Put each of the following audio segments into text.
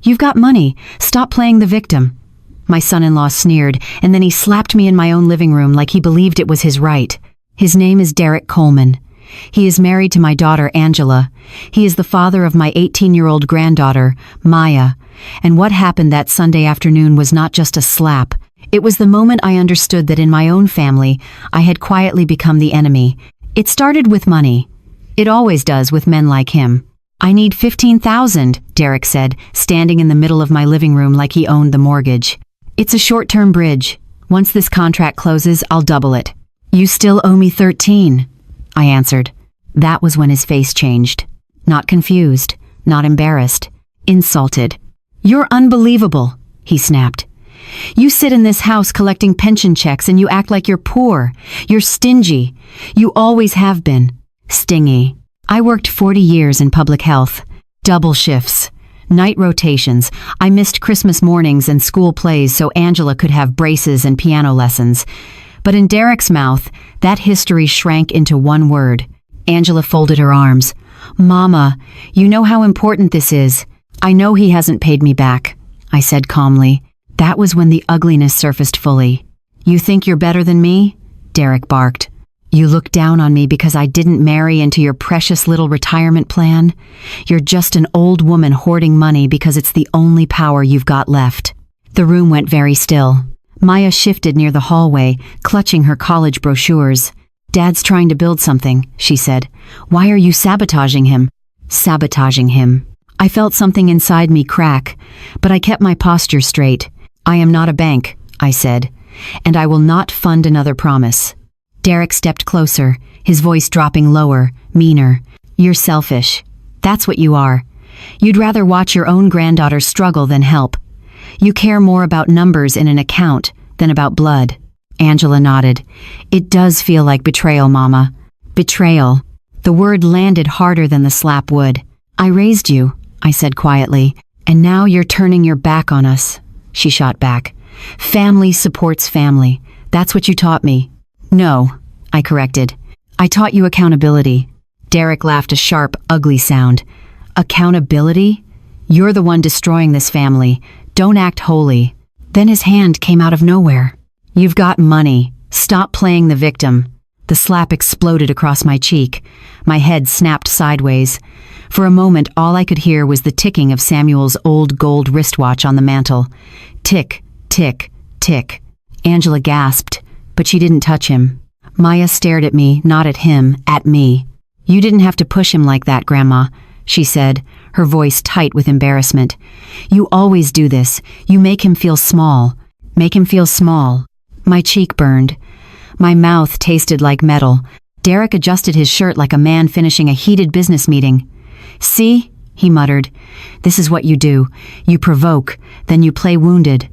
You've got money. Stop playing the victim." My son-in-law sneered, and then he slapped me in my own living room like he believed it was his right. His name is Derek Coleman. He is married to my daughter, Angela. He is the father of my 18-year-old granddaughter, Maya. And what happened that Sunday afternoon was not just a slap. It was the moment I understood that in my own family, I had quietly become the enemy. It started with money. It always does with men like him. "I need $15,000, Derek said, standing in the middle of my living room like he owned the mortgage. "It's a short-term bridge. Once this contract closes, I'll double it." "You still owe me 13, I answered. That was when his face changed. Not confused, not embarrassed, insulted. "You're unbelievable," he snapped. "You sit in this house collecting pension checks and you act like you're poor. You're stingy. You always have been." Stingy. I worked 40 years in public health. Double shifts. Night rotations. I missed Christmas mornings and school plays so Angela could have braces and piano lessons. But in Derek's mouth, that history shrank into one word. Angela folded her arms. "Mama, you know how important this is." "I know he hasn't paid me back," I said calmly. That was when the ugliness surfaced fully. "You think you're better than me?" Derek barked. "You look down on me because I didn't marry into your precious little retirement plan? You're just an old woman hoarding money because it's the only power you've got left." The room went very still. Maya shifted near the hallway, clutching her college brochures. "Dad's trying to build something," she said. "Why are you sabotaging him?" Sabotaging him. I felt something inside me crack, but I kept my posture straight. "I am not a bank," I said, "and I will not fund another promise." Derek stepped closer, his voice dropping lower, meaner. "You're selfish. That's what you are. You'd rather watch your own granddaughter struggle than help. You care more about numbers in an account than about blood." Angela nodded. "It does feel like betrayal, Mama." Betrayal. The word landed harder than the slap would. "I raised you," I said quietly, "and now you're turning your back on us." She shot back. "Family supports family. That's what you taught me." "No," I corrected. "I taught you accountability." Derek laughed a sharp, ugly sound. "Accountability? You're the one destroying this family. Don't act holy." Then his hand came out of nowhere. "You've got money. Stop playing the victim." The slap exploded across my cheek. My head snapped sideways. For a moment, all I could hear was the ticking of Samuel's old gold wristwatch on the mantel. Tick, tick, tick. Angela gasped, but she didn't touch him. Maya stared at me, not at him, at me. "You didn't have to push him like that, Grandma," she said, her voice tight with embarrassment. "You always do this. You make him feel small. Make him feel small." My cheek burned. My mouth tasted like metal. Derek adjusted his shirt like a man finishing a heated business meeting. "See?" he muttered. "This is what you do. You provoke, then you play wounded."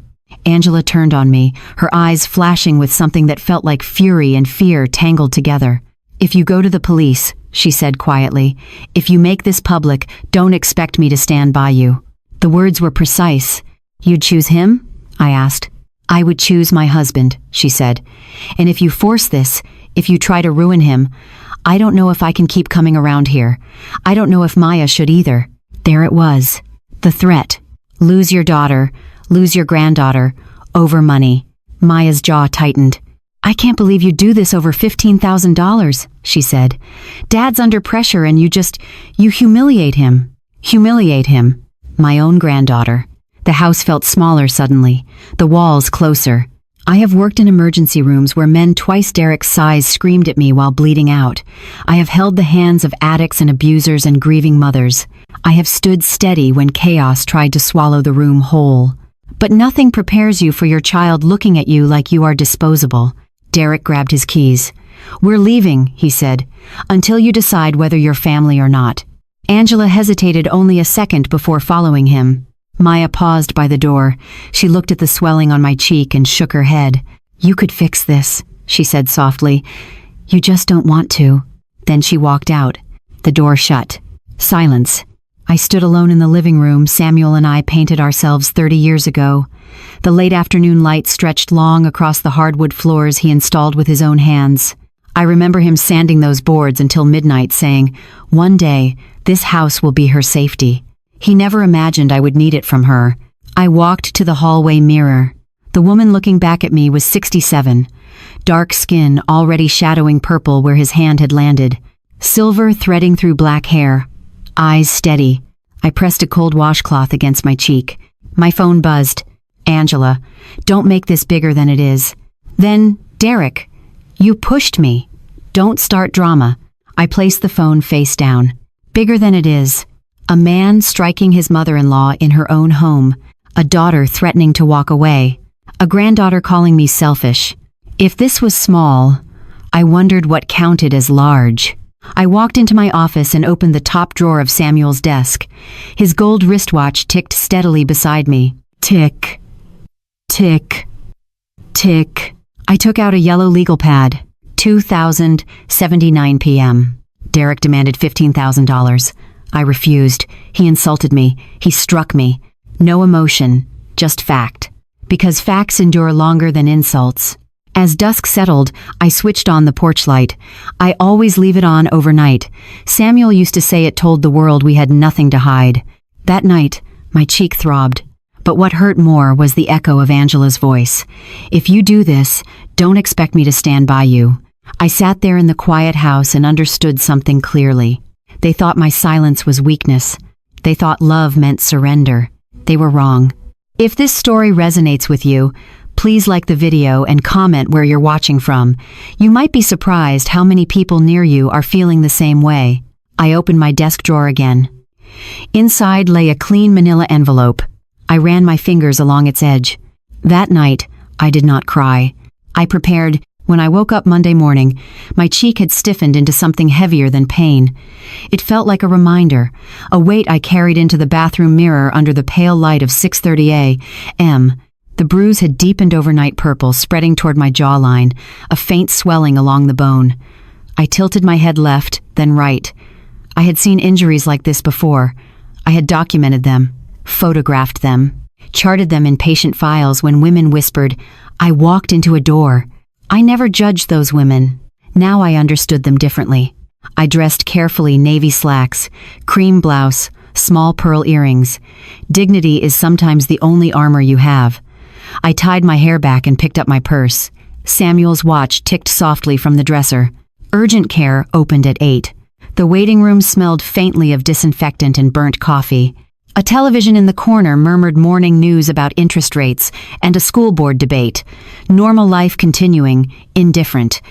Angela turned on me, her eyes flashing with something that felt like fury and fear tangled together. "If you go to the police," she said quietly, "if you make this public, don't expect me to stand by you." The words were precise. "You'd choose him?" I asked. "I would choose my husband," she said. "And if you force this, if you try to ruin him, I don't know if I can keep coming around here. I don't know if Maya should either." There it was. The threat. Lose your daughter, lose your granddaughter, over money. Maya's jaw tightened. "I can't believe you do this over $15,000, she said. "Dad's under pressure and you humiliate him." Humiliate him. My own granddaughter. The house felt smaller suddenly, the walls closer. I have worked in emergency rooms where men twice Derek's size screamed at me while bleeding out. I have held the hands of addicts and abusers and grieving mothers. I have stood steady when chaos tried to swallow the room whole. But nothing prepares you for your child looking at you like you are disposable. Derek grabbed his keys. "We're leaving," he said, "until you decide whether you're family or not." Angela hesitated only a second before following him. Maya paused by the door. She looked at the swelling on my cheek and shook her head. "You could fix this," she said softly. "You just don't want to." Then she walked out. The door shut. Silence. I stood alone in the living room Samuel and I painted ourselves 30 years ago. The late afternoon light stretched long across the hardwood floors he installed with his own hands. I remember him sanding those boards until midnight, saying, "One day, this house will be her safety." He never imagined I would need it from her. I walked to the hallway mirror. The woman looking back at me was 67. Dark skin already shadowing purple where his hand had landed. Silver threading through black hair. Eyes steady. I pressed a cold washcloth against my cheek. My phone buzzed. Angela, don't make this bigger than it is. Then, Derek, you pushed me. Don't start drama. I placed the phone face down. Bigger than it is. A man striking his mother-in-law in her own home. A daughter threatening to walk away. A granddaughter calling me selfish. If this was small, I wondered what counted as large. I walked into my office and opened the top drawer of Samuel's desk. His gold wristwatch ticked steadily beside me. Tick, tick, tick. I took out a yellow legal pad. 2:79 p.m. Derek demanded $15,000. I refused. He insulted me. He struck me. No emotion, just fact. Because facts endure longer than insults. As dusk settled, I switched on the porch light. I always leave it on overnight. Samuel used to say it told the world we had nothing to hide. That night, my cheek throbbed. But what hurt more was the echo of Angela's voice. If you do this, don't expect me to stand by you. I sat there in the quiet house and understood something clearly. They thought my silence was weakness. They thought love meant surrender. They were wrong. If this story resonates with you, please like the video and comment where you're watching from. You might be surprised how many people near you are feeling the same way. I opened my desk drawer again. Inside lay a clean manila envelope. I ran my fingers along its edge. That night, I did not cry. I prepared. When I woke up Monday morning, my cheek had stiffened into something heavier than pain. It felt like a reminder, a weight I carried into the bathroom mirror under the pale light of 6:30 a.m. The bruise had deepened overnight purple, spreading toward my jawline, a faint swelling along the bone. I tilted my head left, then right. I had seen injuries like this before. I had documented them, photographed them, charted them in patient files when women whispered, "I walked into a door." I never judged those women. Now I understood them differently. I dressed carefully, navy slacks, cream blouse, small pearl earrings. Dignity is sometimes the only armor you have. I tied my hair back and picked up my purse. Samuel's watch ticked softly from the dresser. Urgent care opened at 8. The waiting room smelled faintly of disinfectant and burnt coffee. A television in the corner murmured morning news about interest rates and a school board debate. Normal life continuing, indifferent.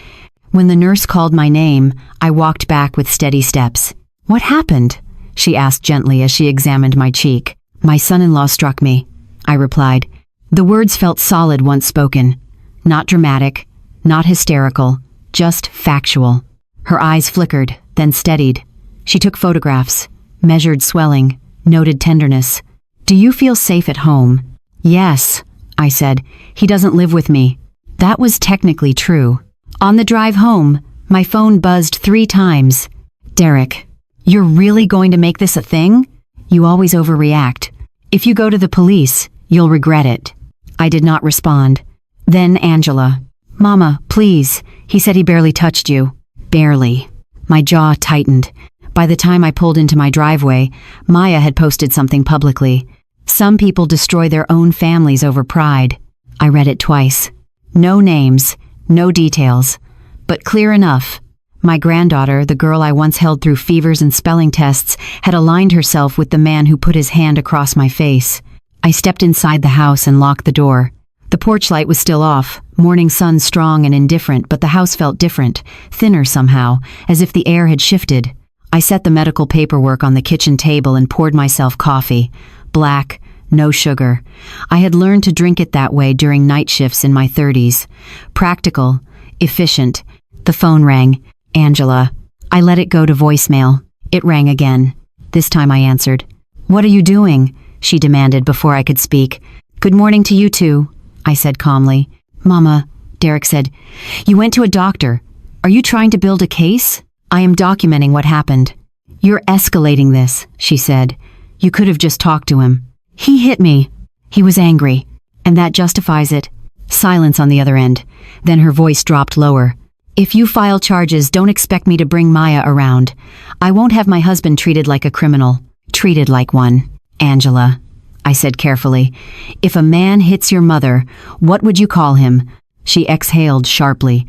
When the nurse called my name, I walked back with steady steps. "What happened?" she asked gently as she examined my cheek. "My son-in-law struck me," I replied. The words felt solid once spoken. Not dramatic, not hysterical, just factual. Her eyes flickered, then steadied. She took photographs, measured swelling, noted tenderness. "Do you feel safe at home?" "Yes," I said. "He doesn't live with me." That was technically true. On the drive home, my phone buzzed 3 times. "Derek, you're really going to make this a thing? You always overreact. If you go to the police, you'll regret it." I did not respond. Then Angela. "Mama, please. He said he barely touched you." Barely. My jaw tightened. By the time I pulled into my driveway, Maya had posted something publicly. Some people destroy their own families over pride. I read it twice. No names, no details, but clear enough. My granddaughter, the girl I once held through fevers and spelling tests, had aligned herself with the man who put his hand across my face. I stepped inside the house and locked the door. The porch light was still off, morning sun strong and indifferent, but the house felt different, thinner somehow, as if the air had shifted. I set the medical paperwork on the kitchen table and poured myself coffee. Black, no sugar. I had learned to drink it that way during night shifts in my 30s. Practical, efficient. The phone rang. "Angela." I let it go to voicemail. It rang again. This time I answered. "What are you doing?" she demanded before I could speak. "Good morning to you too," I said calmly. "Mama," Derek said, "you went to a doctor. Are you trying to build a case?" "I am documenting what happened." "You're escalating this," she said. "You could have just talked to him." "He hit me." He was angry. "And that justifies it." Silence on the other end. Then her voice dropped lower. "If you file charges, don't expect me to bring Maya around. I won't have my husband treated like a criminal. Treated like one." Angela, I said carefully. If a man hits your mother, what would you call him? She exhaled sharply.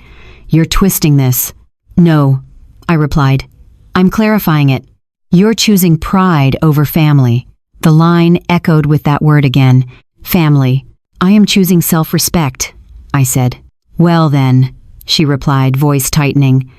You're twisting this. No, I replied. I'm clarifying it. You're choosing pride over family. The line echoed with that word again. Family. I am choosing self-respect, I said. Well then, she replied, voice tightening.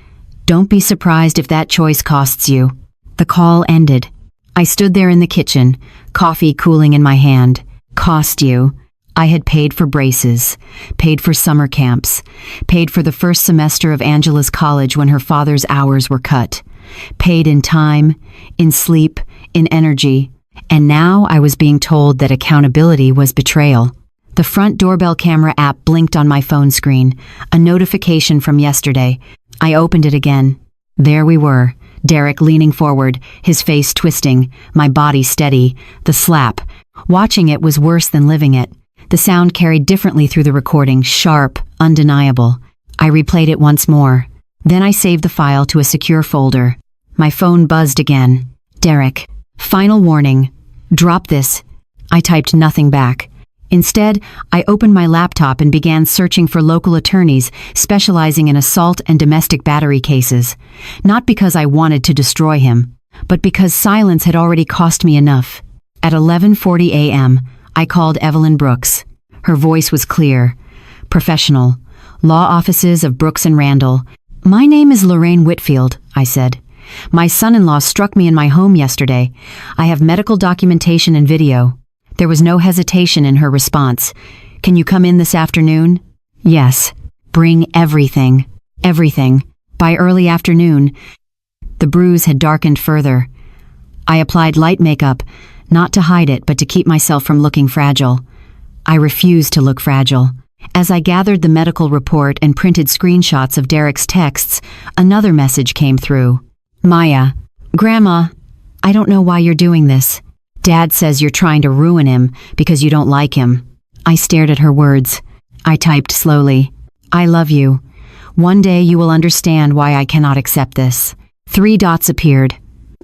Don't be surprised if that choice costs you. The call ended. I stood there in the kitchen, coffee cooling in my hand. Cost you. I had paid for braces, paid for summer camps, paid for the first semester of Angela's college when her father's hours were cut, paid in time, in sleep, in energy, and now I was being told that accountability was betrayal. The front doorbell camera app blinked on my phone screen, a notification from yesterday. I opened it again. There we were, Derek leaning forward, his face twisting, my body steady, the slap. Watching it was worse than living it. The sound carried differently through the recording, sharp, undeniable. I replayed it once more. Then I saved the file to a secure folder. My phone buzzed again. Derek. Final warning. Drop this. I typed nothing back. Instead, I opened my laptop and began searching for local attorneys specializing in assault and domestic battery cases. Not because I wanted to destroy him, but because silence had already cost me enough. At 11:40 a.m., I called Evelyn Brooks. Her voice was clear, professional. Law offices of Brooks and Randall. My name is Lorraine Whitfield, I said. My son-in-law struck me in my home yesterday. I have medical documentation and video. There was no hesitation in her response. Can you come in this afternoon? Yes. Bring everything. Everything. By early afternoon. The bruise had darkened further. I applied light makeup, not to hide it, but to keep myself from looking fragile. I refused to look fragile. As I gathered the medical report and printed screenshots of Derek's texts, another message came through. Maya. Grandma, I don't know why you're doing this. Dad says you're trying to ruin him because you don't like him. I stared at her words. I typed slowly. I love you. One day you will understand why I cannot accept this. 3 dots appeared,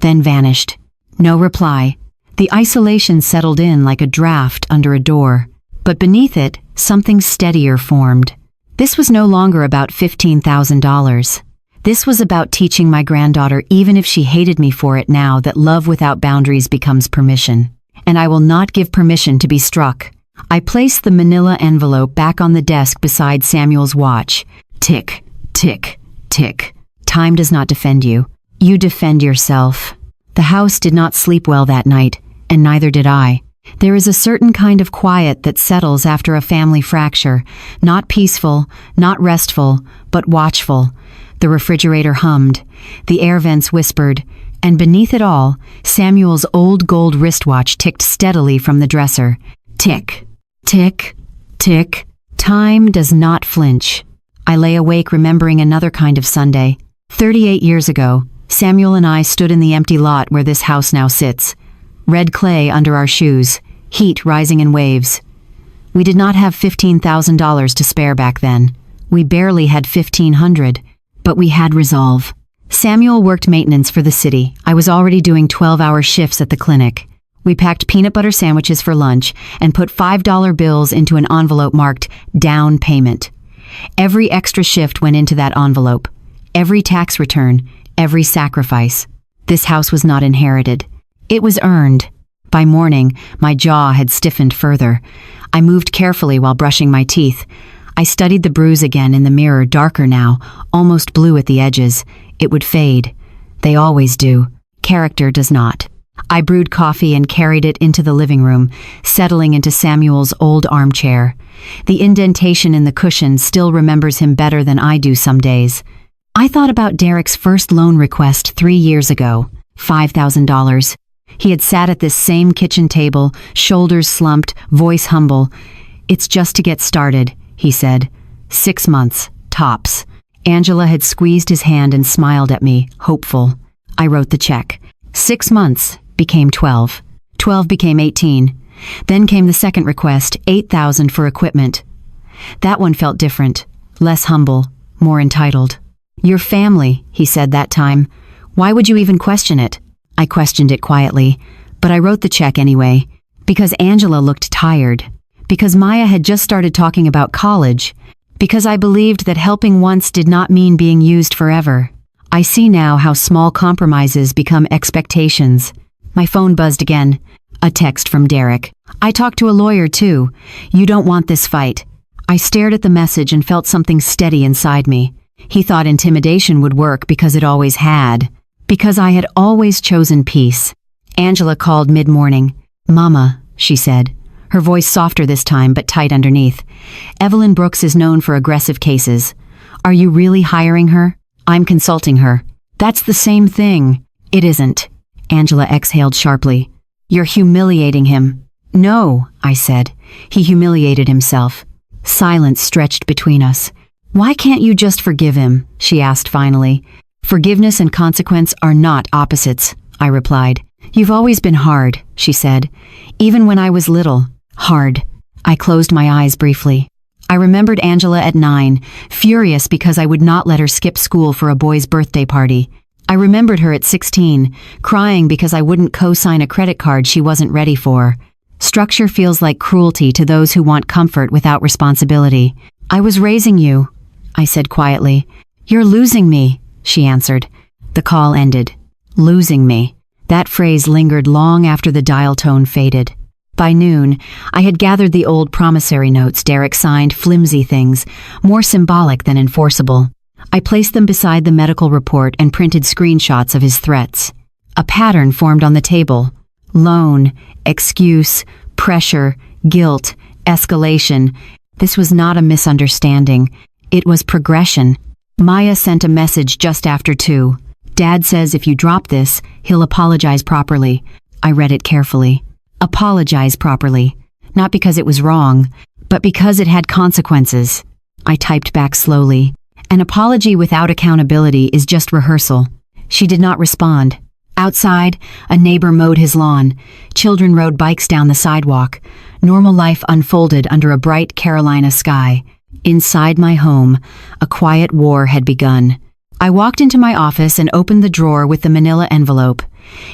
then vanished. No reply. The isolation settled in like a draft under a door. But beneath it, something steadier formed. This was no longer about $15,000. This was about teaching my granddaughter, even if she hated me for it now, that love without boundaries becomes permission. And I will not give permission to be struck. I placed the manila envelope back on the desk beside Samuel's watch. Tick, tick, tick. Time does not defend you. You defend yourself. The house did not sleep well that night, and neither did I. There is a certain kind of quiet that settles after a family fracture, not peaceful, not restful, but watchful. The refrigerator hummed, the air vents whispered, and beneath it all, Samuel's old gold wristwatch ticked steadily from the dresser. Tick, tick, tick. Time does not flinch. I lay awake remembering another kind of Sunday. 38 years ago, Samuel and I stood in the empty lot where this house now sits. Red clay under our shoes, heat rising in waves. We did not have $15,000 to spare back then. We barely had $1,500, but we had resolve. Samuel worked maintenance for the city. I was already doing 12-hour shifts at the clinic. We packed peanut butter sandwiches for lunch and put $5 bills into an envelope marked down payment. Every extra shift went into that envelope. Every tax return, every sacrifice. This house was not inherited. It was earned. By morning, my jaw had stiffened further. I moved carefully while brushing my teeth. I studied the bruise again in the mirror, darker now, almost blue at the edges. It would fade. They always do. Character does not. I brewed coffee and carried it into the living room, settling into Samuel's old armchair. The indentation in the cushion still remembers him better than I do some days. I thought about Derek's first loan request 3 years ago, $5,000. He had sat at this same kitchen table, shoulders slumped, voice humble. It's just to get started, he said. 6 months, tops. Angela had squeezed his hand and smiled at me, hopeful. I wrote the check. 6 months became 12. 12 became 18. Then came the second request, $8,000 for equipment. That one felt different, less humble, more entitled. Your family, he said that time. Why would you even question it? I questioned it quietly. But I wrote the check anyway, because Angela looked tired, because Maya had just started talking about college, because I believed that helping once did not mean being used forever. I see now how small compromises become expectations. My phone buzzed again. A text from Derek. I talked to a lawyer too. You don't want this fight. I stared at the message and felt something steady inside me. He thought intimidation would work because it always had. Because I had always chosen peace. Angela called mid-morning. Mama, she said. Her voice softer this time but tight underneath. Evelyn Brooks is known for aggressive cases. Are you really hiring her? I'm consulting her. That's the same thing. It isn't. Angela exhaled sharply. You're humiliating him. No, I said. He humiliated himself. Silence stretched between us. Why can't you just forgive him? She asked finally. Forgiveness and consequence are not opposites, I replied. You've always been hard, she said. Even when I was little. Hard. I closed my eyes briefly. I remembered Angela at 9, furious because I would not let her skip school for a boy's birthday party. I remembered her at 16, crying because I wouldn't co-sign a credit card she wasn't ready for. Structure feels like cruelty to those who want comfort without responsibility. I was raising you, I said quietly. You're losing me, she answered. The call ended. Losing me. That phrase lingered long after the dial tone faded. By noon, I had gathered the old promissory notes Derek signed, flimsy things, more symbolic than enforceable. I placed them beside the medical report and printed screenshots of his threats. A pattern formed on the table. Loan, excuse, pressure, guilt, escalation. This was not a misunderstanding. It was progression. Maya sent a message just after 2. Dad says if you drop this, he'll apologize properly. I read it carefully. Apologize properly. Not because it was wrong, but because it had consequences. I typed back slowly. An apology without accountability is just rehearsal. She did not respond. Outside, a neighbor mowed his lawn. Children rode bikes down the sidewalk. Normal life unfolded under a bright Carolina sky. Inside my home, a quiet war had begun. I walked into my office and opened the drawer with the manila envelope.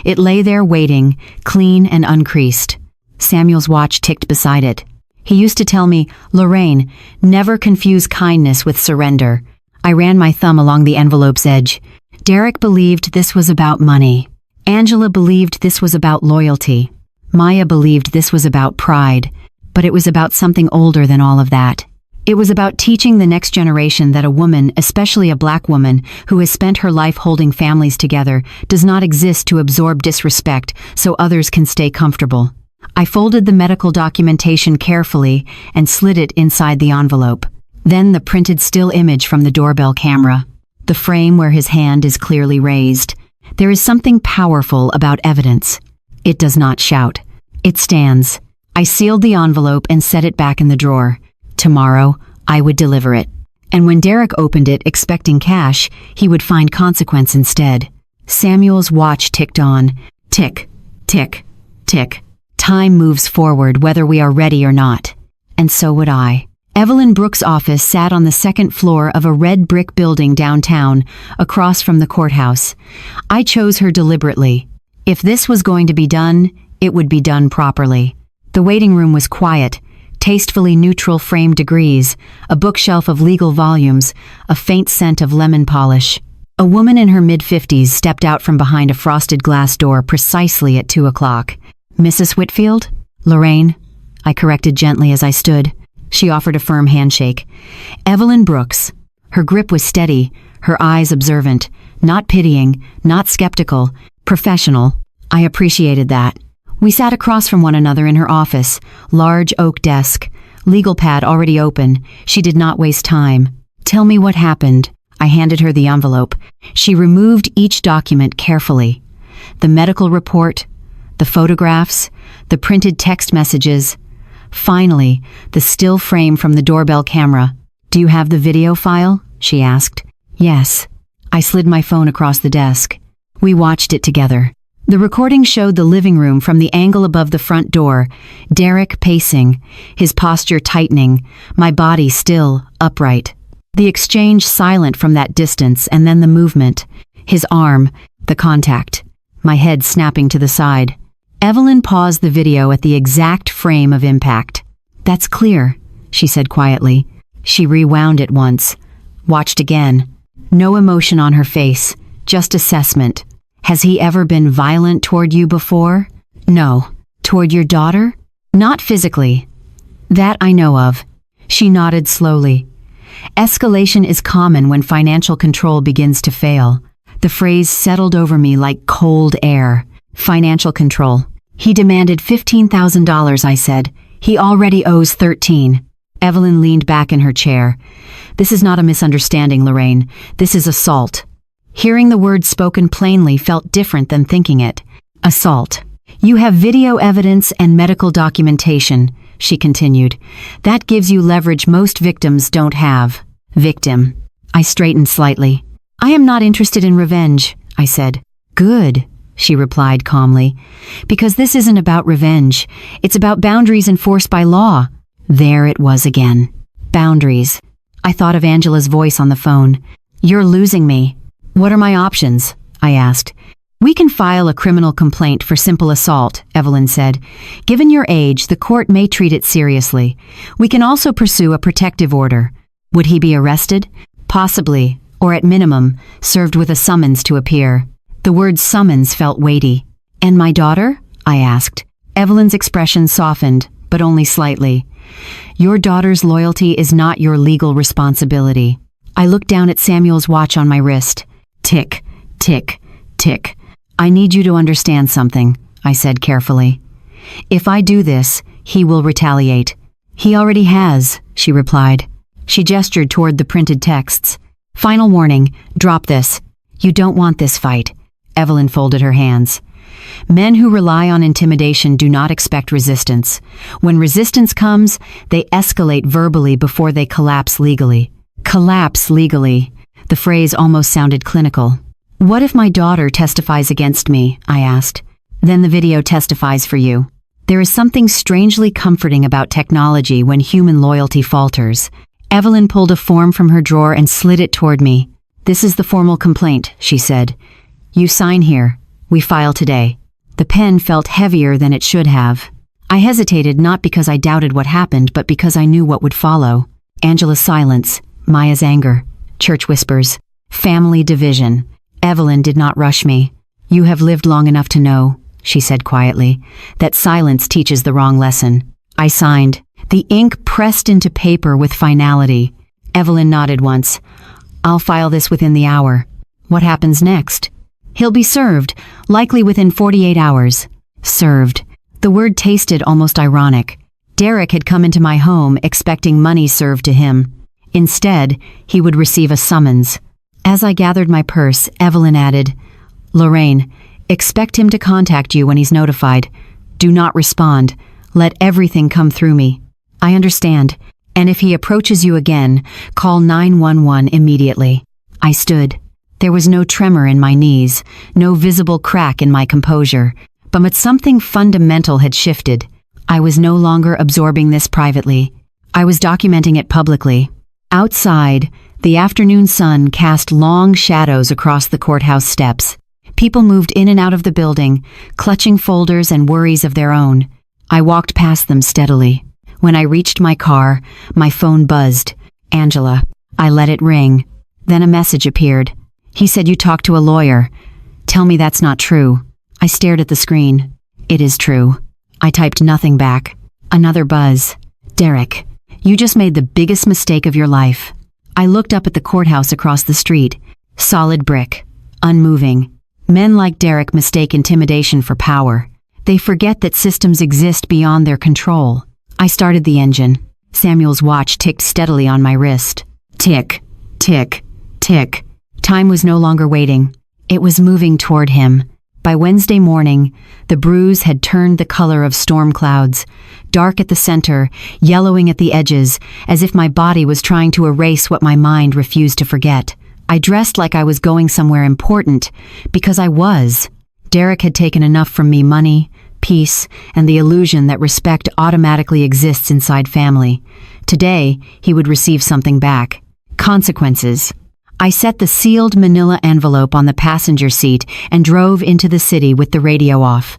It lay there waiting, clean and uncreased. Samuel's watch ticked beside it. He used to tell me, Lorraine, never confuse kindness with surrender. I ran my thumb along the envelope's edge. Derek believed this was about money. Angela believed this was about loyalty. Maya believed this was about pride. But it was about something older than all of that. It was about teaching the next generation that a woman, especially a black woman, who has spent her life holding families together, does not exist to absorb disrespect so others can stay comfortable. I folded the medical documentation carefully and slid it inside the envelope. Then the printed still image from the doorbell camera. The frame where his hand is clearly raised. There is something powerful about evidence. It does not shout. It stands. I sealed the envelope and set it back in the drawer. Tomorrow, I would deliver it. And when Derek opened it expecting cash, he would find consequence instead. Samuel's watch ticked on. Tick, tick, tick. Time moves forward whether we are ready or not. And so would I. Evelyn Brooks' office sat on the second floor of a red brick building downtown, across from the courthouse. I chose her deliberately. If this was going to be done, it would be done properly. The waiting room was quiet. Tastefully neutral frame degrees, a bookshelf of legal volumes, a faint scent of lemon polish. A woman in her mid-50s stepped out from behind a frosted glass door precisely at 2 o'clock. Mrs. Whitfield? Lorraine? I corrected gently as I stood. She offered a firm handshake. Evelyn Brooks. Her grip was steady, her eyes observant, not pitying, not skeptical, professional. I appreciated that. We sat across from one another in her office, large oak desk, legal pad already open. She did not waste time. Tell me what happened. I handed her the envelope. She removed each document carefully. The medical report, the photographs, the printed text messages. Finally, the still frame from the doorbell camera. Do you have the video file? She asked. Yes. I slid my phone across the desk. We watched it together. The recording showed the living room from the angle above the front door, Derek pacing, his posture tightening, my body still, upright. The exchange silent from that distance, and then the movement. His arm, the contact. My head snapping to the side. Evelyn paused the video at the exact frame of impact. "That's clear," she said quietly. She rewound it once, watched again. No emotion on her face, just assessment. "Has he ever been violent toward you before?" "No." "Toward your daughter?" "Not physically." "That I know of." She nodded slowly. Escalation is common when financial control begins to fail. The phrase settled over me like cold air. Financial control. "He demanded $15,000, I said. "He already owes 13. Evelyn leaned back in her chair. "This is not a misunderstanding, Lorraine. This is assault." Hearing the words spoken plainly felt different than thinking it. "Assault. You have video evidence and medical documentation," she continued. "That gives you leverage most victims don't have." "Victim." I straightened slightly. "I am not interested in revenge," I said. "Good," she replied calmly. "Because this isn't about revenge. It's about boundaries enforced by law." There it was again. Boundaries. I thought of Angela's voice on the phone. "You're losing me." "What are my options?" I asked. "We can file a criminal complaint for simple assault," Evelyn said. "Given your age, the court may treat it seriously. We can also pursue a protective order." "Would he be arrested?" "Possibly, or at minimum, served with a summons to appear." The word summons felt weighty. "And my daughter?" I asked. Evelyn's expression softened, but only slightly. "Your daughter's loyalty is not your legal responsibility." I looked down at Samuel's watch on my wrist. Tick, tick, tick. "I need you to understand something," I said carefully. "If I do this, he will retaliate." "He already has," she replied. She gestured toward the printed texts. "Final warning, drop this. You don't want this fight." Evelyn folded her hands. "Men who rely on intimidation do not expect resistance. When resistance comes, they escalate verbally before they collapse legally." Collapse legally. The phrase almost sounded clinical. "What if my daughter testifies against me?" I asked. "Then the video testifies for you." There is something strangely comforting about technology when human loyalty falters. Evelyn pulled a form from her drawer and slid it toward me. "This is the formal complaint," she said. "You sign here. We file today." The pen felt heavier than it should have. I hesitated not because I doubted what happened, but because I knew what would follow. Angela's silence, Maya's anger, church whispers, family division. Evelyn did not rush me. "You have lived long enough to know," she said quietly, "that silence teaches the wrong lesson." I signed. The ink pressed into paper with finality. Evelyn nodded once. "I'll file this within the hour." "What happens next?" "He'll be served, likely within 48 hours. Served. The word tasted almost ironic. Derek had come into my home expecting money served to him. Instead, he would receive a summons. As I gathered my purse, Evelyn added, "Lorraine, expect him to contact you when he's notified. Do not respond. Let everything come through me." "I understand. And if he approaches you again, call 911 immediately." I stood. There was no tremor in my knees, no visible crack in my composure, but something fundamental had shifted. I was no longer absorbing this privately. I was documenting it publicly. Outside, the afternoon sun cast long shadows across the courthouse steps. People moved in and out of the building, clutching folders and worries of their own. I walked past them steadily. When I reached my car, my phone buzzed. "Angela." I let it ring. Then a message appeared. "He said you talked to a lawyer. Tell me that's not true." I stared at the screen. "It is true." I typed nothing back. Another buzz. "Derek, you just made the biggest mistake of your life." I looked up at the courthouse across the street. Solid brick. Unmoving. Men like Derek mistake intimidation for power. They forget that systems exist beyond their control. I started the engine. Samuel's watch ticked steadily on my wrist. Tick, tick, tick. Time was no longer waiting. It was moving toward him. By Wednesday morning, the bruise had turned the color of storm clouds, dark at the center, yellowing at the edges, as if my body was trying to erase what my mind refused to forget. I dressed like I was going somewhere important, because I was. Derek had taken enough from me: money, peace, and the illusion that respect automatically exists inside family. Today, he would receive something back. Consequences. I set the sealed manila envelope on the passenger seat and drove into the city with the radio off.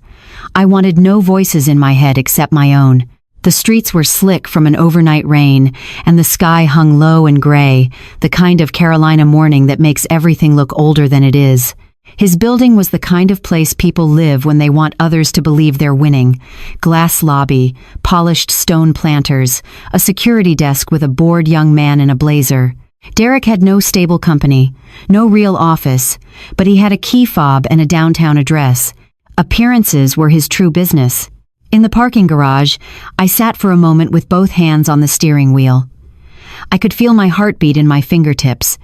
I wanted no voices in my head except my own. The streets were slick from an overnight rain, and the sky hung low and gray, the kind of Carolina morning that makes everything look older than it is. His building was the kind of place people live when they want others to believe they're winning. Glass lobby, polished stone planters, a security desk with a bored young man in a blazer. Derek had no stable company, no real office, but he had a key fob and a downtown address. Appearances were his true business. In the parking garage, I sat for a moment with both hands on the steering wheel. I could feel my heartbeat in my fingertips.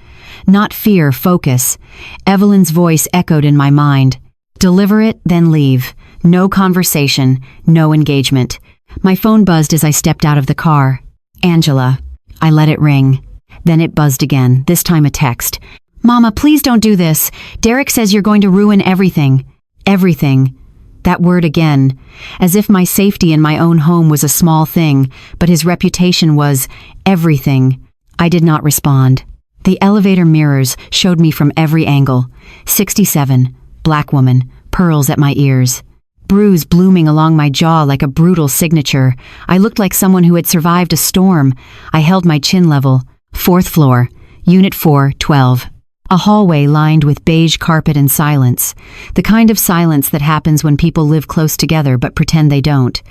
Not fear, focus. Evelyn's voice echoed in my mind. Deliver it, then leave. No conversation, no engagement. My phone buzzed as I stepped out of the car. Angela. I let it ring. Then it buzzed again, this time a text. Mama, please don't do this. Derek says you're going to ruin everything. Everything. That word again, as if my safety in my own home was a small thing, but his reputation was everything. I did not respond. The elevator mirrors showed me from every angle. 67, black woman, pearls at my ears. Bruise blooming along my jaw like a brutal signature. I looked like someone who had survived a storm. I held my chin level. 4th floor, Unit 412. A hallway lined with beige carpet and silence. The kind of silence that happens when people live close together but pretend they don't.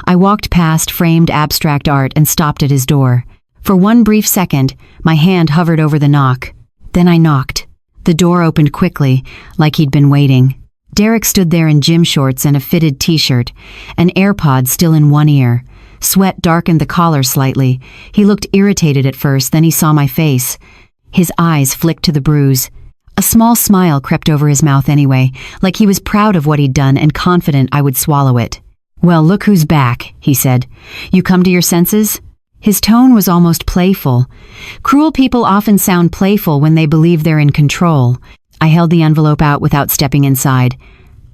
I walked past framed abstract art and stopped at his door. For one brief second, my hand hovered over the knock. Then I knocked. The door opened quickly, like he'd been waiting. Derek stood there in gym shorts and a fitted t-shirt, an AirPod still in one ear. Sweat darkened the collar slightly. He looked irritated at first, then he saw my face. His eyes flicked to the bruise. A small smile crept over his mouth anyway, like he was proud of what he'd done and confident I would swallow it. Well, look who's back, he said. You come to your senses? His tone was almost playful. Cruel people often sound playful when they believe they're in control. I held the envelope out without stepping inside.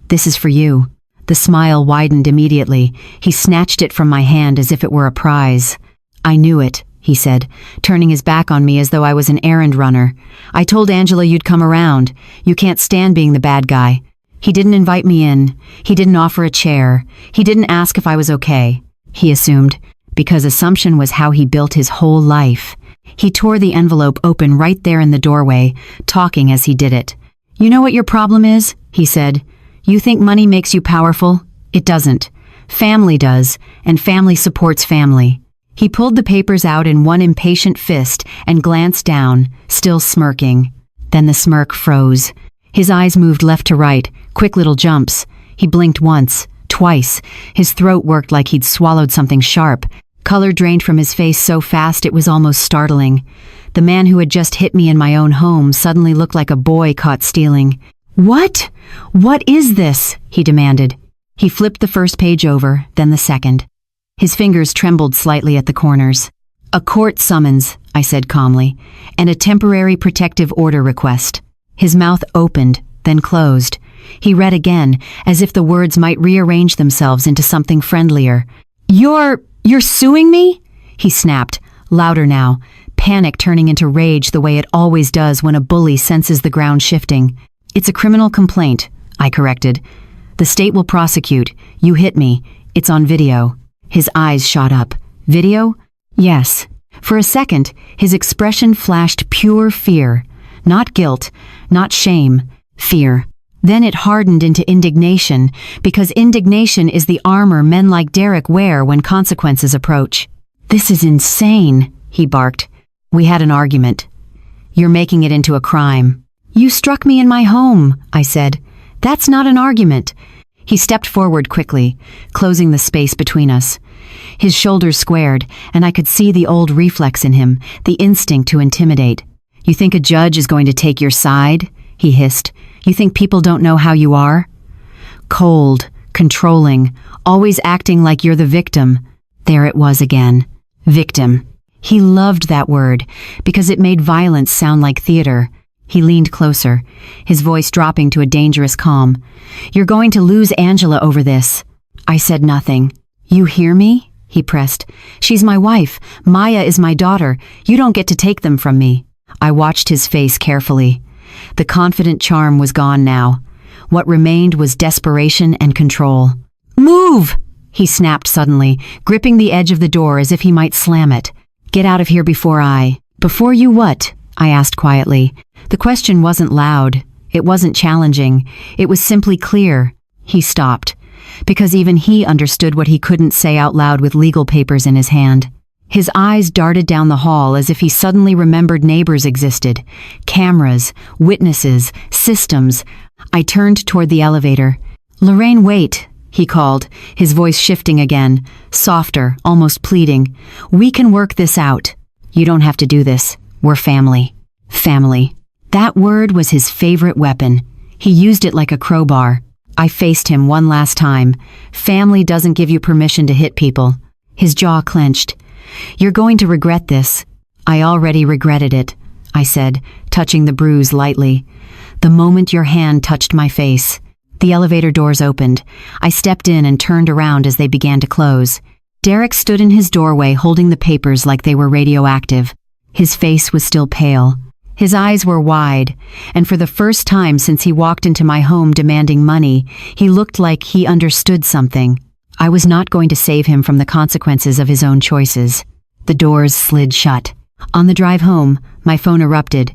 This is for you. The smile widened immediately. He snatched it from my hand as if it were a prize. I knew it, he said, turning his back on me as though I was an errand runner. I told Angela you'd come around. You can't stand being the bad guy. He didn't invite me in. He didn't offer a chair. He didn't ask if I was okay. He assumed, because assumption was how he built his whole life. He tore the envelope open right there in the doorway, talking as he did it. You know what your problem is? He said. You think money makes you powerful? It doesn't. Family does, and family supports family. He pulled the papers out in one impatient fist and glanced down, still smirking. Then the smirk froze. His eyes moved left to right, quick little jumps. He blinked once, twice. His throat worked like he'd swallowed something sharp. Color drained from his face so fast it was almost startling. The man who had just hit me in my own home suddenly looked like a boy caught stealing. What? What is this? He demanded. He flipped the first page over, then the second. His fingers trembled slightly at the corners. A court summons, I said calmly, and a temporary protective order request. His mouth opened, then closed. He read again, as if the words might rearrange themselves into something friendlier. You're suing me? He snapped, louder now, panic turning into rage the way it always does when a bully senses the ground shifting. It's a criminal complaint, I corrected. The state will prosecute. You hit me. It's on video. His eyes shot up. Video? Yes. For a second, his expression flashed pure fear. Not guilt, not shame, fear. Then it hardened into indignation, because indignation is the armor men like Derek wear when consequences approach. This is insane, he barked. We had an argument. You're making it into a crime. You struck me in my home, I said. That's not an argument. He stepped forward quickly, closing the space between us. His shoulders squared, and I could see the old reflex in him, the instinct to intimidate. You think a judge is going to take your side? He hissed. You think people don't know how you are? Cold, controlling, always acting like you're the victim. There it was again. Victim. He loved that word, because it made violence sound like theater. He leaned closer, his voice dropping to a dangerous calm. You're going to lose Angela over this. I said nothing. You hear me? He pressed. She's my wife. Maya is my daughter. You don't get to take them from me. I watched his face carefully. The confident charm was gone now. What remained was desperation and control. Move! He snapped suddenly, gripping the edge of the door as if he might slam it. Get out of here Before you what? I asked quietly. The question wasn't loud. It wasn't challenging. It was simply clear. He stopped, because even he understood what he couldn't say out loud with legal papers in his hand. His eyes darted down the hall as if he suddenly remembered neighbors existed. Cameras, witnesses, systems. I turned toward the elevator. "Lorraine, wait," he called, his voice shifting again, softer, almost pleading. "We can work this out. You don't have to do this. We're family." Family. That word was his favorite weapon. He used it like a crowbar. I faced him one last time. Family doesn't give you permission to hit people. His jaw clenched. "You're going to regret this." "I already regretted it," I said, touching the bruise lightly. "The moment your hand touched my face." The elevator doors opened. I stepped in and turned around as they began to close. Derek stood in his doorway holding the papers like they were radioactive. His face was still pale. His eyes were wide, and for the first time since he walked into my home demanding money, he looked like he understood something. I was not going to save him from the consequences of his own choices. The doors slid shut. On the drive home, my phone erupted.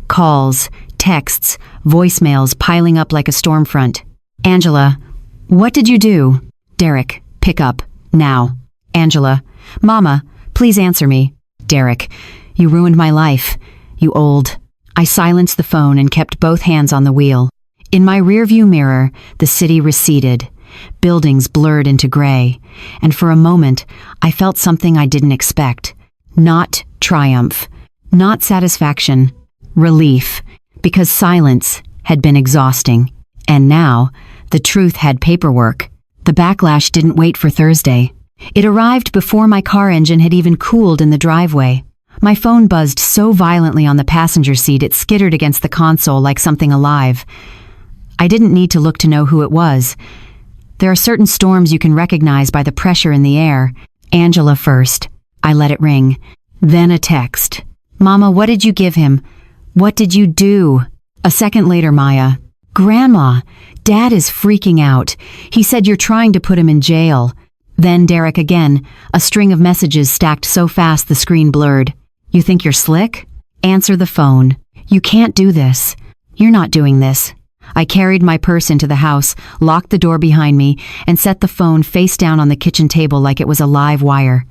Calls, texts, voicemails piling up like a storm front. "Angela, what did you do?" "Derek, pick up, now." "Angela, Mama, please answer me." "Derek, you ruined my life. You old." I silenced the phone and kept both hands on the wheel. In my rearview mirror, the city receded. Buildings blurred into gray, and for a moment, I felt something I didn't expect. Not triumph, not satisfaction, relief, because silence had been exhausting. And now, the truth had paperwork. The backlash didn't wait for Thursday. It arrived before my car engine had even cooled in the driveway. My phone buzzed so violently on the passenger seat it skittered against the console like something alive. I didn't need to look to know who it was. There are certain storms you can recognize by the pressure in the air. Angela first. I let it ring. Then a text. "Mama, what did you give him? What did you do?" A second later, Maya. "Grandma, Dad is freaking out. He said you're trying to put him in jail." Then Derek again, a string of messages stacked so fast the screen blurred. "You think you're slick? Answer the phone. You can't do this. You're not doing this." I carried my purse into the house, locked the door behind me, and set the phone face down on the kitchen table like it was a live wire.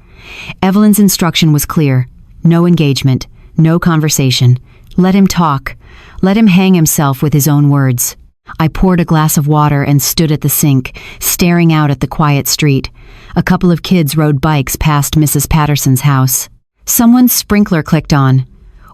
Evelyn's instruction was clear. No engagement, no conversation. Let him talk. Let him hang himself with his own words. I poured a glass of water and stood at the sink, staring out at the quiet street. A couple of kids rode bikes past Mrs. Patterson's house. Someone's sprinkler clicked on.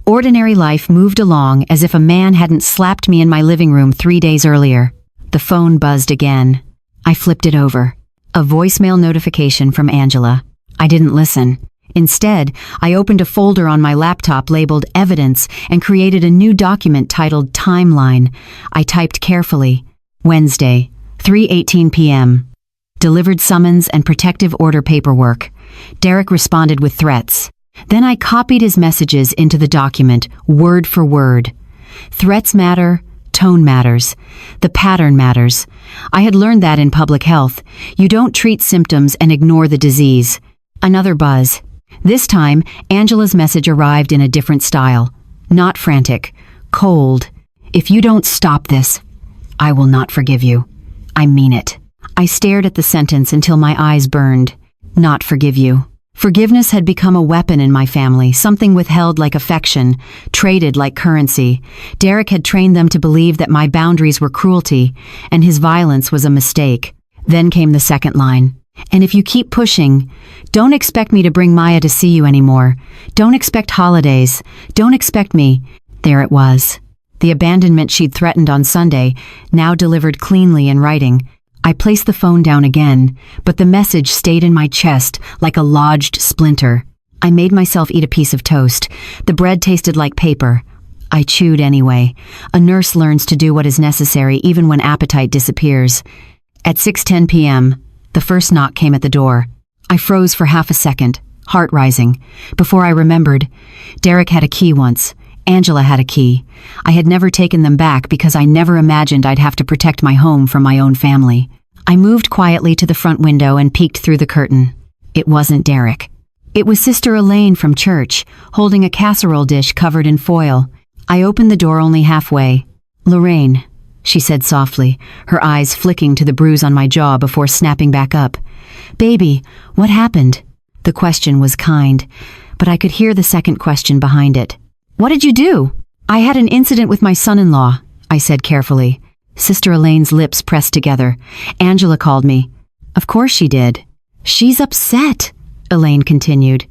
Ordinary life moved along as if a man hadn't slapped me in my living room 3 days earlier. The phone buzzed again. I flipped it over. A voicemail notification from Angela. I didn't listen. Instead, I opened a folder on my laptop labeled Evidence and created a new document titled Timeline. I typed carefully. Wednesday, 3:18 p.m. Delivered summons and protective order paperwork. Derek responded with threats. Then I copied his messages into the document, word for word. Threats matter, tone matters. The pattern matters. I had learned that in public health. You don't treat symptoms and ignore the disease. Another buzz. This time, Angela's message arrived in a different style. Not frantic, cold. "If you don't stop this, I will not forgive you. I mean it." I stared at the sentence until my eyes burned. Not forgive you. Forgiveness had become a weapon in my family, something withheld like affection, traded like currency. Derek had trained them to believe that my boundaries were cruelty, and his violence was a mistake. Then came the second line. "And if you keep pushing, don't expect me to bring Maya to see you anymore. Don't expect holidays. Don't expect me." There it was. The abandonment she'd threatened on Sunday, now delivered cleanly in writing. I placed the phone down again, but the message stayed in my chest like a lodged splinter. I made myself eat a piece of toast. The bread tasted like paper. I chewed anyway. A nurse learns to do what is necessary even when appetite disappears. At 6:10 p.m., the first knock came at the door. I froze for half a second, heart rising. Before I remembered, Derek had a key once. Angela had a key. I had never taken them back because I never imagined I'd have to protect my home from my own family. I moved quietly to the front window and peeked through the curtain. It wasn't Derek. It was Sister Elaine from church, holding a casserole dish covered in foil. I opened the door only halfway. "Lorraine," she said softly, her eyes flicking to the bruise on my jaw before snapping back up. "Baby, what happened?" The question was kind, but I could hear the second question behind it. "What did you do?" "I had an incident with my son-in-law," I said carefully. Sister Elaine's lips pressed together. "Angela called me." "Of course she did." "She's upset," Elaine continued.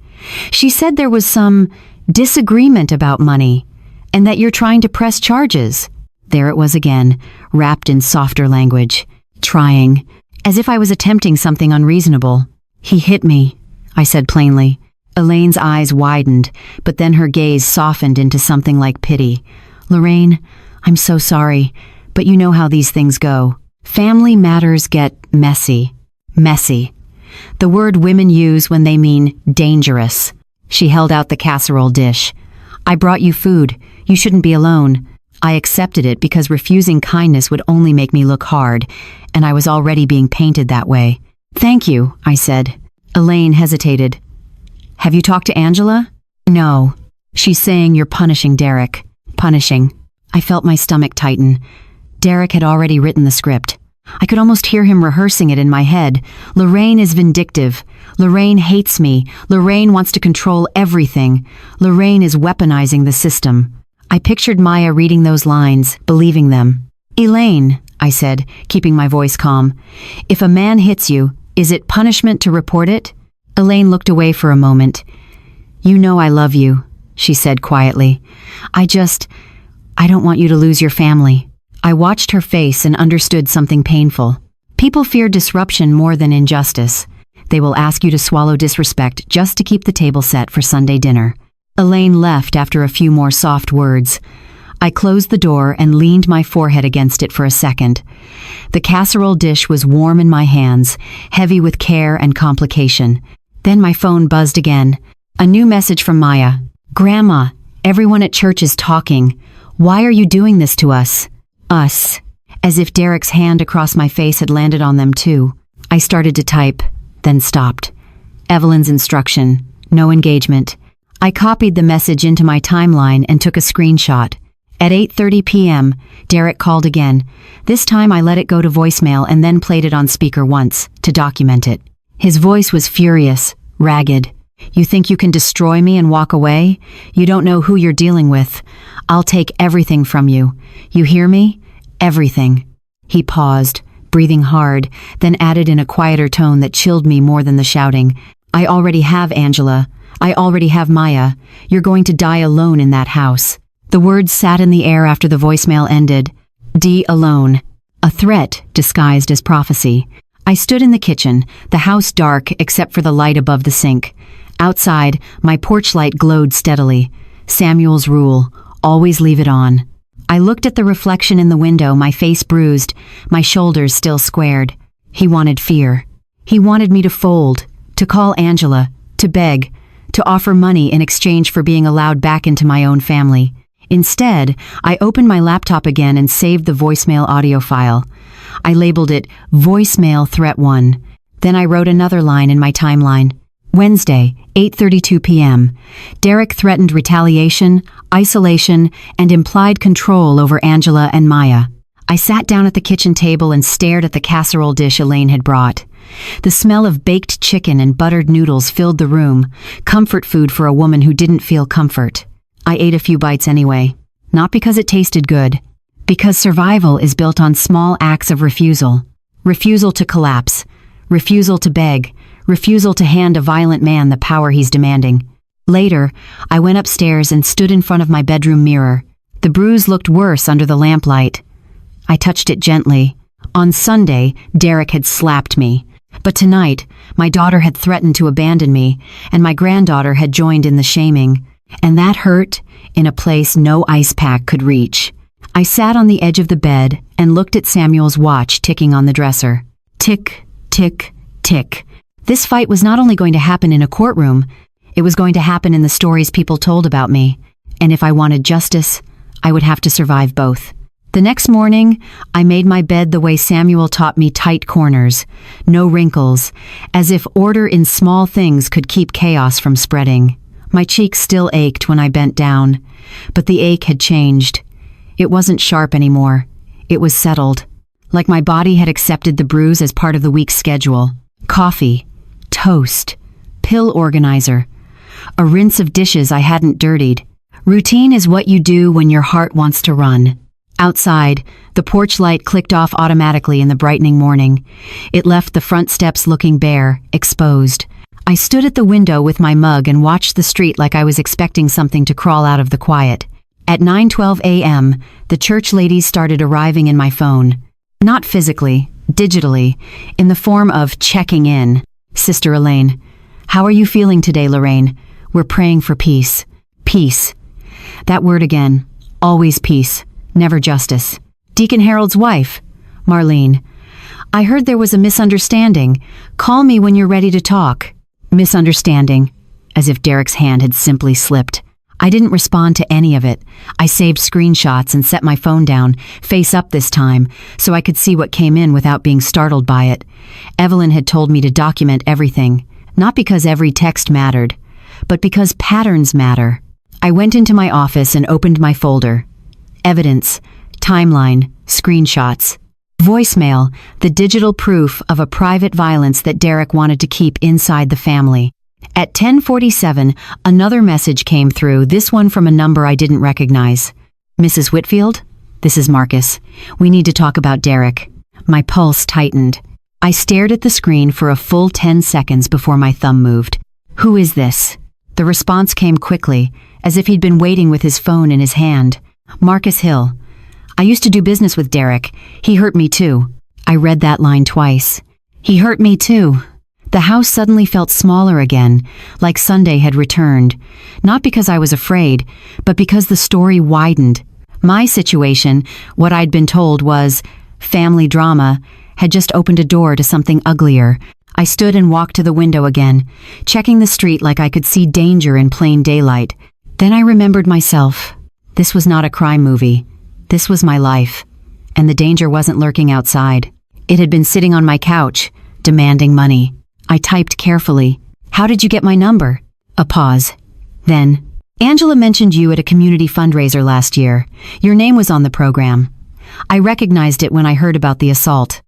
"She said there was some disagreement about money, and that you're trying to press charges." There it was again, wrapped in softer language. Trying, as if I was attempting something unreasonable. "He hit me," I said plainly. Elaine's eyes widened, but then her gaze softened into something like pity. "Lorraine, I'm so sorry, but you know how these things go. Family matters get messy. Messy. The word women use when they mean dangerous." She held out the casserole dish. "I brought you food. You shouldn't be alone." I accepted it because refusing kindness would only make me look hard, and I was already being painted that way. "Thank you," I said. Elaine hesitated. "Have you talked to Angela?" "No." "She's saying you're punishing Derek." "Punishing." I felt my stomach tighten. Derek had already written the script. I could almost hear him rehearsing it in my head. Lorraine is vindictive. Lorraine hates me. Lorraine wants to control everything. Lorraine is weaponizing the system. I pictured Maya reading those lines, believing them. "Elaine," I said, keeping my voice calm, "if a man hits you, is it punishment to report it?" Elaine looked away for a moment. "You know I love you," she said quietly. I don't want you to lose your family." I watched her face and understood something painful. People fear disruption more than injustice. They will ask you to swallow disrespect just to keep the table set for Sunday dinner. Elaine left after a few more soft words. I closed the door and leaned my forehead against it for a second. The casserole dish was warm in my hands, heavy with care and complication. Then my phone buzzed again. A new message from Maya. "Grandma, everyone at church is talking. Why are you doing this to us?" Us. As if Derek's hand across my face had landed on them too. I started to type, then stopped. Evelyn's instruction. No engagement. I copied the message into my timeline and took a screenshot. At 8:30 p.m., Derek called again. This time I let it go to voicemail and then played it on speaker once, to document it. His voice was furious, ragged. "You think you can destroy me and walk away? You don't know who you're dealing with. I'll take everything from you. You hear me? Everything." He paused, breathing hard, then added in a quieter tone that chilled me more than the shouting. "I already have Angela. I already have Maya. You're going to die alone in that house." The words sat in the air after the voicemail ended. "Die alone." A threat disguised as prophecy. I stood in the kitchen, the house dark except for the light above the sink. Outside, my porch light glowed steadily. Samuel's rule, always leave it on. I looked at the reflection in the window, my face bruised, my shoulders still squared. He wanted fear. He wanted me to fold, to call Angela, to beg, to offer money in exchange for being allowed back into my own family. Instead, I opened my laptop again and saved the voicemail audio file. I labeled it Voicemail Threat 1. Then I wrote another line in my timeline. Wednesday, 8:32 p.m. Derek threatened retaliation, isolation, and implied control over Angela and Maya. I sat down at the kitchen table and stared at the casserole dish Elaine had brought. The smell of baked chicken and buttered noodles filled the room, comfort food for a woman who didn't feel comfort. I ate a few bites anyway, not because it tasted good, because survival is built on small acts of refusal. Refusal to collapse, refusal to beg, refusal to hand a violent man the power he's demanding. Later, I went upstairs and stood in front of my bedroom mirror. The bruise looked worse under the lamplight. I touched it gently. On Sunday, Derek had slapped me. But tonight, my daughter had threatened to abandon me, and my granddaughter had joined in the shaming. And that hurt in a place no ice pack could reach. I sat on the edge of the bed and looked at Samuel's watch ticking on the dresser. Tick, tick, tick. This fight was not only going to happen in a courtroom, it was going to happen in the stories people told about me. And if I wanted justice, I would have to survive both. The next morning, I made my bed the way Samuel taught me, tight corners, no wrinkles, as if order in small things could keep chaos from spreading. My cheeks still ached when I bent down, but the ache had changed. It wasn't sharp anymore. It was settled, like my body had accepted the bruise as part of the week's schedule. Coffee, toast, pill organizer, a rinse of dishes I hadn't dirtied. Routine is what you do when your heart wants to run. Outside, the porch light clicked off automatically in the brightening morning. It left the front steps looking bare, exposed. I stood at the window with my mug and watched the street like I was expecting something to crawl out of the quiet. At 9:12 a.m., the church ladies started arriving in my phone. Not physically, digitally, in the form of checking in. Sister Elaine, how are you feeling today, Lorraine? We're praying for peace. Peace. That word again. Always peace. Never justice. Deacon Harold's wife, Marlene. I heard there was a misunderstanding. Call me when you're ready to talk. Misunderstanding. As if Derek's hand had simply slipped. I didn't respond to any of it. I saved screenshots and set my phone down, face up this time, so I could see what came in without being startled by it. Evelyn had told me to document everything, not because every text mattered, but because patterns matter. I went into my office and opened my folder. Evidence, timeline, screenshots. Voicemail, the digital proof of a private violence that Derek wanted to keep inside the family. At 10:47, another message came through, this one from a number I didn't recognize. Mrs. Whitfield? This is Marcus. We need to talk about Derek. My pulse tightened. I stared at the screen for a full 10 seconds before my thumb moved. Who is this? The response came quickly, as if he'd been waiting with his phone in his hand. Marcus Hill. I used to do business with Derek. He hurt me too. I read that line twice. He hurt me too. The house suddenly felt smaller again, like Sunday had returned. Not because I was afraid, but because the story widened. My situation, what I'd been told was family drama, had just opened a door to something uglier. I stood and walked to the window again, checking the street like I could see danger in plain daylight. Then I remembered myself. This was not a crime movie. This was my life. And the danger wasn't lurking outside. It had been sitting on my couch, demanding money. I typed carefully. How did you get my number? A pause. Then, Angela mentioned you at a community fundraiser last year. Your name was on the program. I recognized it when I heard about the assault.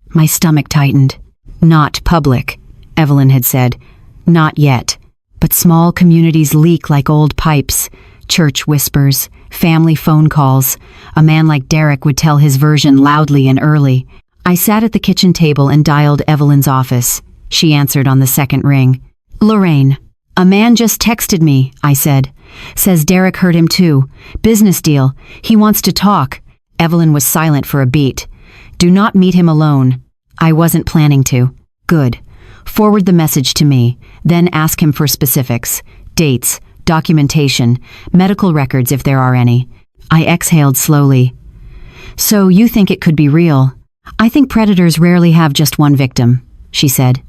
My stomach tightened. Not public, Evelyn had said. Not yet. But small communities leak like old pipes. Church whispers, family phone calls. A man like Derek would tell his version loudly and early. I sat at the kitchen table and dialed Evelyn's office. She answered on the second ring. Lorraine. A man just texted me, I said. Says Derek hurt him too. Business deal. He wants to talk. Evelyn was silent for a beat. Do not meet him alone. I wasn't planning to. Good. Forward the message to me, then ask him for specifics. Dates, documentation, medical records if there are any. I exhaled slowly. So you think it could be real? I think predators rarely have just one victim, she said.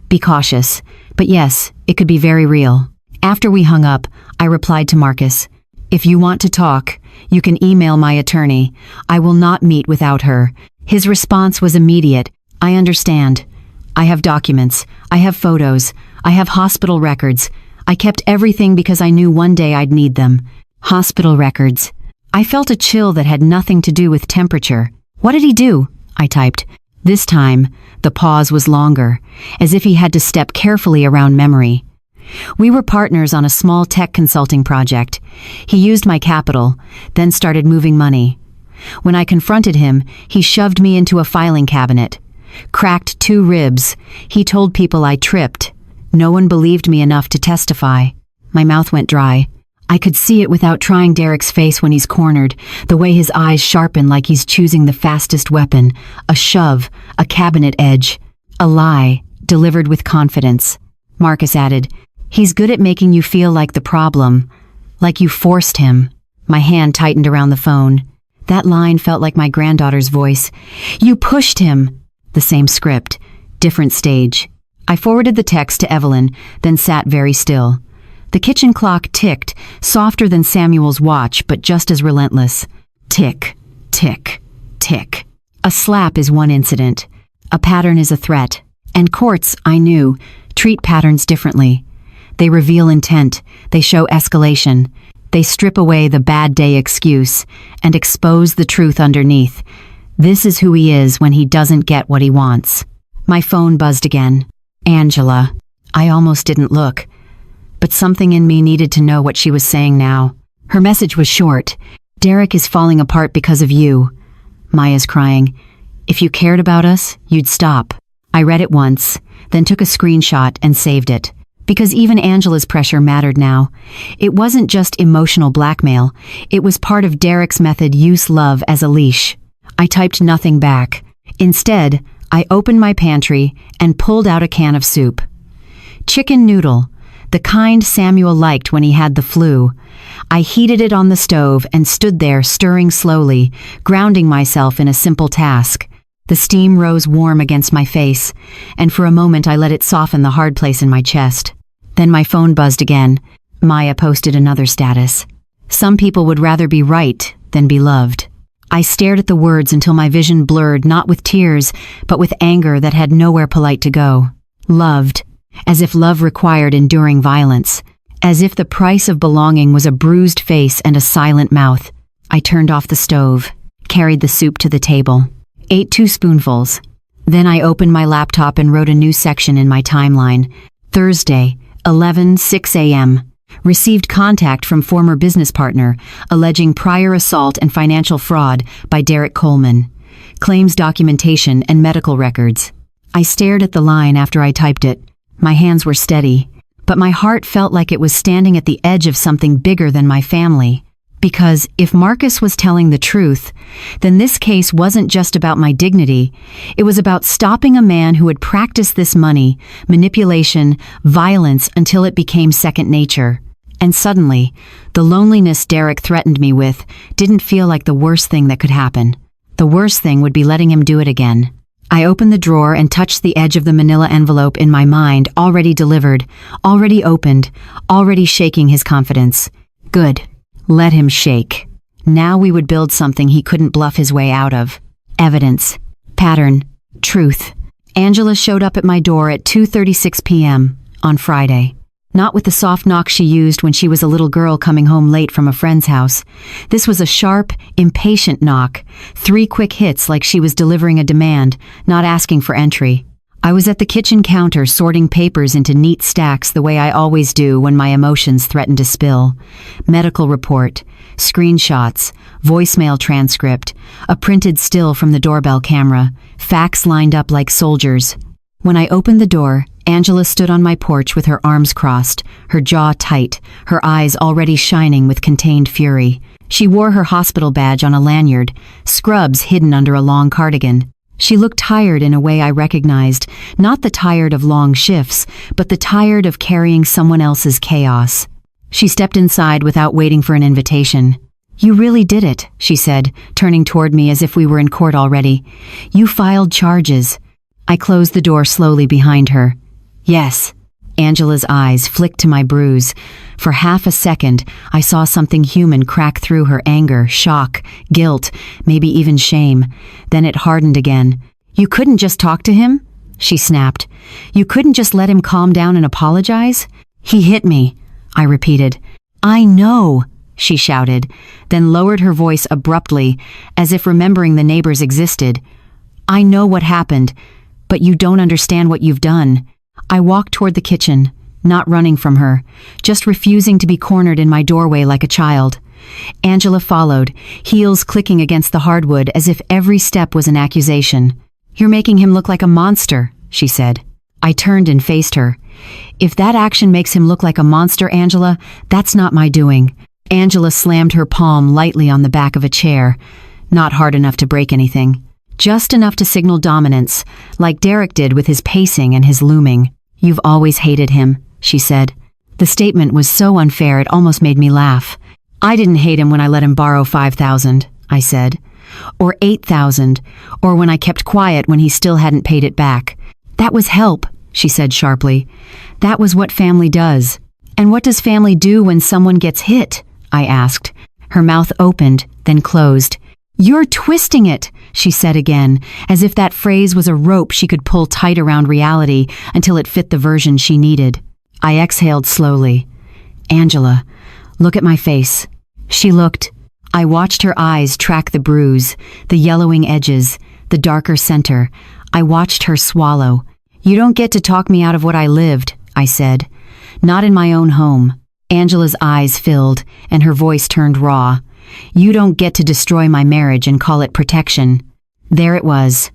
Be cautious, but yes, it could be very real. After we hung up, I replied to Marcus. If you want to talk, you can email my attorney. I will not meet without her. His response was immediate. I understand. I have documents. I have photos. I have hospital records. I kept everything because I knew one day I'd need them. Hospital records. I felt a chill that had nothing to do with temperature. What did he do? I typed. This time, the pause was longer, as if he had to step carefully around memory. We were partners on a small tech consulting project. He used my capital, then started moving money. When I confronted him, he shoved me into a filing cabinet. Cracked 2 ribs. He told people I tripped. No one believed me enough to testify. My mouth went dry. I could see it without trying Derek's face when he's cornered, the way his eyes sharpen like he's choosing the fastest weapon, a shove, a cabinet edge, a lie, delivered with confidence. Marcus added, he's good at making you feel like the problem, like you forced him. My hand tightened around the phone. That line felt like my granddaughter's voice. You pushed him. The same script, different stage. I forwarded the text to Evelyn, then sat very still. The kitchen clock ticked, softer than Samuel's watch, but just as relentless. Tick, tick, tick. A slap is one incident. A pattern is a threat. And courts, I knew, treat patterns differently. They reveal intent. They show escalation. They strip away the bad day excuse and expose the truth underneath. This is who he is when he doesn't get what he wants. My phone buzzed again. Angela. I almost didn't look. But something in me needed to know what she was saying now. Her message was short. Derek is falling apart because of you. Maya's crying. If you cared about us, you'd stop. I read it once, then took a screenshot and saved it. Because even Angela's pressure mattered now. It wasn't just emotional blackmail. It was part of Derek's method: use love as a leash. I typed nothing back. Instead, I opened my pantry and pulled out a can of soup. Chicken noodle, the kind Samuel liked when he had the flu. I heated it on the stove and stood there stirring slowly, grounding myself in a simple task. The steam rose warm against my face, and for a moment I let it soften the hard place in my chest. Then my phone buzzed again. Maya posted another status. Some people would rather be right than be loved. I stared at the words until my vision blurred, not with tears, but with anger that had nowhere polite to go. Loved. As if love required enduring violence. As if the price of belonging was a bruised face and a silent mouth. I turned off the stove, carried the soup to the table, ate 2 spoonfuls. Then I opened my laptop and wrote a new section in my timeline. Thursday, 11:06 a.m. Received contact from former business partner, alleging prior assault and financial fraud by Derek Coleman. Claims documentation and medical records. I stared at the line after I typed it. My hands were steady, but my heart felt like it was standing at the edge of something bigger than my family. Because if Marcus was telling the truth, then this case wasn't just about my dignity. It was about stopping a man who had practiced this money, manipulation, violence until it became second nature. And suddenly, the loneliness Derek threatened me with didn't feel like the worst thing that could happen. The worst thing would be letting him do it again. I opened the drawer and touched the edge of the manila envelope in my mind, already delivered, already opened, already shaking his confidence. Good. Let him shake. Now we would build something he couldn't bluff his way out of. Evidence. Pattern. Truth. Angela showed up at my door at 2:36 p.m. on Friday. Not with the soft knock she used when she was a little girl coming home late from a friend's house. This was a sharp, impatient knock, 3 quick hits like she was delivering a demand, not asking for entry. I was at the kitchen counter sorting papers into neat stacks the way I always do when my emotions threaten to spill. Medical report, screenshots, voicemail transcript, a printed still from the doorbell camera, facts lined up like soldiers. When I opened the door, Angela stood on my porch with her arms crossed, her jaw tight, her eyes already shining with contained fury. She wore her hospital badge on a lanyard, scrubs hidden under a long cardigan. She looked tired in a way I recognized, not the tired of long shifts, but the tired of carrying someone else's chaos. She stepped inside without waiting for an invitation. "You really did it," she said, turning toward me as if we were in court already. "You filed charges." I closed the door slowly behind her. "Yes." Angela's eyes flicked to my bruise. For half a second, I saw something human crack through her anger, shock, guilt, maybe even shame. Then it hardened again. "You couldn't just talk to him?" she snapped. "You couldn't just let him calm down and apologize?" "He hit me," I repeated. "I know," she shouted, then lowered her voice abruptly, as if remembering the neighbors existed. "I know what happened, but you don't understand what you've done." I walked toward the kitchen, not running from her, just refusing to be cornered in my doorway like a child. Angela followed, heels clicking against the hardwood as if every step was an accusation. "You're making him look like a monster," she said. I turned and faced her. "If that action makes him look like a monster, Angela, that's not my doing." Angela slammed her palm lightly on the back of a chair, not hard enough to break anything. Just enough to signal dominance, like Derek did with his pacing and his looming. "You've always hated him," she said. The statement was so unfair it almost made me laugh. "I didn't hate him when I let him borrow $5,000, I said. Or $8,000, or when I kept quiet when he still hadn't paid it back. That was help," she said sharply. "That was what family does." "And what does family do when someone gets hit?" I asked. Her mouth opened, then closed. "You're twisting it," she said again, as if that phrase was a rope she could pull tight around reality until it fit the version she needed. I exhaled slowly. "Angela, look at my face." She looked. I watched her eyes track the bruise, the yellowing edges, the darker center. I watched her swallow. "You don't get to talk me out of what I lived," I said. "Not in my own home." Angela's eyes filled, and her voice turned raw. "You don't get to destroy my marriage and call it protection." There it was.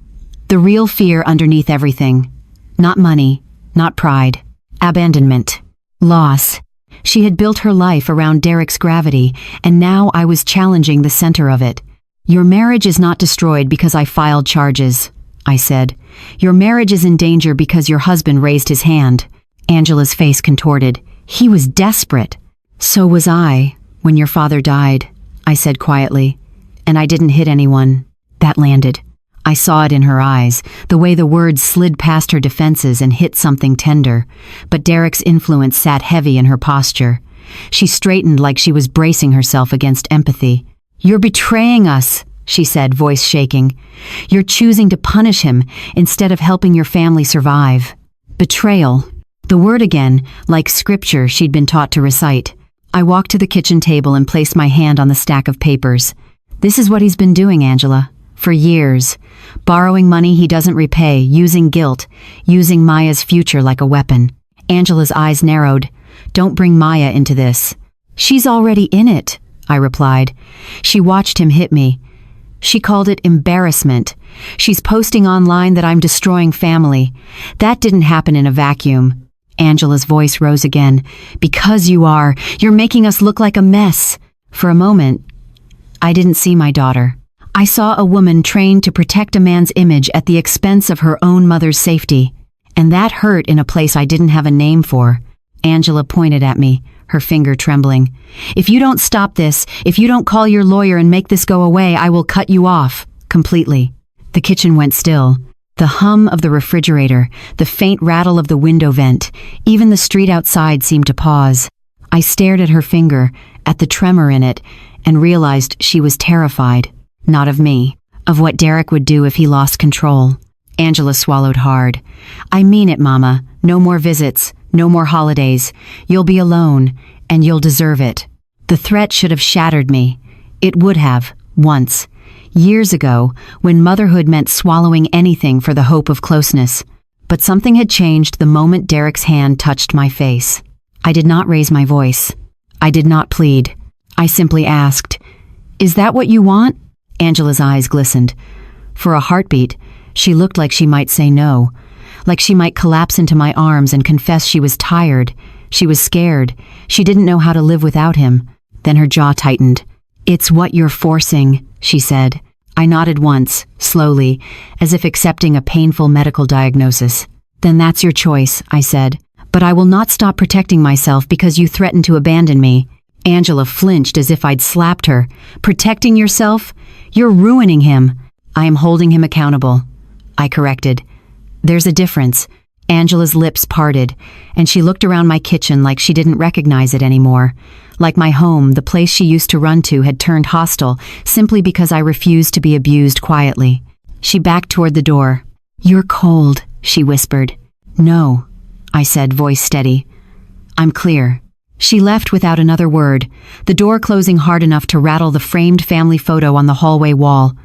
The real fear underneath everything. Not money, not pride. Abandonment. Loss. She had built her life around Derek's gravity, and now I was challenging the center of it. "Your marriage is not destroyed because I filed charges," I said. "Your marriage is in danger because your husband raised his hand." Angela's face contorted. "He was desperate." "So was I, when your father died," I said quietly. "And I didn't hit anyone." That landed. I saw it in her eyes, the way the words slid past her defenses and hit something tender. But Derek's influence sat heavy in her posture. She straightened like she was bracing herself against empathy. "You're betraying us," she said, voice shaking. "You're choosing to punish him instead of helping your family survive." Betrayal. The word again, like scripture she'd been taught to recite. I walked to the kitchen table and placed my hand on the stack of papers. "This is what he's been doing, Angela. For years. Borrowing money he doesn't repay, using guilt, using Maya's future like a weapon." Angela's eyes narrowed. "Don't bring Maya into this." "She's already in it," I replied. She watched him hit me. She called it embarrassment. She's posting online that I'm destroying family. That didn't happen in a vacuum. Angela's voice rose again. "Because you are. You're making us look like a mess." For a moment, I didn't see my daughter. I saw a woman trained to protect a man's image at the expense of her own mother's safety. And that hurt in a place I didn't have a name for. Angela pointed at me, her finger trembling. "If you don't stop this, if you don't call your lawyer and make this go away, I will cut you off." Completely. The kitchen went still. The hum of the refrigerator, the faint rattle of the window vent, even the street outside seemed to pause. I stared at her finger, at the tremor in it, and realized she was terrified. Not of me, of what Derek would do if he lost control. Angela swallowed hard. "I mean it, Mama. No more visits, no more holidays. You'll be alone, and you'll deserve it." The threat should have shattered me. It would have, once. Years ago, when motherhood meant swallowing anything for the hope of closeness. But something had changed the moment Derek's hand touched my face. I did not raise my voice. I did not plead. I simply asked, "Is that what you want?" Angela's eyes glistened. For a heartbeat, she looked like she might say no, like she might collapse into my arms and confess she was tired, she was scared, she didn't know how to live without him. Then her jaw tightened. "It's what you're forcing," she said. I nodded once, slowly, as if accepting a painful medical diagnosis. "Then that's your choice," I said. "But I will not stop protecting myself because you threatened to abandon me." Angela flinched as if I'd slapped her. "Protecting yourself? You're ruining him." "I am holding him accountable," I corrected. "There's a difference." Angela's lips parted, and she looked around my kitchen like she didn't recognize it anymore. Like my home, the place she used to run to, had turned hostile simply because I refused to be abused quietly. She backed toward the door. "You're cold," she whispered. "No," I said, voice steady. "I'm clear." She left without another word, the door closing hard enough to rattle the framed family photo on the hallway wall.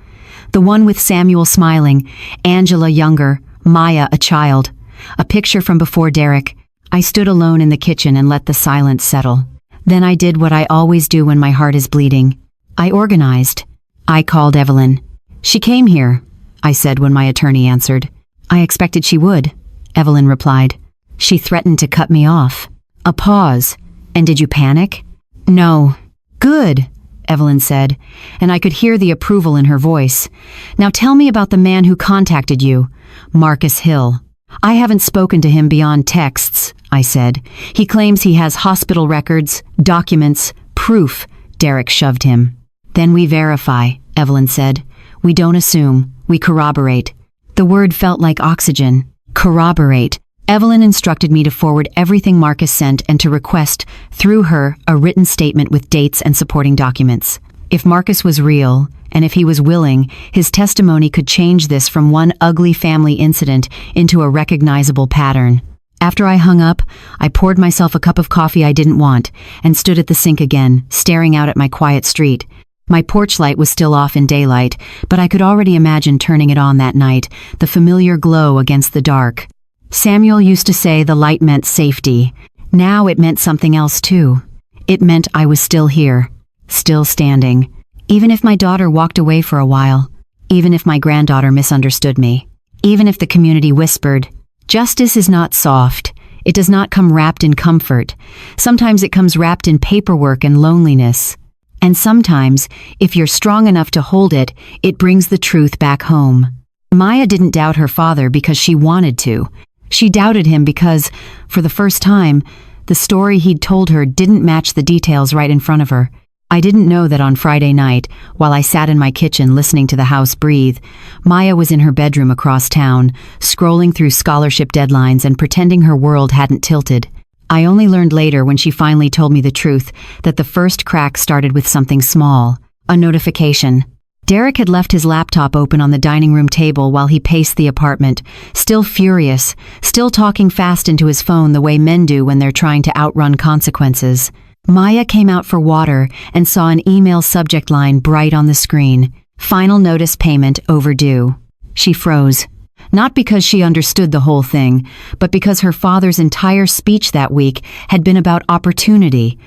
The one with Samuel smiling, Angela younger, Maya a child. A picture from before Derek. I stood alone in the kitchen and let the silence settle. Then I did what I always do when my heart is bleeding. I organized. I called Evelyn. "She came here," I said when my attorney answered. "I expected she would," Evelyn replied. "She threatened to cut me off." A pause. "And did you panic?" "No." "Good," Evelyn said, and I could hear the approval in her voice. "Now tell me about the man who contacted you, Marcus Hill." "I haven't spoken to him beyond texts," I said. "He claims he has hospital records, documents, proof." Derek shoved him. "Then we verify," Evelyn said. "We don't assume, we corroborate." The word felt like oxygen. Corroborate. Evelyn instructed me to forward everything Marcus sent and to request, through her, a written statement with dates and supporting documents. If Marcus was real, and if he was willing, his testimony could change this from one ugly family incident into a recognizable pattern. After I hung up, I poured myself a cup of coffee I didn't want and stood at the sink again, staring out at my quiet street. My porch light was still off in daylight, but I could already imagine turning it on that night, the familiar glow against the dark. Samuel used to say the light meant safety. Now it meant something else too. It meant I was still here, still standing, even if my daughter walked away for a while, even if my granddaughter misunderstood me, even if the community whispered, "Justice is not soft. It does not come wrapped in comfort. Sometimes it comes wrapped in paperwork and loneliness. And sometimes, if you're strong enough to hold it, it brings the truth back home." Maya didn't doubt her father because she wanted to. She doubted him because, for the first time, the story he'd told her didn't match the details right in front of her. I didn't know that on Friday night, while I sat in my kitchen listening to the house breathe, Maya was in her bedroom across town, scrolling through scholarship deadlines and pretending her world hadn't tilted. I only learned later when she finally told me the truth that the first crack started with something small, a notification. Derek had left his laptop open on the dining room table while he paced the apartment, still furious, still talking fast into his phone the way men do when they're trying to outrun consequences. Maya came out for water and saw an email subject line bright on the screen. Final notice payment overdue. She froze. Not because she understood the whole thing, but because her father's entire speech that week had been about opportunity.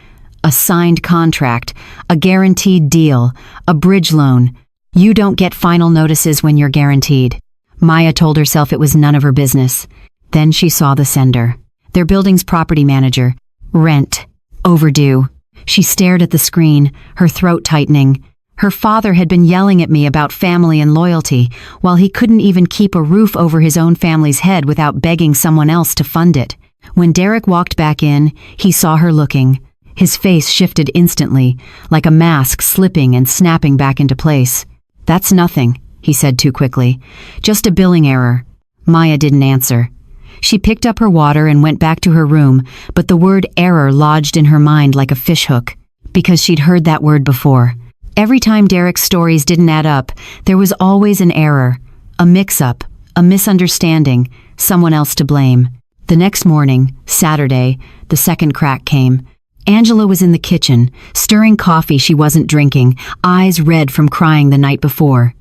A signed contract, a guaranteed deal, a bridge loan. You don't get final notices when you're guaranteed. Maya told herself it was none of her business. Then she saw the sender. Their building's property manager. Rent. Overdue. She stared at the screen, her throat tightening. Her father had been yelling at me about family and loyalty, while he couldn't even keep a roof over his own family's head without begging someone else to fund it. When Derek walked back in, he saw her looking. His face shifted instantly, like a mask slipping and snapping back into place. "That's nothing," he said too quickly. "Just a billing error." Maya didn't answer. She picked up her water and went back to her room, but the word error lodged in her mind like a fishhook, because she'd heard that word before. Every time Derek's stories didn't add up, there was always an error, a mix-up, a misunderstanding, someone else to blame. The next morning, Saturday, the second crack came. Angela was in the kitchen, stirring coffee she wasn't drinking, eyes red from crying the night before.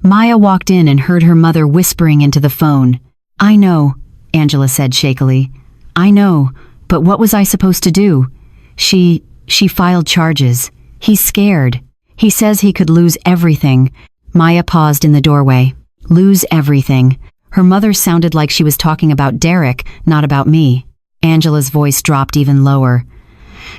Maya walked in and heard her mother whispering into the phone. "I know," Angela said shakily. "I know, but what was I supposed to do? She filed charges. He's scared. He says he could lose everything." Maya paused in the doorway. Lose everything. Her mother sounded like she was talking about Derek, not about me. Angela's voice dropped even lower.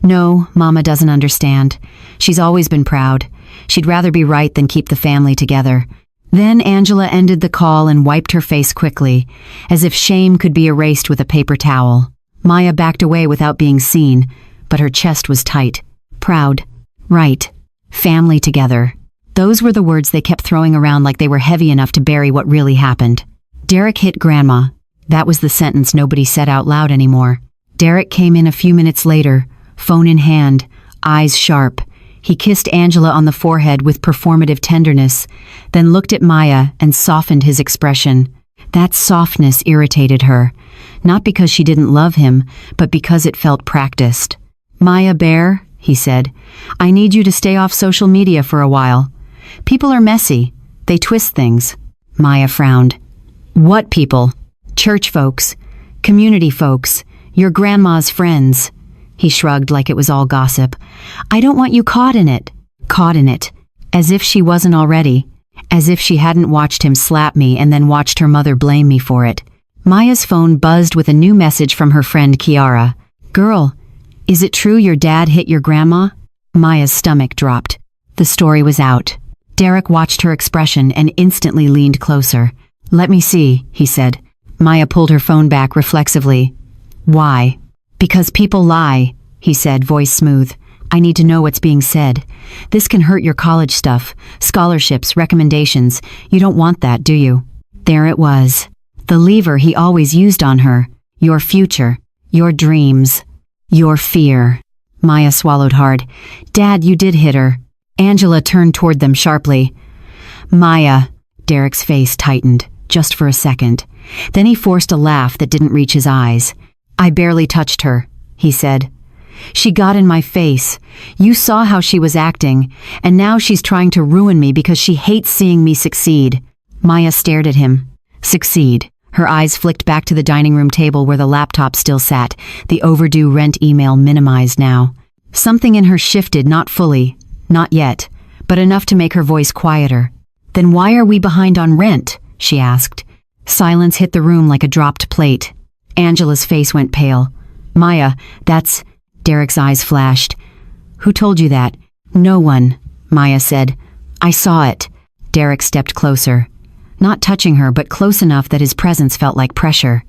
"No, Mama doesn't understand. She's always been proud. She'd rather be right than keep the family together." Then Angela ended the call and wiped her face quickly, as if shame could be erased with a paper towel. Maya backed away without being seen, but her chest was tight. Proud. Right. Family together. Those were the words they kept throwing around like they were heavy enough to bury what really happened. Derek hit Grandma. That was the sentence nobody said out loud anymore. Derek came in a few minutes later, phone in hand, eyes sharp. He kissed Angela on the forehead with performative tenderness, then looked at Maya and softened his expression. That softness irritated her, not because she didn't love him, but because it felt practiced. "Maya Bear," he said, "I need you to stay off social media for a while. People are messy. They twist things." Maya frowned. "What people?" "Church folks. Community folks. Your grandma's friends." He shrugged like it was all gossip. "I don't want you caught in it." Caught in it. As if she wasn't already. As if she hadn't watched him slap me and then watched her mother blame me for it. Maya's phone buzzed with a new message from her friend Kiara. "Girl, is it true your dad hit your grandma?" Maya's stomach dropped. The story was out. Derek watched her expression and instantly leaned closer. "Let me see," he said. Maya pulled her phone back reflexively. "Why?" "Because people lie," he said, voice smooth. "I need to know what's being said. This can hurt your college stuff, scholarships, recommendations. You don't want that, do you?" There it was. The lever he always used on her. your future, your dreams, your fear. Maya swallowed hard. Dad, you did hit her. Angela turned toward them sharply. Maya. Derek's face tightened, just for a second. Then he forced a laugh that didn't reach his eyes. I barely touched her, he said. She got in my face. You saw how she was acting, and now she's trying to ruin me because she hates seeing me succeed. Maya stared at him. Succeed. Her eyes flicked back to the dining room table where the laptop still sat, the overdue rent email minimized now. Something in her shifted, not fully, not yet, but enough to make her voice quieter. Then why are we behind on rent? She asked. Silence hit the room like a dropped plate. Angela's face went pale. Maya, that's... Derek's eyes flashed. Who told you that? No one, Maya said. I saw it. Derek stepped closer. Not touching her, but close enough that his presence felt like pressure.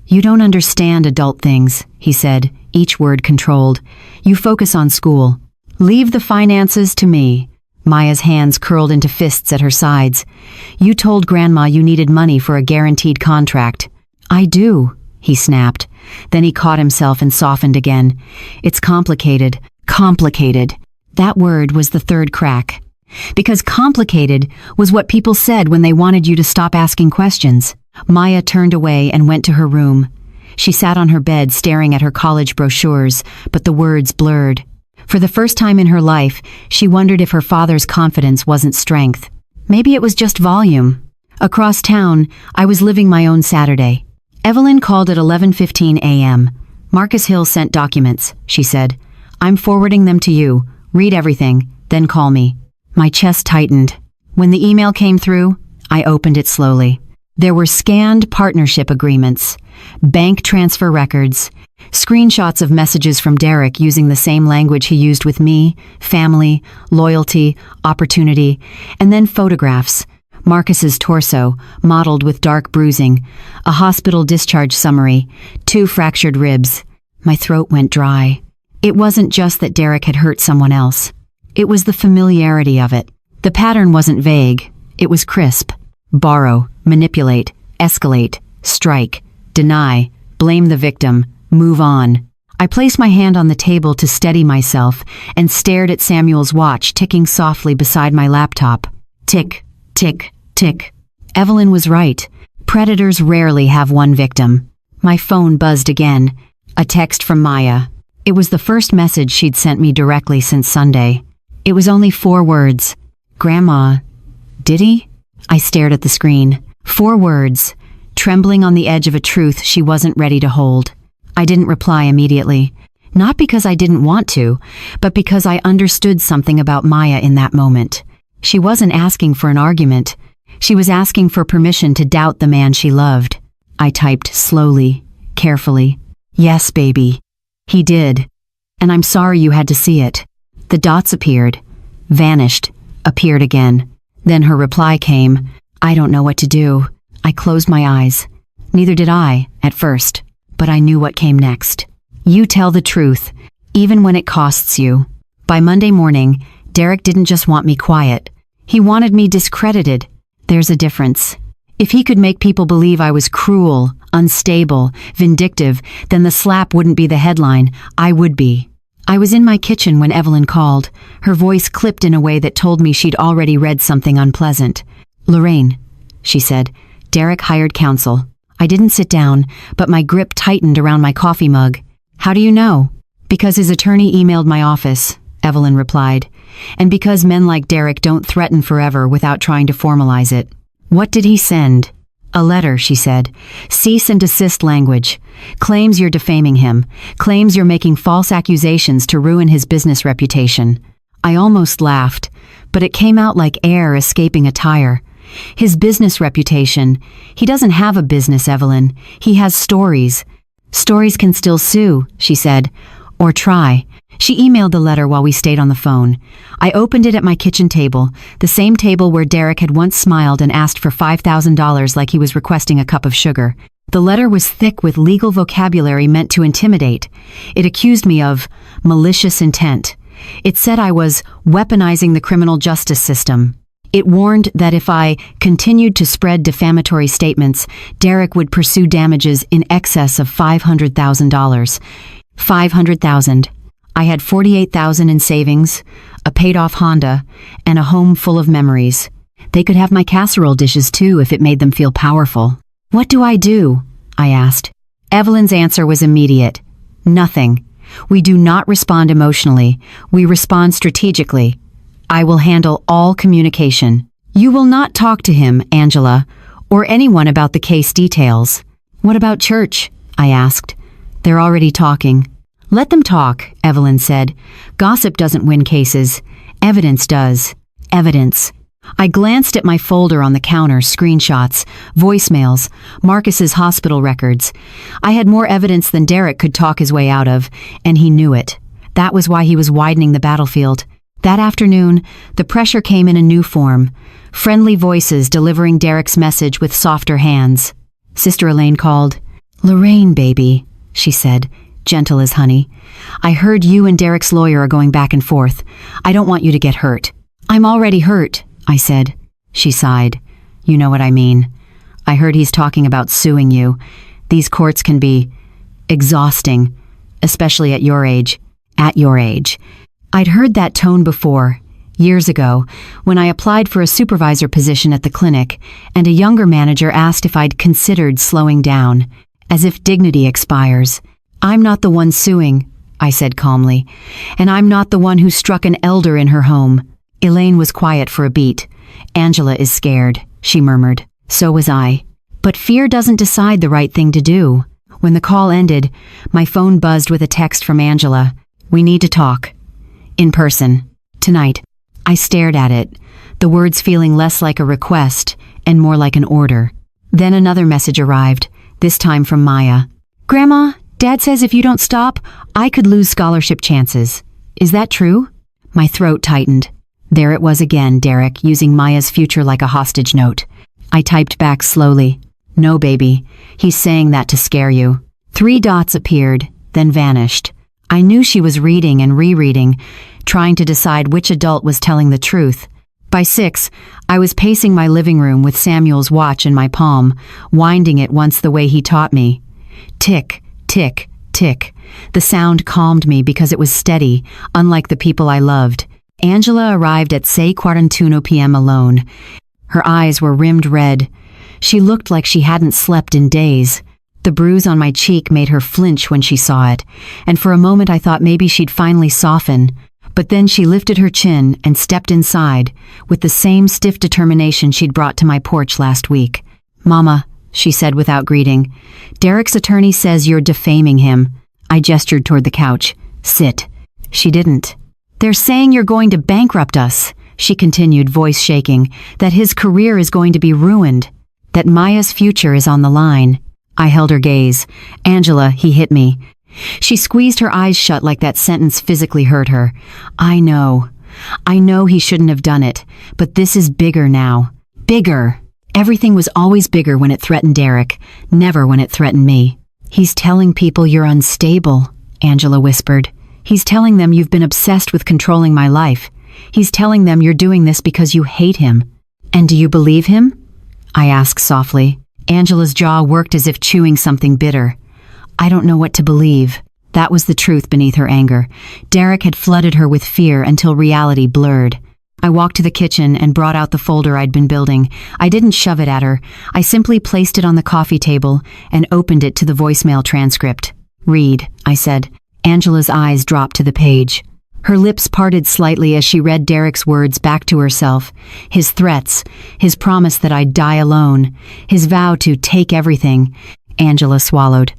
You don't understand adult things, he said, each word controlled. You focus on school. Leave the finances to me. Maya's hands curled into fists at her sides. You told Grandma you needed money for a guaranteed contract. I do, he snapped. Then he caught himself and softened again. It's complicated. Complicated. That word was the third crack. Because complicated was what people said when they wanted you to stop asking questions. Maya turned away and went to her room. She sat on her bed staring at her college brochures, but the words blurred. For the first time in her life, she wondered if her father's confidence wasn't strength. Maybe it was just volume. Across town, I was living my own Saturday. Evelyn called at 11:15 a.m. Marcus Hill sent documents, she said. I'm forwarding them to you. Read everything, then call me. My chest tightened. When the email came through, I opened it slowly. There were scanned partnership agreements, bank transfer records, screenshots of messages from Derek using the same language he used with me, family, loyalty, opportunity, and then photographs. Marcus's torso, mottled with dark bruising, a hospital discharge summary, 2 fractured ribs. My throat went dry. It wasn't just that Derek had hurt someone else. It was the familiarity of it. The pattern wasn't vague. It was crisp. Borrow, manipulate, escalate, strike, deny, blame the victim, move on. I placed my hand on the table to steady myself and stared at Samuel's watch ticking softly beside my laptop. Tick, tick, tick. Evelyn was right. Predators rarely have one victim. My phone buzzed again. A text from Maya. It was the first message she'd sent me directly since Sunday. It was only 4 words. Grandma. Did he? I stared at the screen. 4 words, trembling on the edge of a truth she wasn't ready to hold. I didn't reply immediately. Not because I didn't want to, but because I understood something about Maya in that moment. She wasn't asking for an argument. She was asking for permission to doubt the man she loved. I typed slowly, carefully. Yes, baby. He did. And I'm sorry you had to see it. The dots appeared, vanished, appeared again. Then her reply came. I don't know what to do. I closed my eyes. Neither did I, at first. But I knew what came next. You tell the truth, even when it costs you. By Monday morning, Derek didn't just want me quiet. He wanted me discredited. There's a difference. If he could make people believe I was cruel, unstable, vindictive, then the slap wouldn't be the headline. I would be. I was in my kitchen when Evelyn called. Her voice clipped in a way that told me she'd already read something unpleasant. Lorraine, she said, Derek hired counsel. I didn't sit down, but my grip tightened around my coffee mug. How do you know? Because his attorney emailed my office, Evelyn replied. And because men like Derek don't threaten forever without trying to formalize it. What did he send? A letter, she said. Cease and desist language. Claims you're defaming him. Claims you're making false accusations to ruin his business reputation. I almost laughed, but it came out like air escaping a tire. His business reputation. He doesn't have a business, Evelyn. He has stories. Stories can still sue, she said. Or try. She emailed the letter while we stayed on the phone. I opened it at my kitchen table, the same table where Derek had once smiled and asked for $5,000 like he was requesting a cup of sugar. The letter was thick with legal vocabulary meant to intimidate. It accused me of malicious intent. It said I was weaponizing the criminal justice system. It warned that if I continued to spread defamatory statements, Derek would pursue damages in excess of $500,000. $500,000. I had $48,000 in savings, a paid-off Honda, and a home full of memories. They could have my casserole dishes too if it made them feel powerful. "What do I do?" I asked. Evelyn's answer was immediate. "Nothing. We do not respond emotionally. We respond strategically. I will handle all communication. You will not talk to him, Angela, or anyone about the case details." "What about church?" I asked. "They're already talking." "Let them talk," Evelyn said. "Gossip doesn't win cases. Evidence does." Evidence. I glanced at my folder on the counter, screenshots, voicemails, Marcus's hospital records. I had more evidence than Derek could talk his way out of, and he knew it. That was why he was widening the battlefield. That afternoon, the pressure came in a new form. Friendly voices delivering Derek's message with softer hands. Sister Elaine called. "Lorraine, baby," she said, gentle as honey. "I heard you and Derek's lawyer are going back and forth. I don't want you to get hurt." "I'm already hurt," I said. She sighed. "You know what I mean. I heard he's talking about suing you. These courts can be exhausting, especially at your age." At your age. I'd heard that tone before, years ago, when I applied for a supervisor position at the clinic, and a younger manager asked if I'd considered slowing down, as if dignity expires. "I'm not the one suing," I said calmly, "and I'm not the one who struck an elder in her home." Elaine was quiet for a beat. "Angela is scared," she murmured. "So was I. But fear doesn't decide the right thing to do." When the call ended, my phone buzzed with a text from Angela. "We need to talk. In person. Tonight." I stared at it, the words feeling less like a request and more like an order. Then another message arrived, this time from Maya. "Grandma, Dad says if you don't stop, I could lose scholarship chances. Is that true?" My throat tightened. There it was again, Derek, using Maya's future like a hostage note. I typed back slowly. "No, baby. He's saying that to scare you." 3 dots appeared, then vanished. I knew she was reading and rereading, trying to decide which adult was telling the truth. By 6, I was pacing my living room with Samuel's watch in my palm, winding it once the way he taught me. Tick, tick, tick. The sound calmed me because it was steady, unlike the people I loved. Angela arrived at 6:41 p.m. alone. Her eyes were rimmed red. She looked like she hadn't slept in days. The bruise on my cheek made her flinch when she saw it, and for a moment I thought maybe she'd finally soften. But then she lifted her chin and stepped inside, with the same stiff determination she'd brought to my porch last week. "Mama," she said without greeting, "Derek's attorney says you're defaming him." I gestured toward the couch. "Sit." She didn't. "They're saying you're going to bankrupt us," she continued, voice shaking, "that his career is going to be ruined, that Maya's future is on the line." I held her gaze. "Angela, he hit me." She squeezed her eyes shut like that sentence physically hurt her. I know he shouldn't have done it, but this is bigger now. Bigger. Everything was always bigger when it threatened Derek, never when it threatened me. "He's telling people you're unstable," Angela whispered. "He's telling them you've been obsessed with controlling my life. He's telling them you're doing this because you hate him." "And do you believe him?" I asked softly. Angela's jaw worked as if chewing something bitter. "I don't know what to believe." That was the truth beneath her anger. Derek had flooded her with fear until reality blurred. I walked to the kitchen and brought out the folder I'd been building. I didn't shove it at her. I simply placed it on the coffee table and opened it to the voicemail transcript. "Read," I said. Angela's eyes dropped to the page. Her lips parted slightly as she read Derek's words back to herself. His threats, his promise that I'd die alone, his vow to take everything. Angela swallowed.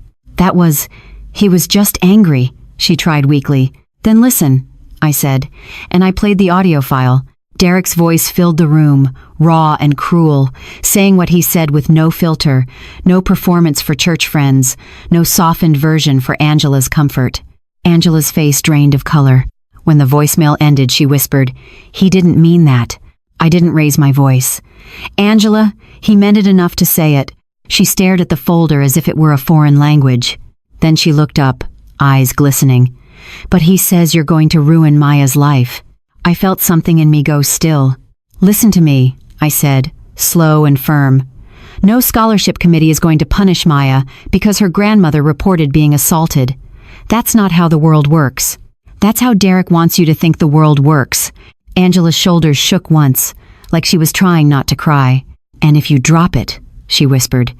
He was just angry, she tried weakly. "Then listen," I said, and I played the audio file. Derek's voice filled the room, raw and cruel, saying what he said with no filter, no performance for church friends, no softened version for Angela's comfort. Angela's face drained of color. When the voicemail ended, she whispered, "He didn't mean that." I didn't raise my voice. "Angela, he meant it enough to say it." She stared at the folder as if it were a foreign language. Then she looked up, eyes glistening. "But he says you're going to ruin Maya's life." I felt something in me go still. Listen to me, I said, slow and firm. No scholarship committee is going to punish Maya because her grandmother reported being assaulted. That's not how the world works. That's how Derek wants you to think the world works. Angela's shoulders shook once, like she was trying not to cry. And if you drop it, she whispered,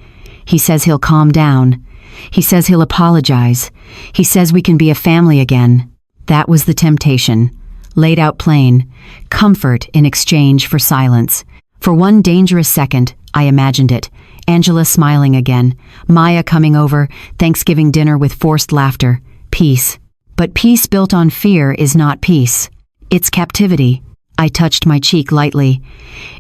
he says he'll calm down. He says he'll apologize. He says we can be a family again. That was the temptation, laid out plain, comfort in exchange for silence. For one dangerous second, I imagined it. Angela smiling again, Maya coming over, Thanksgiving dinner with forced laughter, peace. But peace built on fear is not peace. It's captivity. I touched my cheek lightly.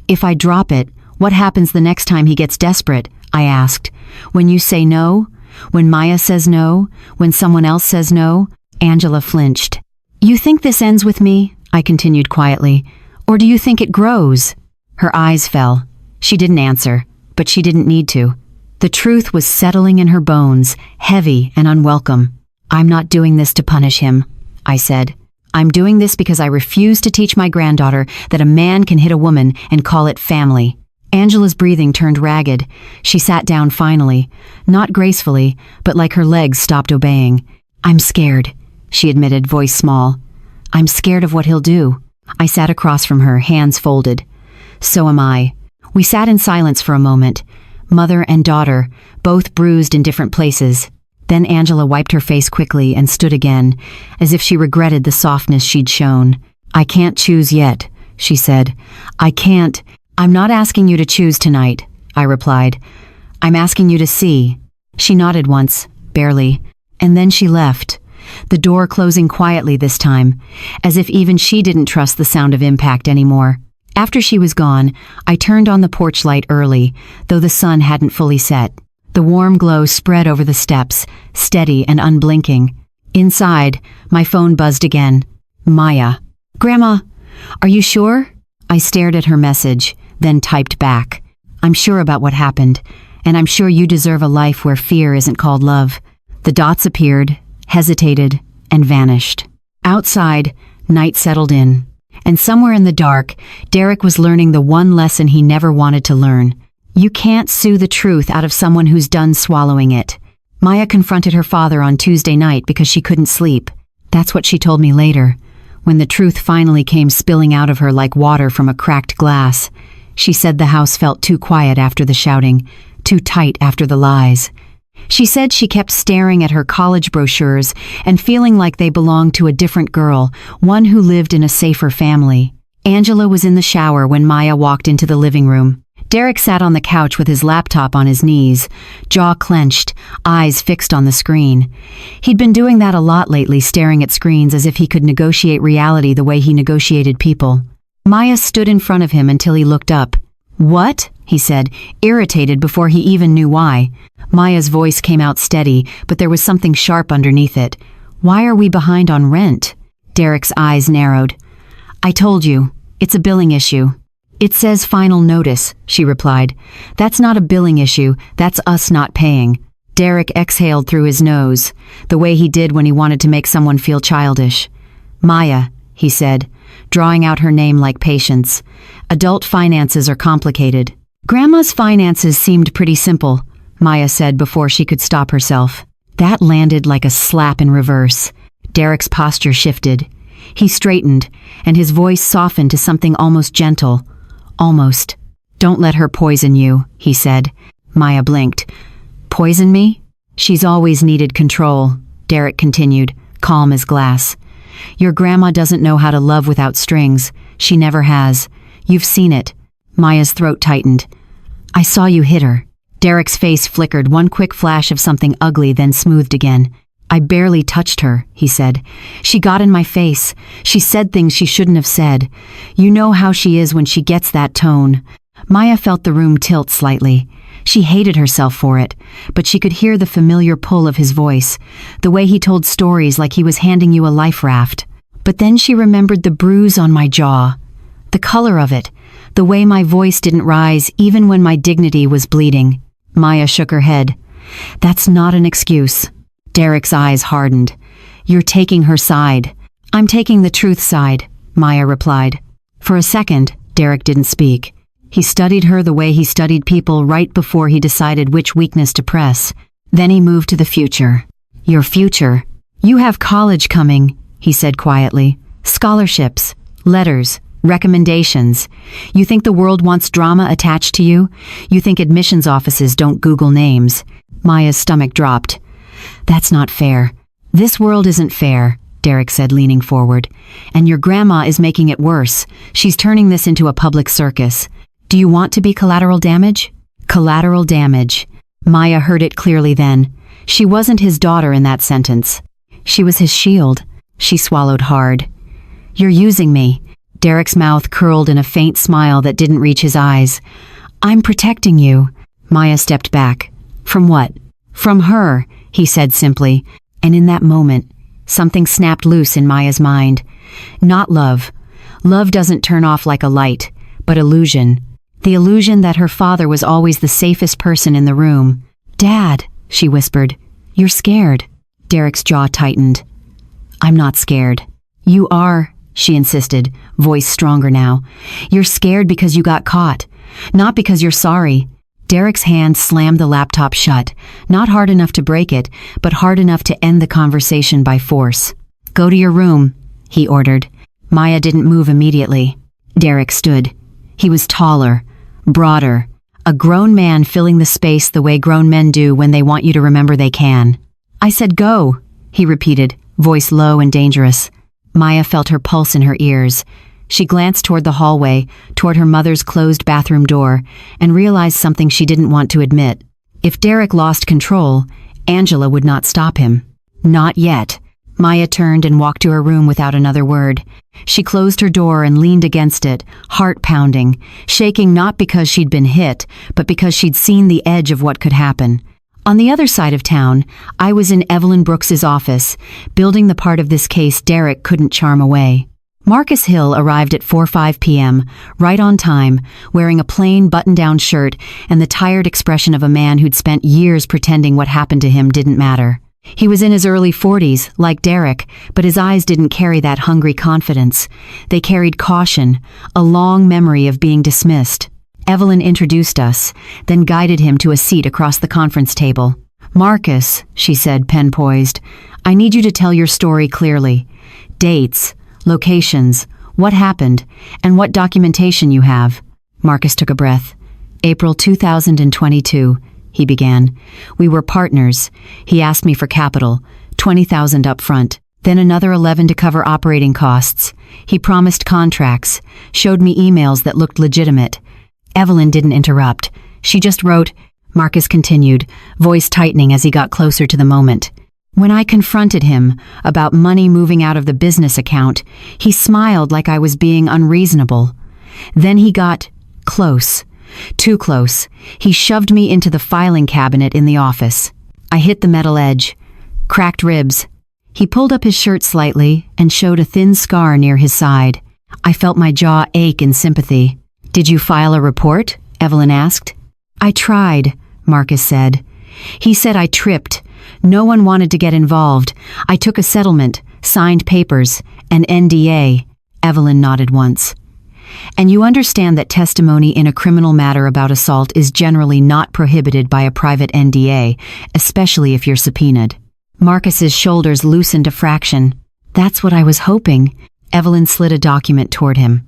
If I drop it, what happens the next time he gets desperate? I asked. When you say no? When Maya says no? When someone else says no? Angela flinched. You think this ends with me? I continued quietly. Or do you think it grows? Her eyes fell. She didn't answer, but she didn't need to. The truth was settling in her bones, heavy and unwelcome. I'm not doing this to punish him, I said. I'm doing this because I refuse to teach my granddaughter that a man can hit a woman and call it family. Angela's breathing turned ragged. She sat down finally, not gracefully, but like her legs stopped obeying. I'm scared, she admitted, voice small. I'm scared of what he'll do. I sat across from her, hands folded. So am I. We sat in silence for a moment, mother and daughter, both bruised in different places. Then Angela wiped her face quickly and stood again, as if she regretted the softness she'd shown. I can't choose yet, she said. I can't. I'm not asking you to choose tonight, I replied. I'm asking you to see. She nodded once, barely, and then she left, the door closing quietly this time, as if even she didn't trust the sound of impact anymore. After she was gone, I turned on the porch light early, though the sun hadn't fully set. The warm glow spread over the steps, steady and unblinking. Inside, my phone buzzed again. Maya. Grandma, are you sure? I stared at her message, then typed back. I'm sure about what happened, and I'm sure you deserve a life where fear isn't called love. The dots appeared, hesitated, and vanished. Outside, night settled in. And somewhere in the dark, Derek was learning the one lesson he never wanted to learn. You can't sue the truth out of someone who's done swallowing it. Maya confronted her father on Tuesday night because she couldn't sleep. That's what she told me later, when the truth finally came spilling out of her like water from a cracked glass. She said the house felt too quiet after the shouting, too tight after the lies. She said she kept staring at her college brochures and feeling like they belonged to a different girl, one who lived in a safer family. Angela was in the shower when Maya walked into the living room. Derek sat on the couch with his laptop on his knees, jaw clenched, eyes fixed on the screen. He'd been doing that a lot lately, staring at screens as if he could negotiate reality the way he negotiated people. Maya stood in front of him until he looked up. What? He said, irritated before he even knew why. Maya's voice came out steady, but there was something sharp underneath it. Why are we behind on rent? Derek's eyes narrowed. I told you, it's a billing issue. It says final notice, she replied. That's not a billing issue, that's us not paying. Derek exhaled through his nose, the way he did when he wanted to make someone feel childish. Maya, he said, drawing out her name like Patience. Adult finances are complicated. Grandma's finances seemed pretty simple, Maya said before she could stop herself. That landed like a slap in reverse. Derek's posture shifted. He straightened, and his voice softened to something almost gentle. Almost. Don't let her poison you, he said. Maya blinked. Poison me? She's always needed control, Derek continued, calm as glass. Your grandma doesn't know how to love without strings. She never has. You've seen it. Maya's throat tightened. I saw you hit her. Derek's face flickered, one quick flash of something ugly, then smoothed again. I barely touched her, he said. She got in my face. She said things she shouldn't have said. You know how she is when she gets that tone. Maya felt the room tilt slightly. She hated herself for it, but she could hear the familiar pull of his voice, the way he told stories like he was handing you a life raft. But then she remembered the bruise on my jaw, the color of it, the way my voice didn't rise even when my dignity was bleeding. Maya shook her head. That's not an excuse. Derek's eyes hardened. You're taking her side. I'm taking the truth side, Maya replied. For a second, Derek didn't speak. He studied her the way he studied people right before he decided which weakness to press. Then he moved to the future. Your future? You have college coming, he said quietly. Scholarships, letters, recommendations. You think the world wants drama attached to you? You think admissions offices don't Google names? Maya's stomach dropped. That's not fair. This world isn't fair, Derek said, leaning forward. And your grandma is making it worse. She's turning this into a public circus. Do you want to be collateral damage? Collateral damage. Maya heard it clearly then. She wasn't his daughter in that sentence. She was his shield. She swallowed hard. You're using me. Derek's mouth curled in a faint smile that didn't reach his eyes. I'm protecting you. Maya stepped back. From what? From her, he said simply. And in that moment, something snapped loose in Maya's mind. Not love. Love doesn't turn off like a light, but illusion. The illusion that her father was always the safest person in the room. Dad, she whispered. You're scared. Derek's jaw tightened. I'm not scared. You are, she insisted, voice stronger now. You're scared because you got caught, not because you're sorry. Derek's hand slammed the laptop shut, not hard enough to break it, but hard enough to end the conversation by force. Go to your room, he ordered. Maya didn't move immediately. Derek stood. He was taller, broader, a grown man filling the space the way grown men do when they want you to remember they can. I said go, he repeated, voice low and dangerous. Maya felt her pulse in her ears. She glanced toward the hallway, toward her mother's closed bathroom door, and realized something she didn't want to admit. If Derek lost control, Angela would not stop him. Not yet. Maya turned and walked to her room without another word. She closed her door and leaned against it, heart pounding, shaking not because she'd been hit, but because she'd seen the edge of what could happen. On the other side of town, I was in Evelyn Brooks's office, building the part of this case Derek couldn't charm away. Marcus Hill arrived at 4:05 p.m., right on time, wearing a plain button-down shirt and the tired expression of a man who'd spent years pretending what happened to him didn't matter. He was in his early 40s, like Derek, but his eyes didn't carry that hungry confidence. They carried caution, a long memory of being dismissed. Evelyn introduced us, then guided him to a seat across the conference table. Marcus, she said, pen poised, I need you to tell your story clearly. Dates, locations, what happened, and what documentation you have. Marcus took a breath. April 2022, he began. We were partners. He asked me for capital, $20,000 up front, then another $11,000 to cover operating costs. He promised contracts, showed me emails that looked legitimate. Evelyn didn't interrupt. She just wrote, Marcus continued, voice tightening as he got closer to the moment. When I confronted him about money moving out of the business account, he smiled like I was being unreasonable. Then he got close. Too close. He shoved me into the filing cabinet in the office. I hit the metal edge. Cracked ribs. He pulled up his shirt slightly and showed a thin scar near his side. I felt my jaw ache in sympathy. Did you file a report? Evelyn asked. I tried, Marcus said. He said I tripped. No one wanted to get involved. I took a settlement, signed papers, an NDA. Evelyn nodded once. And you understand that testimony in a criminal matter about assault is generally not prohibited by a private NDA, especially if you're subpoenaed. Marcus's shoulders loosened a fraction. That's what I was hoping. Evelyn slid a document toward him.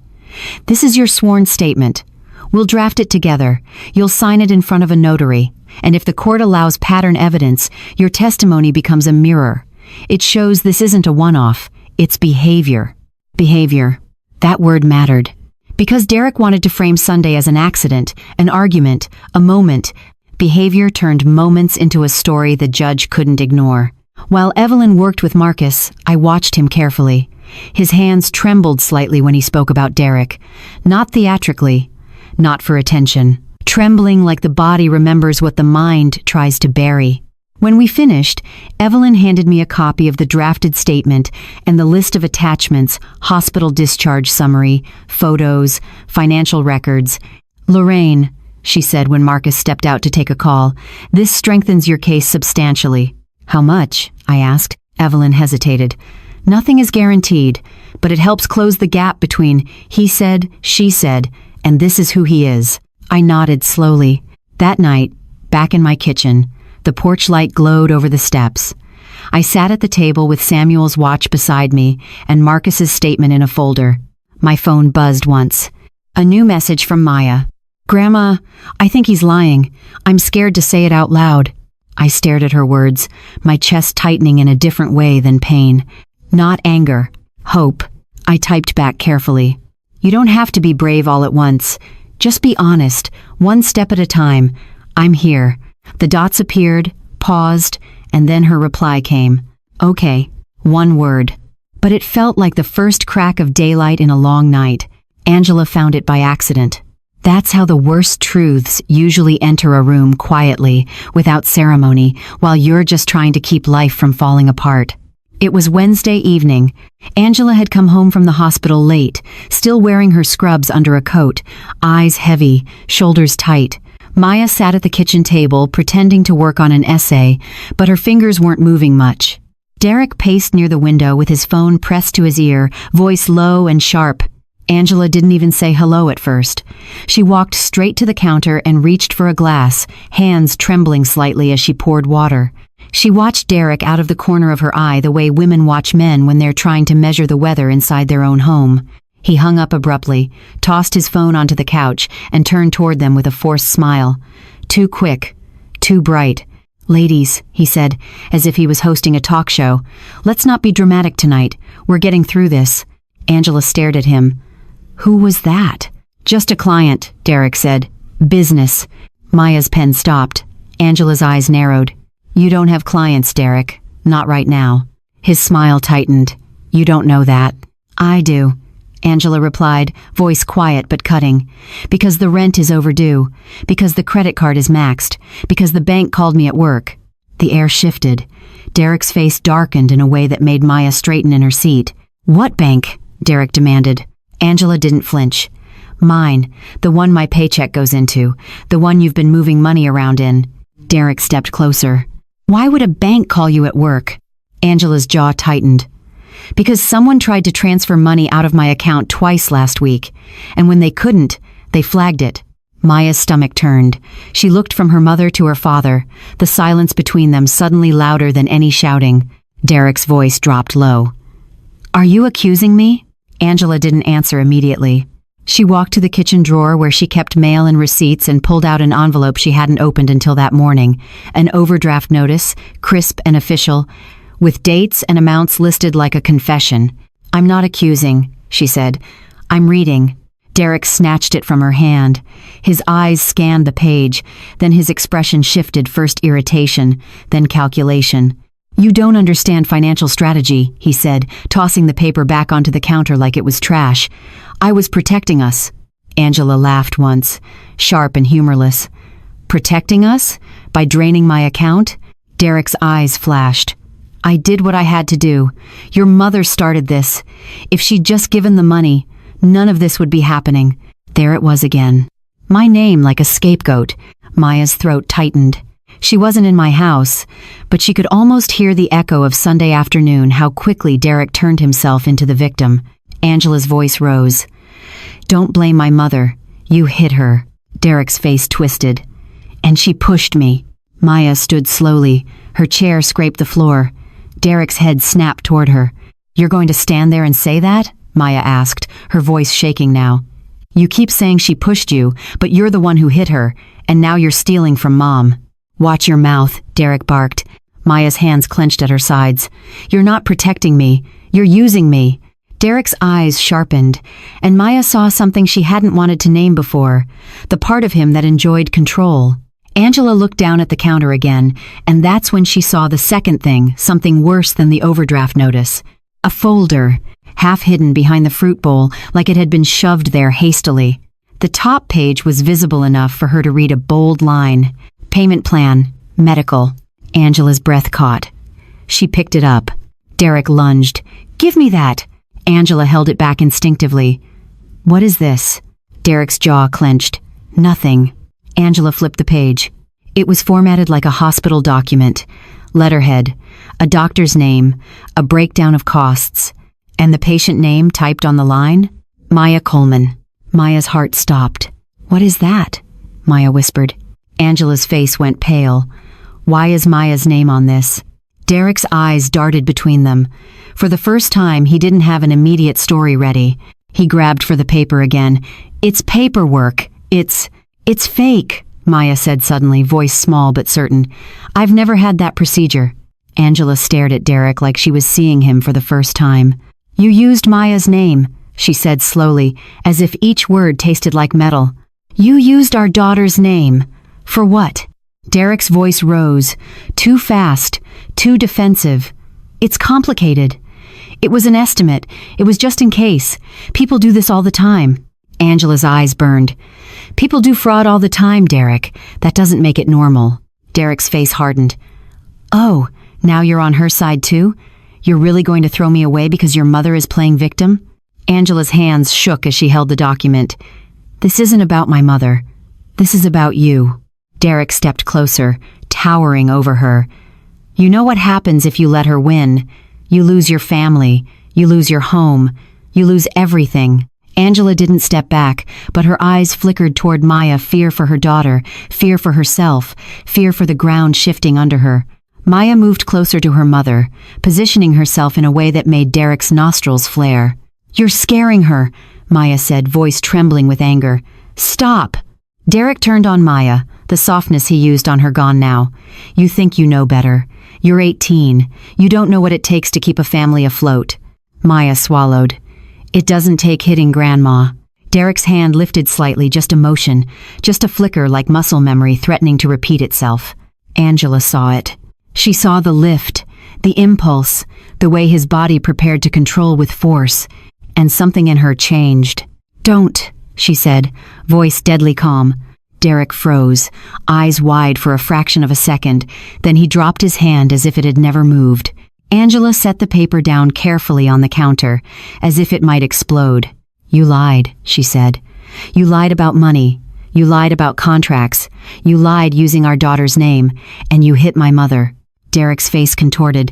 This is your sworn statement. We'll draft it together. You'll sign it in front of a notary. And if the court allows pattern evidence, your testimony becomes a mirror. It shows this isn't a one-off. It's behavior. Behavior. That word mattered. Because Derek wanted to frame Sunday as an accident, an argument, a moment, behavior turned moments into a story the judge couldn't ignore. While Evelyn worked with Marcus, I watched him carefully. His hands trembled slightly when he spoke about Derek. Not theatrically, not for attention. Trembling like the body remembers what the mind tries to bury. When we finished, Evelyn handed me a copy of the drafted statement and the list of attachments, hospital discharge summary, photos, financial records. Lorraine, she said when Marcus stepped out to take a call, this strengthens your case substantially. How much? I asked. Evelyn hesitated. Nothing is guaranteed, but it helps close the gap between he said, she said, and this is who he is. I nodded slowly. That night, back in my kitchen, the porch light glowed over the steps. I sat at the table with Samuel's watch beside me and Marcus's statement in a folder. My phone buzzed once. A new message from Maya. "Grandma, I think he's lying. I'm scared to say it out loud." I stared at her words, my chest tightening in a different way than pain. Not anger. Hope. I typed back carefully. "You don't have to be brave all at once. Just be honest, one step at a time. I'm here." The dots appeared, paused, and then her reply came. "Okay." One word. But it felt like the first crack of daylight in a long night. Angela found it by accident. That's how the worst truths usually enter a room quietly, without ceremony, while you're just trying to keep life from falling apart. It was Wednesday evening. Angela had come home from the hospital late, still wearing her scrubs under a coat, eyes heavy, shoulders tight. Maya sat at the kitchen table, pretending to work on an essay, but her fingers weren't moving much. Derek paced near the window with his phone pressed to his ear, voice low and sharp. Angela didn't even say hello at first. She walked straight to the counter and reached for a glass, hands trembling slightly as she poured water. She watched Derek out of the corner of her eye the way women watch men when they're trying to measure the weather inside their own home. He hung up abruptly, tossed his phone onto the couch, and turned toward them with a forced smile. Too quick, too bright. "Ladies," he said, as if he was hosting a talk show, "let's not be dramatic tonight. We're getting through this." Angela stared at him. "Who was that?" "Just a client," Derek said. "Business." Maya's pen stopped. Angela's eyes narrowed. "You don't have clients, Derek. Not right now." His smile tightened. "You don't know that." "I do," Angela replied, voice quiet but cutting. "Because the rent is overdue. Because the credit card is maxed. Because the bank called me at work." The air shifted. Derek's face darkened in a way that made Maya straighten in her seat. "What bank?" Derek demanded. Angela didn't flinch. "Mine, the one my paycheck goes into, the one you've been moving money around in." Derek stepped closer. "Why would a bank call you at work?" Angela's jaw tightened. "Because someone tried to transfer money out of my account twice last week, and when they couldn't, they flagged it." Maya's stomach turned. She looked from her mother to her father, the silence between them suddenly louder than any shouting. Derek's voice dropped low. "Are you accusing me?" Angela didn't answer immediately. She walked to the kitchen drawer where she kept mail and receipts and pulled out an envelope she hadn't opened until that morning, an overdraft notice, crisp and official, with dates and amounts listed like a confession. "I'm not accusing," she said. "I'm reading." Derek snatched it from her hand. His eyes scanned the page, then his expression shifted, first irritation, then calculation. "You don't understand financial strategy," he said, tossing the paper back onto the counter like it was trash. "I was protecting us." Angela laughed once, sharp and humorless. "Protecting us? By draining my account?" Derek's eyes flashed. "I did what I had to do. Your mother started this. If she'd just given the money, none of this would be happening." There it was again. My name like a scapegoat. Maya's throat tightened. She wasn't in my house, but she could almost hear the echo of Sunday afternoon, how quickly Derek turned himself into the victim. Angela's voice rose. "Don't blame my mother. You hit her." Derek's face twisted. "And she pushed me." Maya stood slowly. Her chair scraped the floor. Derek's head snapped toward her. "You're going to stand there and say that?" Maya asked, her voice shaking now. "You keep saying she pushed you, but you're the one who hit her, and now you're stealing from Mom." "Watch your mouth," Derek barked. Maya's hands clenched at her sides. "You're not protecting me. You're using me." Derek's eyes sharpened, and Maya saw something she hadn't wanted to name before, the part of him that enjoyed control. Angela looked down at the counter again, and that's when she saw the second thing, something worse than the overdraft notice. A folder, half hidden behind the fruit bowl, like it had been shoved there hastily. The top page was visible enough for her to read a bold line. "Payment plan, medical." Angela's breath caught. She picked it up. Derek lunged. "Give me that." Angela held it back instinctively. "What is this?" Derek's jaw clenched. "Nothing." Angela flipped the page. It was formatted like a hospital document. Letterhead, a doctor's name, a breakdown of costs. And the patient name typed on the line? Maya Coleman. Maya's heart stopped. What is that? Maya whispered. Angela's face went pale. Why is Maya's name on this? Derek's eyes darted between them. For the first time, he didn't have an immediate story ready. He grabbed for the paper again. It's paperwork. It's fake, Maya said suddenly, voice small but certain. I've never had that procedure. Angela stared at Derek like she was seeing him for the first time. You used Maya's name, she said slowly, as if each word tasted like metal. You used our daughter's name. For what? Derek's voice rose. Too fast, too defensive. It's complicated. It was an estimate. It was just in case. People do this all the time. Angela's eyes burned. People do fraud all the time, Derek. That doesn't make it normal. Derek's face hardened. Oh, now you're on her side too? You're really going to throw me away because your mother is playing victim? Angela's hands shook as she held the document. This isn't about my mother. This is about you. Derek stepped closer, towering over her. You know what happens if you let her win. You lose your family. You lose your home. You lose everything. Angela didn't step back, but her eyes flickered toward Maya, fear for her daughter, fear for herself, fear for the ground shifting under her. Maya moved closer to her mother, positioning herself in a way that made Derek's nostrils flare. You're scaring her, Maya said, voice trembling with anger. Stop! Derek turned on Maya, the softness he used on her gone now. You think you know better. You're 18. You don't know what it takes to keep a family afloat. Maya swallowed. It doesn't take hitting Grandma. Derek's hand lifted slightly, just a motion, just a flicker like muscle memory threatening to repeat itself. Angela saw it. She saw the lift, the impulse, the way his body prepared to control with force, and something in her changed. Don't, she said, voice deadly calm. Derek froze, eyes wide for a fraction of a second, then he dropped his hand as if it had never moved. Angela set the paper down carefully on the counter, as if it might explode. You lied, she said. You lied about money. You lied about contracts. You lied using our daughter's name, and you hit my mother. Derek's face contorted.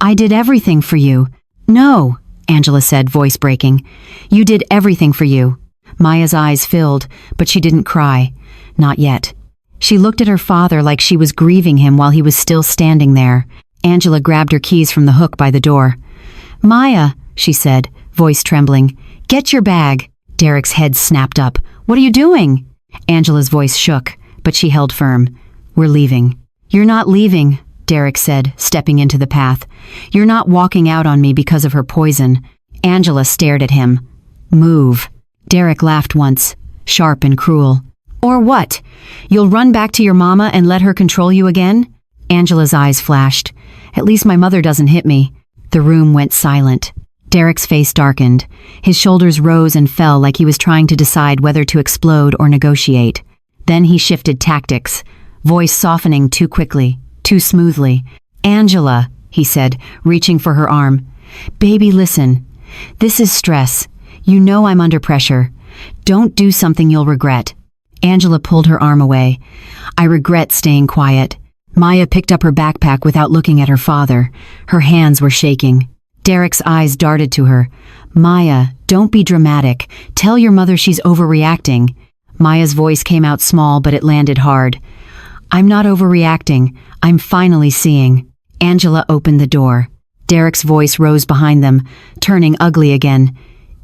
I did everything for you. No, Angela said, voice breaking. You did everything for you. Maya's eyes filled, but she didn't cry. Not yet. She looked at her father like she was grieving him while he was still standing there. Angela grabbed her keys from the hook by the door. Maya, she said, voice trembling. Get your bag. Derek's head snapped up. What are you doing? Angela's voice shook, but she held firm. We're leaving. You're not leaving, Derek said, stepping into the path. You're not walking out on me because of her poison. Angela stared at him. Move. Derek laughed once, sharp and cruel. Or what? You'll run back to your mama and let her control you again? Angela's eyes flashed. At least my mother doesn't hit me. The room went silent. Derek's face darkened. His shoulders rose and fell like he was trying to decide whether to explode or negotiate. Then he shifted tactics, voice softening too quickly, too smoothly. Angela, he said, reaching for her arm. Baby, listen. This is stress. You know I'm under pressure. Don't do something you'll regret. Angela pulled her arm away. I regret staying quiet. Maya picked up her backpack without looking at her father. Her hands were shaking. Derek's eyes darted to her. Maya, don't be dramatic. Tell your mother she's overreacting. Maya's voice came out small, but it landed hard. I'm not overreacting. I'm finally seeing. Angela opened the door. Derek's voice rose behind them, turning ugly again.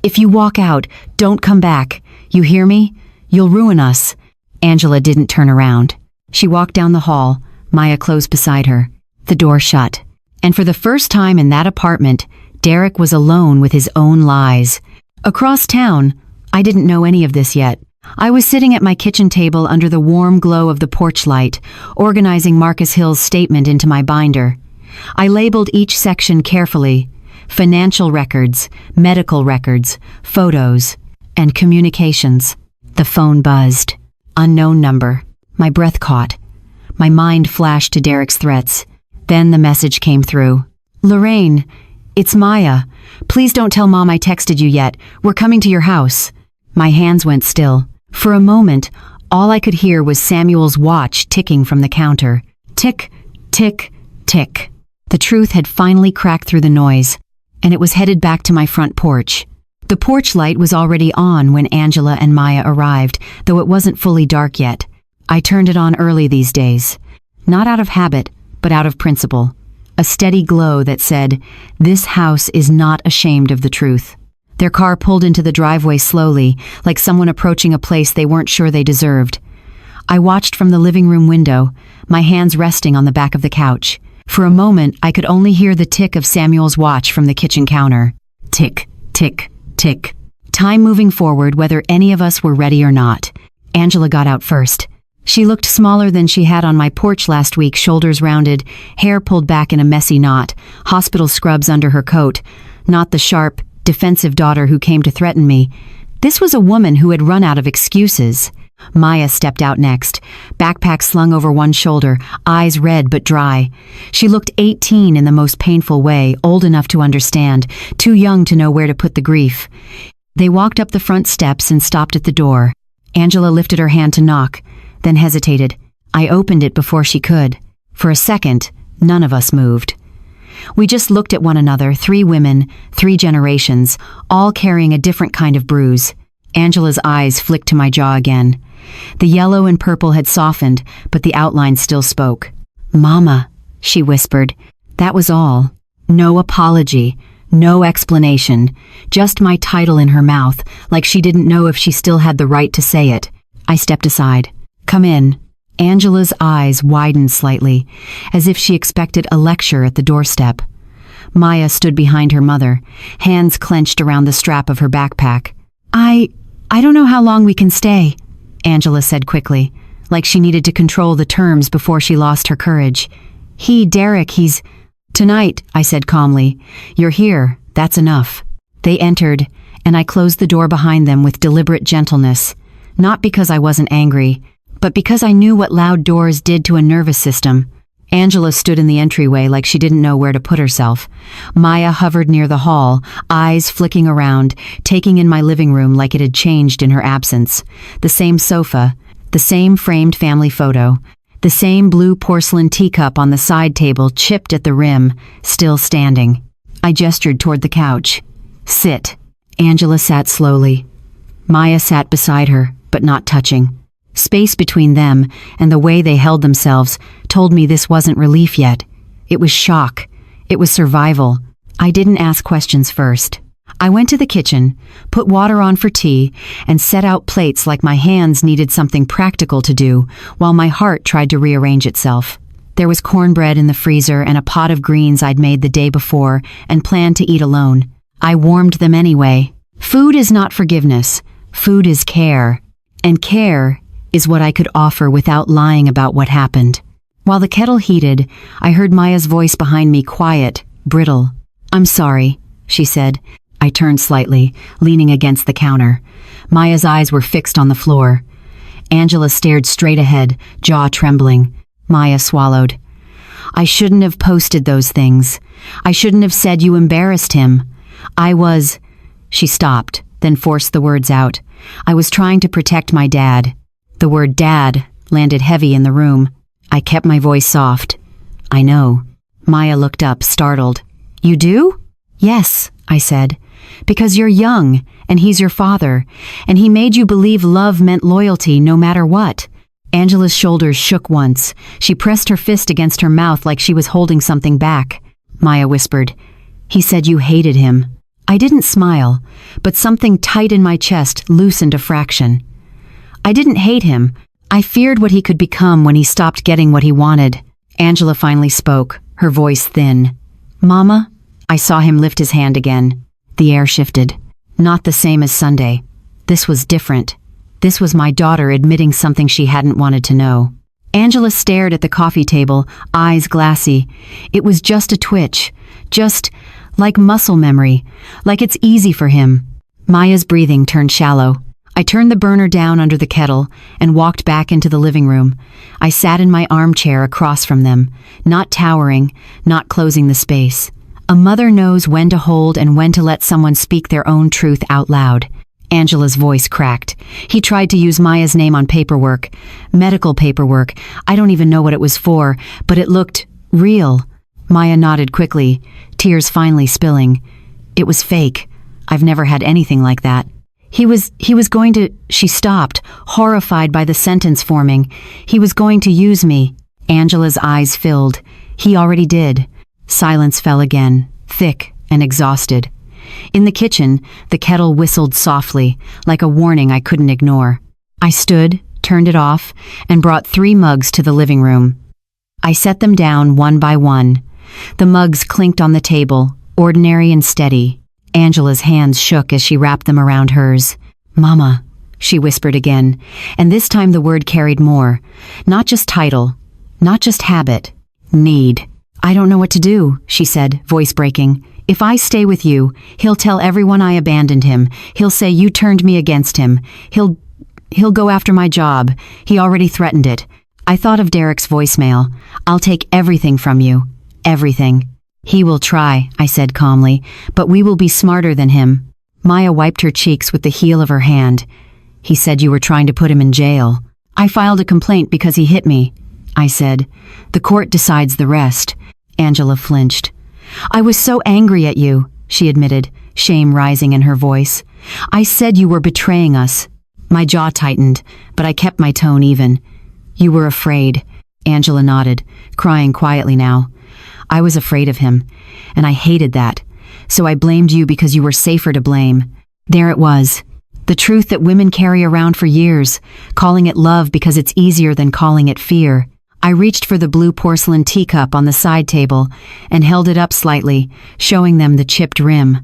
If you walk out, don't come back. You hear me? You'll ruin us. Angela didn't turn around. She walked down the hall, Maya close beside her. The door shut. And for the first time in that apartment, Derek was alone with his own lies. Across town, I didn't know any of this yet. I was sitting at my kitchen table under the warm glow of the porch light, organizing Marcus Hill's statement into my binder. I labeled each section carefully. Financial records, medical records, photos, and communications. The phone buzzed. Unknown number. My breath caught. My mind flashed to Derek's threats. Then the message came through. Lorraine, it's Maya. Please don't tell Mom I texted you yet. We're coming to your house. My hands went still. For a moment, all I could hear was Samuel's watch ticking from the counter. Tick, tick, tick. The truth had finally cracked through the noise. and it was headed back to my front porch. The porch light was already on when Angela and Maya arrived, though it wasn't fully dark yet. I turned it on early these days. Not out of habit, but out of principle. A steady glow that said, "This house is not ashamed of the truth." Their car pulled into the driveway slowly, like someone approaching a place they weren't sure they deserved. I watched from the living room window, my hands resting on the back of the couch. For a moment, I could only hear the tick of Samuel's watch from the kitchen counter. Tick, tick, tick. Time moving forward whether any of us were ready or not. Angela got out first. She looked smaller than she had on my porch last week, shoulders rounded, hair pulled back in a messy knot, hospital scrubs under her coat. Not the sharp, defensive daughter who came to threaten me. This was a woman who had run out of excuses. Maya stepped out next, backpack slung over one shoulder, eyes red but dry. She looked 18 in the most painful way, old enough to understand, too young to know where to put the grief. They walked up the front steps and stopped at the door. Angela lifted her hand to knock, then hesitated. I opened it before she could. For a second, none of us moved. We just looked at one another, 3 women, 3 generations, all carrying a different kind of bruise. Angela's eyes flicked to my jaw again. The yellow and purple had softened, but the outline still spoke. "Mama," she whispered. That was all. No apology, no explanation, just my title in her mouth, like she didn't know if she still had the right to say it. I stepped aside. "Come in." Angela's eyes widened slightly, as if she expected a lecture at the doorstep. Maya stood behind her mother, hands clenched around the strap of her backpack. I don't know how long we can stay," Angela said quickly, like she needed to control the terms before she lost her courage. Derek, he's... "Tonight," I said calmly. "You're here, that's enough." They entered, and I closed the door behind them with deliberate gentleness, not because I wasn't angry, but because I knew what loud doors did to a nervous system. Angela stood in the entryway like she didn't know where to put herself. Maya hovered near the hall, eyes flicking around, taking in my living room like it had changed in her absence. The same sofa, the same framed family photo, the same blue porcelain teacup on the side table chipped at the rim, still standing. I gestured toward the couch. "Sit." Angela sat slowly. Maya sat beside her, but not touching. Space between them and the way they held themselves told me this wasn't relief yet. It was shock. It was survival. I didn't ask questions first. I went to the kitchen, put water on for tea, and set out plates like my hands needed something practical to do, while my heart tried to rearrange itself. There was cornbread in the freezer and a pot of greens I'd made the day before and planned to eat alone. I warmed them anyway. Food is not forgiveness. Food is care. And care is what I could offer without lying about what happened. While the kettle heated, I heard Maya's voice behind me, quiet, brittle. "I'm sorry," she said. I turned slightly, leaning against the counter. Maya's eyes were fixed on the floor. Angela stared straight ahead, jaw trembling. Maya swallowed. "I shouldn't have posted those things. I shouldn't have said you embarrassed him. I was..." She stopped, then forced the words out. "I was trying to protect my dad." The word dad landed heavy in the room. I kept my voice soft. "I know." Maya looked up, startled. "You do?" "Yes," I said. "Because you're young, and he's your father, and he made you believe love meant loyalty no matter what." Angela's shoulders shook once. She pressed her fist against her mouth like she was holding something back. Maya whispered, "He said you hated him." I didn't smile, but something tight in my chest loosened a fraction. I didn't hate him. I feared what he could become when he stopped getting what he wanted. Angela finally spoke, her voice thin. "Mama?" I saw him lift his hand again. The air shifted. Not the same as Sunday. This was different. This was my daughter admitting something she hadn't wanted to know. Angela stared at the coffee table, eyes glassy. It was just a twitch. Just like muscle memory. Like it's easy for him. Maya's breathing turned shallow. I turned the burner down under the kettle and walked back into the living room. I sat in my armchair across from them, not towering, not closing the space. A mother knows when to hold and when to let someone speak their own truth out loud. Angela's voice cracked. He tried to use Maya's name on paperwork. Medical paperwork. I don't even know what it was for, but it looked real. Maya nodded quickly, tears finally spilling. It was fake. I've never had anything like that. He was going to, she stopped, horrified by the sentence forming. He was going to use me. Angela's eyes filled. He already did. Silence fell again, thick and exhausted. In the kitchen, the kettle whistled softly, like a warning I couldn't ignore. I stood, turned it off, and brought 3 mugs to the living room. I set them down one by one. The mugs clinked on the table, ordinary and steady. Angela's hands shook as she wrapped them around hers. "Mama," she whispered again, and this time the word carried more. Not just title, not just habit, need. "I don't know what to do," she said, voice breaking. "If I stay with you, he'll tell everyone I abandoned him. He'll say you turned me against him. He'll go after my job. He already threatened it." I thought of Derek's voicemail. "I'll take everything from you. Everything." "He will try," I said calmly, "but we will be smarter than him." Maya wiped her cheeks with the heel of her hand. "He said you were trying to put him in jail." "I filed a complaint because he hit me," I said. "The court decides the rest." Angela flinched. "I was so angry at you," she admitted, shame rising in her voice. "I said you were betraying us." My jaw tightened, but I kept my tone even. "You were afraid." Angela nodded, crying quietly now. "I was afraid of him, and I hated that. So I blamed you because you were safer to blame." There it was, the truth that women carry around for years, calling it love because it's easier than calling it fear. I reached for the blue porcelain teacup on the side table and held it up slightly, showing them the chipped rim.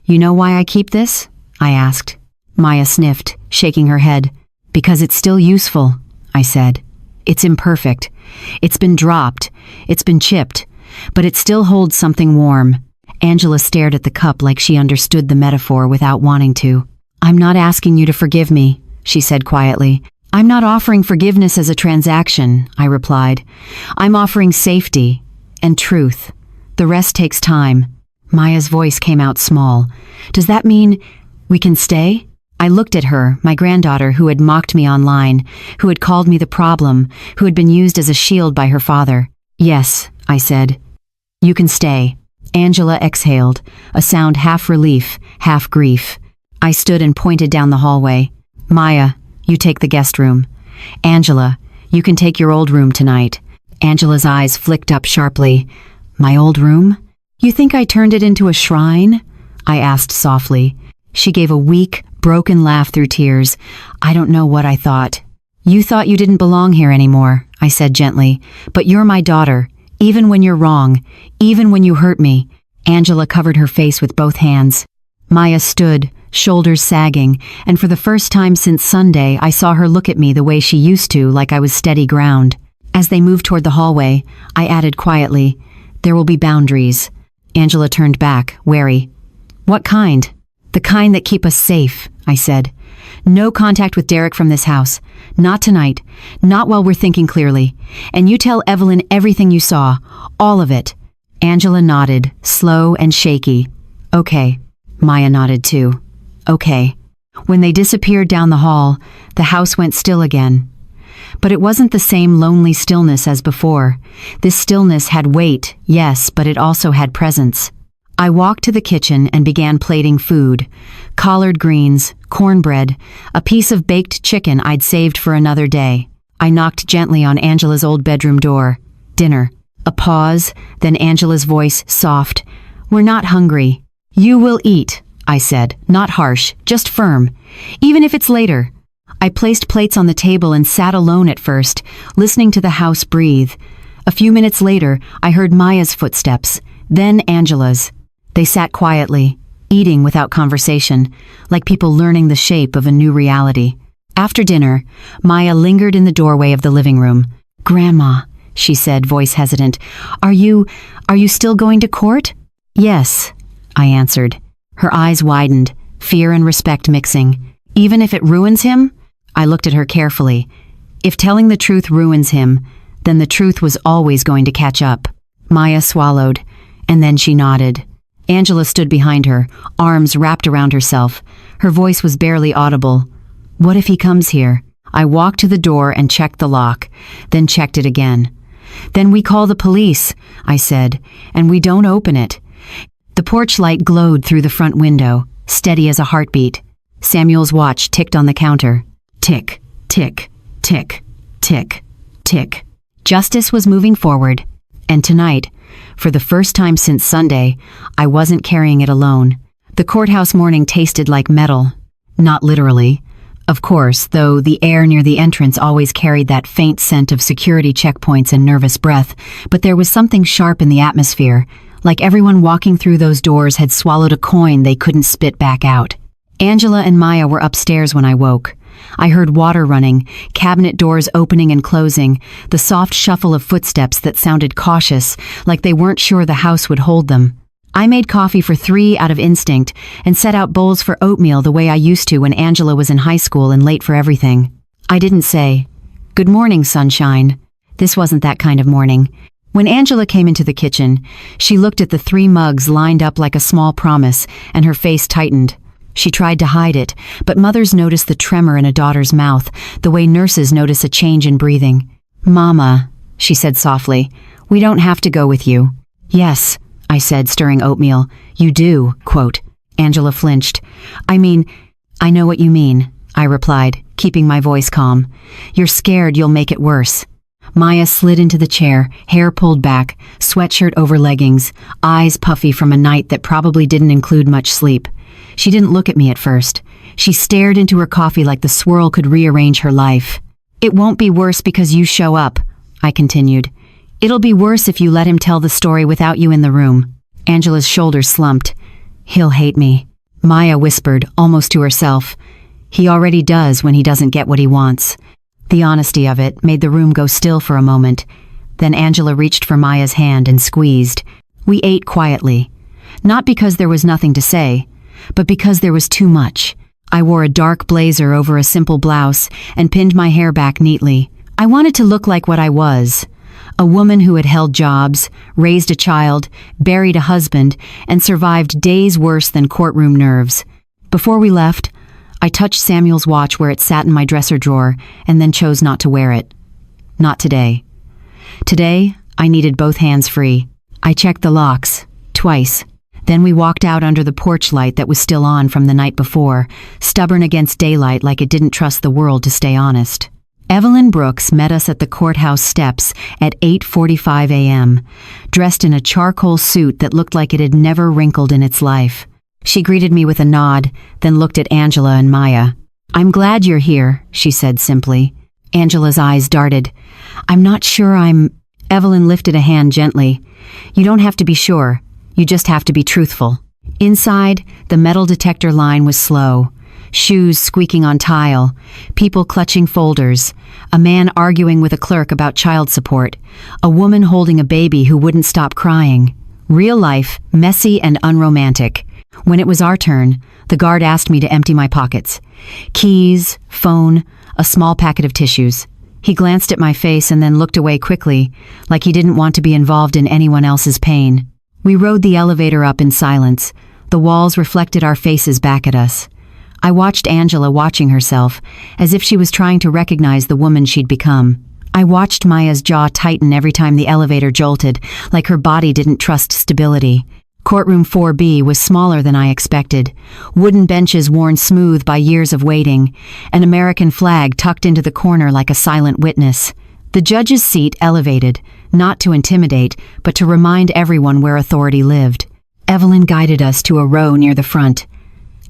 "You know why I keep this?" I asked. Maya sniffed, shaking her head. "Because it's still useful," I said. "It's imperfect. It's been dropped. It's been chipped. But it still holds something warm." Angela stared at the cup like she understood the metaphor without wanting to. "I'm not asking you to forgive me," she said quietly. "I'm not offering forgiveness as a transaction," I replied. "I'm offering safety and truth. The rest takes time." Maya's voice came out small. "Does that mean we can stay?" I looked at her, my granddaughter who had mocked me online, who had called me the problem, who had been used as a shield by her father. "Yes," I said. "You can stay." Angela exhaled, a sound half relief, half grief. I stood and pointed down the hallway. "Maya, you take the guest room. Angela, you can take your old room tonight." Angela's eyes flicked up sharply. "My old room? You think I turned it into a shrine?" I asked softly. She gave a weak, broken laugh through tears. "I don't know what I thought." "You thought you didn't belong here anymore," I said gently. "But you're my daughter, even when you're wrong, even when you hurt me." Angela covered her face with both hands. Maya stood, shoulders sagging, and for the first time since Sunday, I saw her look at me the way she used to, like I was steady ground. As they moved toward the hallway, I added quietly, "There will be boundaries." Angela turned back, wary. "What kind?" "The kind that keep us safe," I said. "No contact with Derek from this house. Not tonight. Not while we're thinking clearly. And you tell Evelyn everything you saw. All of it." Angela nodded, slow and shaky. "Okay." Maya nodded too. "Okay." When they disappeared down the hall, the house went still again. But it wasn't the same lonely stillness as before. This stillness had weight, yes, but it also had presence. I walked to the kitchen and began plating food. Collard greens, cornbread, a piece of baked chicken I'd saved for another day. I knocked gently on Angela's old bedroom door. "Dinner." A pause, then Angela's voice soft. "We're not hungry." "You will eat," I said, not harsh, just firm. "Even if it's later." I placed plates on the table and sat alone at first, listening to the house breathe. A few minutes later, I heard Maya's footsteps, then Angela's. They sat quietly, eating without conversation, like people learning the shape of a new reality. After dinner, Maya lingered in the doorway of the living room. "Grandma," she said, voice hesitant, Are you still going to court?" "Yes," I answered. Her eyes widened, fear and respect mixing. "Even if it ruins him?" I looked at her carefully. If telling the truth ruins him, then the truth was always going to catch up. Maya swallowed, and then she nodded. Angela stood behind her, arms wrapped around herself. Her voice was barely audible. "What if he comes here?" I walked to the door and checked the lock, then checked it again. "Then we call the police," I said, "and we don't open it." The porch light glowed through the front window, steady as a heartbeat. Samuel's watch ticked on the counter. Tick, tick, tick, tick, tick. Justice was moving forward. And tonight, for the first time since Sunday, I wasn't carrying it alone. The courthouse morning tasted like metal. Not literally. Of course, though the air near the entrance always carried that faint scent of security checkpoints and nervous breath, but there was something sharp in the atmosphere, like everyone walking through those doors had swallowed a coin they couldn't spit back out. Angela and Maya were upstairs when I woke. I heard water running, cabinet doors opening and closing, the soft shuffle of footsteps that sounded cautious, like they weren't sure the house would hold them. I made coffee for 3 out of instinct and set out bowls for oatmeal the way I used to when Angela was in high school and late for everything. I didn't say, "Good morning, sunshine." This wasn't that kind of morning. When Angela came into the kitchen, she looked at the 3 mugs lined up like a small promise, and her face tightened. She tried to hide it, but mothers notice the tremor in a daughter's mouth, the way nurses notice a change in breathing. "Mama," she said softly, "we don't have to go with you." "Yes," I said, stirring oatmeal. "You do," quote. Angela flinched. "I mean, I know what you mean," I replied, keeping my voice calm. "You're scared you'll make it worse." Maya slid into the chair, hair pulled back, sweatshirt over leggings, eyes puffy from a night that probably didn't include much sleep. She didn't look at me at first. She stared into her coffee like the swirl could rearrange her life. "It won't be worse because you show up," I continued. "It'll be worse if you let him tell the story without you in the room." Angela's shoulders slumped. "He'll hate me," Maya whispered, almost to herself. "He already does when he doesn't get what he wants." The honesty of it made the room go still for a moment. Then Angela reached for Maya's hand and squeezed. We ate quietly. Not because there was nothing to say, but because there was too much. I wore a dark blazer over a simple blouse and pinned my hair back neatly. I wanted to look like what I was. A woman who had held jobs, raised a child, buried a husband, and survived days worse than courtroom nerves. Before we left, I touched Samuel's watch where it sat in my dresser drawer and then chose not to wear it. Not today. Today, I needed both hands free. I checked the locks, twice. Then we walked out under the porch light that was still on from the night before, stubborn against daylight like it didn't trust the world to stay honest. Evelyn Brooks met us at the courthouse steps at 8:45 a.m., dressed in a charcoal suit that looked like it had never wrinkled in its life. She greeted me with a nod, then looked at Angela and Maya. "I'm glad you're here," she said simply. Angela's eyes darted. "I'm not sure I'm—" Evelyn lifted a hand gently. "You don't have to be sure. You just have to be truthful." Inside, the metal detector line was slow. Shoes squeaking on tile, people clutching folders, a man arguing with a clerk about child support, a woman holding a baby who wouldn't stop crying. Real life, messy and unromantic. When it was our turn, the guard asked me to empty my pockets. Keys, phone, a small packet of tissues. He glanced at my face and then looked away quickly, like he didn't want to be involved in anyone else's pain. We rode the elevator up in silence. The walls reflected our faces back at us. I watched Angela watching herself, as if she was trying to recognize the woman she'd become. I watched Maya's jaw tighten every time the elevator jolted, like her body didn't trust stability. Courtroom 4B was smaller than I expected. Wooden benches worn smooth by years of waiting, an American flag tucked into the corner like a silent witness. The judge's seat elevated, not to intimidate, but to remind everyone where authority lived. Evelyn guided us to a row near the front.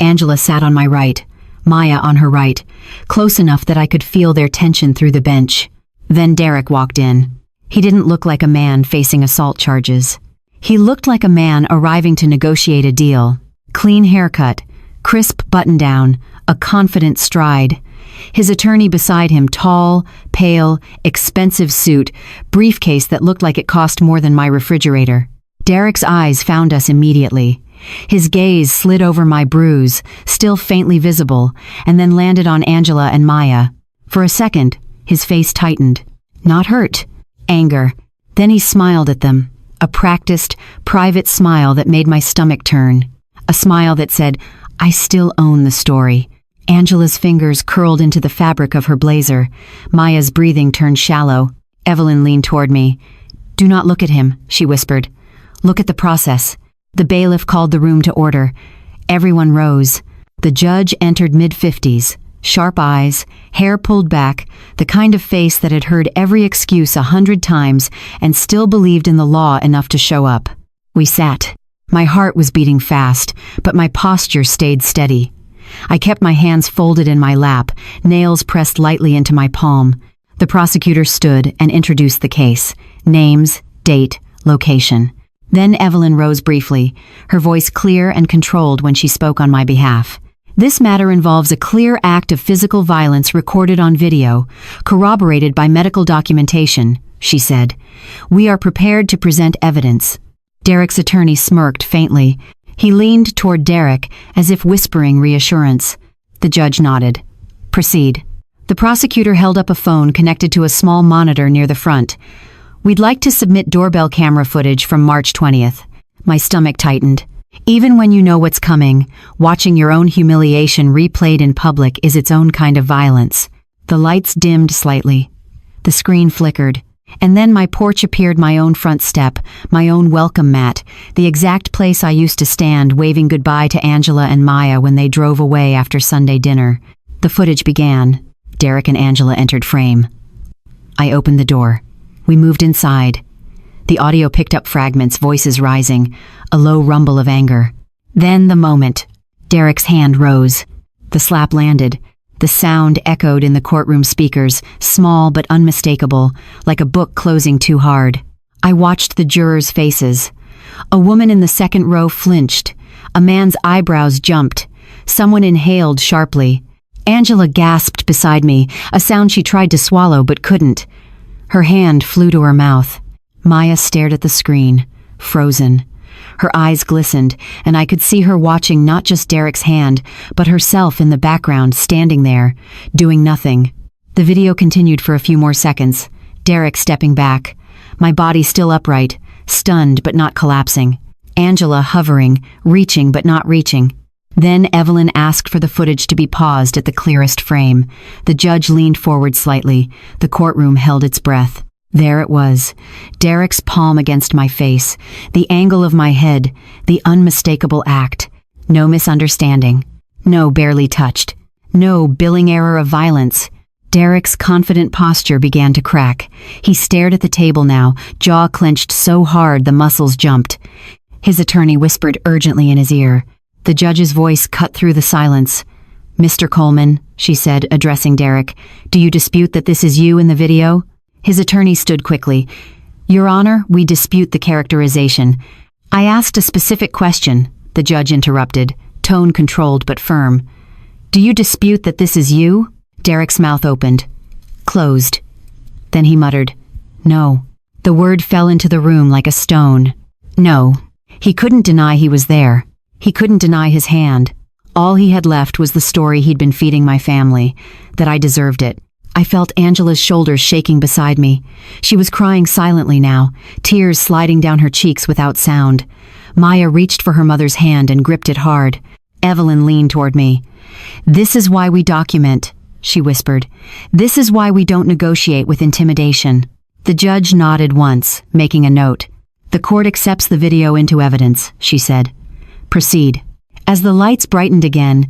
Angela sat on my right, Maya on her right, close enough that I could feel their tension through the bench. Then Derek walked in. He didn't look like a man facing assault charges. He looked like a man arriving to negotiate a deal. Clean haircut, crisp button-down, a confident stride. His attorney beside him, tall, pale, expensive suit, briefcase that looked like it cost more than my refrigerator. Derek's eyes found us immediately. His gaze slid over my bruise, still faintly visible, and then landed on Angela and Maya. For a second, his face tightened. Not hurt, anger. Then he smiled at them. A practiced, private smile that made my stomach turn. A smile that said, "I still own the story." Angela's fingers curled into the fabric of her blazer. Maya's breathing turned shallow. Evelyn leaned toward me. "Do not look at him," she whispered. "Look at the process. The bailiff called the room to order. Everyone rose. The judge entered mid-50s, sharp eyes, hair pulled back, the kind of face that had heard every excuse 100 times and still believed in the law enough to show up. We sat. My heart was beating fast, but my posture stayed steady. I kept my hands folded in my lap, nails pressed lightly into my palm. The prosecutor stood and introduced the case. Names, date, location. Then Evelyn rose briefly, her voice clear and controlled when she spoke on my behalf. This matter involves a clear act of physical violence recorded on video, corroborated by medical documentation, she said. We are prepared to present evidence. Derek's attorney smirked faintly. He leaned toward Derek as if whispering reassurance. The judge nodded. Proceed. The prosecutor held up a phone connected to a small monitor near the front. We'd like to submit doorbell camera footage from March 20th. My stomach tightened. Even when you know what's coming, watching your own humiliation replayed in public is its own kind of violence. The lights dimmed slightly. The screen flickered. And then my porch appeared, my own front step, my own welcome mat, the exact place I used to stand waving goodbye to Angela and Maya when they drove away after Sunday dinner. The footage began. Derek and Angela entered frame. I opened the door. We moved inside. The audio picked up fragments, voices rising, a low rumble of anger. Then the moment. Derek's hand rose. The slap landed. The sound echoed in the courtroom speakers, small but unmistakable, like a book closing too hard. I watched the jurors' faces. A woman in the second row flinched. A man's eyebrows jumped. Someone inhaled sharply. Angela gasped beside me, a sound she tried to swallow but couldn't. Her hand flew to her mouth. Maya stared at the screen, frozen. Her eyes glistened, and I could see her watching not just Derek's hand, but herself in the background, standing there, doing nothing. The video continued for a few more seconds, Derek stepping back, my body still upright, stunned but not collapsing. Angela hovering, reaching but not reaching. Then Evelyn asked for the footage to be paused at the clearest frame. The judge leaned forward slightly. The courtroom held its breath. There it was, Derek's palm against my face, the angle of my head, the unmistakable act. No misunderstanding. No barely touched. No billing error of violence. Derek's confident posture began to crack. He stared at the table now, jaw clenched so hard the muscles jumped. His attorney whispered urgently in his ear. The judge's voice cut through the silence. Mr. Coleman, she said, addressing Derek, do you dispute that this is you in the video? His attorney stood quickly. Your Honor, we dispute the characterization. I asked a specific question, the judge interrupted, tone controlled but firm. Do you dispute that this is you? Derek's mouth opened. Closed. Then he muttered, no. The word fell into the room like a stone. No. He couldn't deny he was there. He couldn't deny his hand. All he had left was the story he'd been feeding my family, that I deserved it. I felt Angela's shoulders shaking beside me. She was crying silently now, tears sliding down her cheeks without sound. Maya reached for her mother's hand and gripped it hard. Evelyn leaned toward me. This is why we document, she whispered. This is why we don't negotiate with intimidation. The judge nodded once, making a note. The court accepts the video into evidence, she said. Proceed. As the lights brightened again,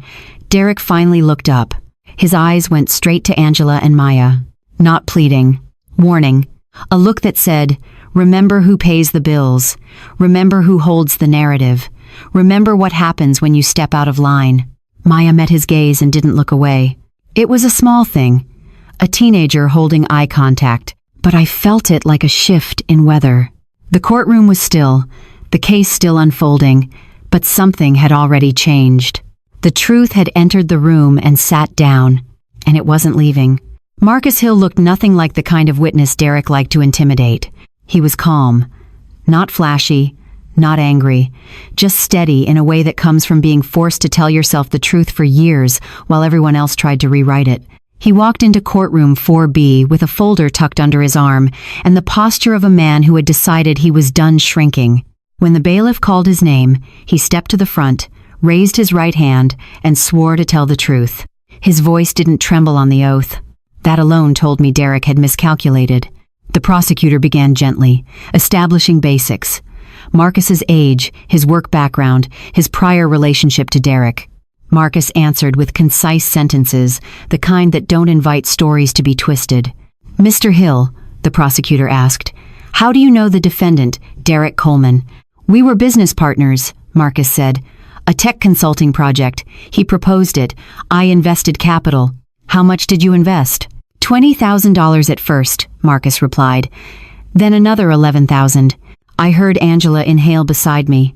Derek finally looked up. His eyes went straight to Angela and Maya. Not pleading. Warning. A look that said, remember who pays the bills. Remember who holds the narrative. Remember what happens when you step out of line. Maya met his gaze and didn't look away. It was a small thing. A teenager holding eye contact. But I felt it like a shift in weather. The courtroom was still, the case still unfolding, but something had already changed. The truth had entered the room and sat down, and it wasn't leaving. Marcus Hill looked nothing like the kind of witness Derek liked to intimidate. He was calm, not flashy, not angry, just steady in a way that comes from being forced to tell yourself the truth for years while everyone else tried to rewrite it. He walked into courtroom 4B with a folder tucked under his arm and the posture of a man who had decided he was done shrinking. When the bailiff called his name, he stepped to the front, raised his right hand, and swore to tell the truth. His voice didn't tremble on the oath. That alone told me Derek had miscalculated. The prosecutor began gently, establishing basics. Marcus's age, his work background, his prior relationship to Derek. Marcus answered with concise sentences, the kind that don't invite stories to be twisted. "Mr. Hill," the prosecutor asked, "how do you know the defendant, Derek Coleman?" "We were business partners," Marcus said. "A tech consulting project. He proposed it. I invested capital." "How much did you invest?" $20,000 at first, Marcus replied. "Then another 11,000. I heard Angela inhale beside me.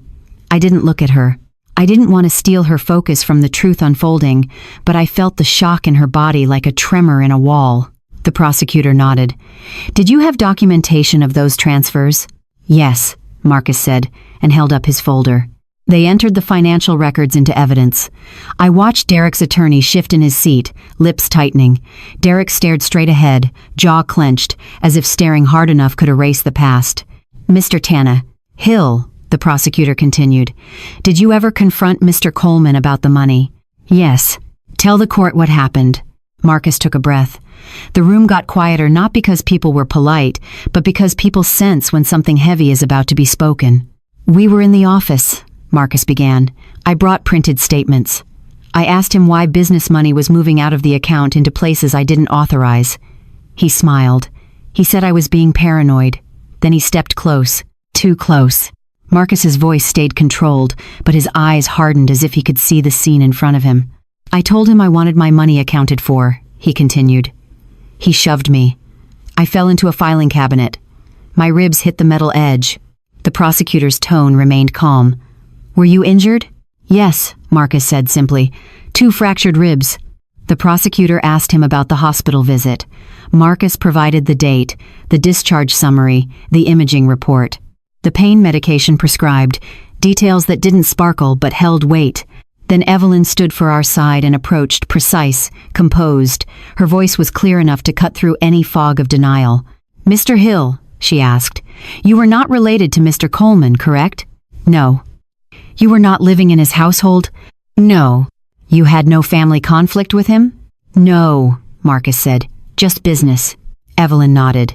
I didn't look at her. I didn't want to steal her focus from the truth unfolding, but I felt the shock in her body like a tremor in a wall." The prosecutor nodded. "Did you have documentation of those transfers?" "Yes," Marcus said, and held up his folder. They entered the financial records into evidence. I watched Derek's attorney shift in his seat, lips tightening. Derek stared straight ahead, jaw clenched, as if staring hard enough could erase the past. "Mr. Tanna, Hill," the prosecutor continued, "did you ever confront Mr. Coleman about the money?" "Yes." "Tell the court what happened." Marcus took a breath. The room got quieter not because people were polite, but because people sense when something heavy is about to be spoken. "We were in the office," Marcus began. "I brought printed statements. I asked him why business money was moving out of the account into places I didn't authorize. He smiled. He said I was being paranoid. Then he stepped close. Too close. Marcus's voice stayed controlled, but his eyes hardened as if he could see the scene in front of him. "I told him I wanted my money accounted for," he continued. "He shoved me. I fell into a filing cabinet. My ribs hit the metal edge." The prosecutor's tone remained calm. "Were you injured?" "Yes," Marcus said simply. "2 fractured ribs." The prosecutor asked him about the hospital visit. Marcus provided the date, the discharge summary, the imaging report. The pain medication prescribed, details that didn't sparkle but held weight. Then Evelyn stood for our side and approached, precise, composed. Her voice was clear enough to cut through any fog of denial. "Mr. Hill," she asked, "you were not related to Mr. Coleman, correct?" "No." "You were not living in his household?" "No." "You had no family conflict with him?" "No," Marcus said. "Just business." Evelyn nodded.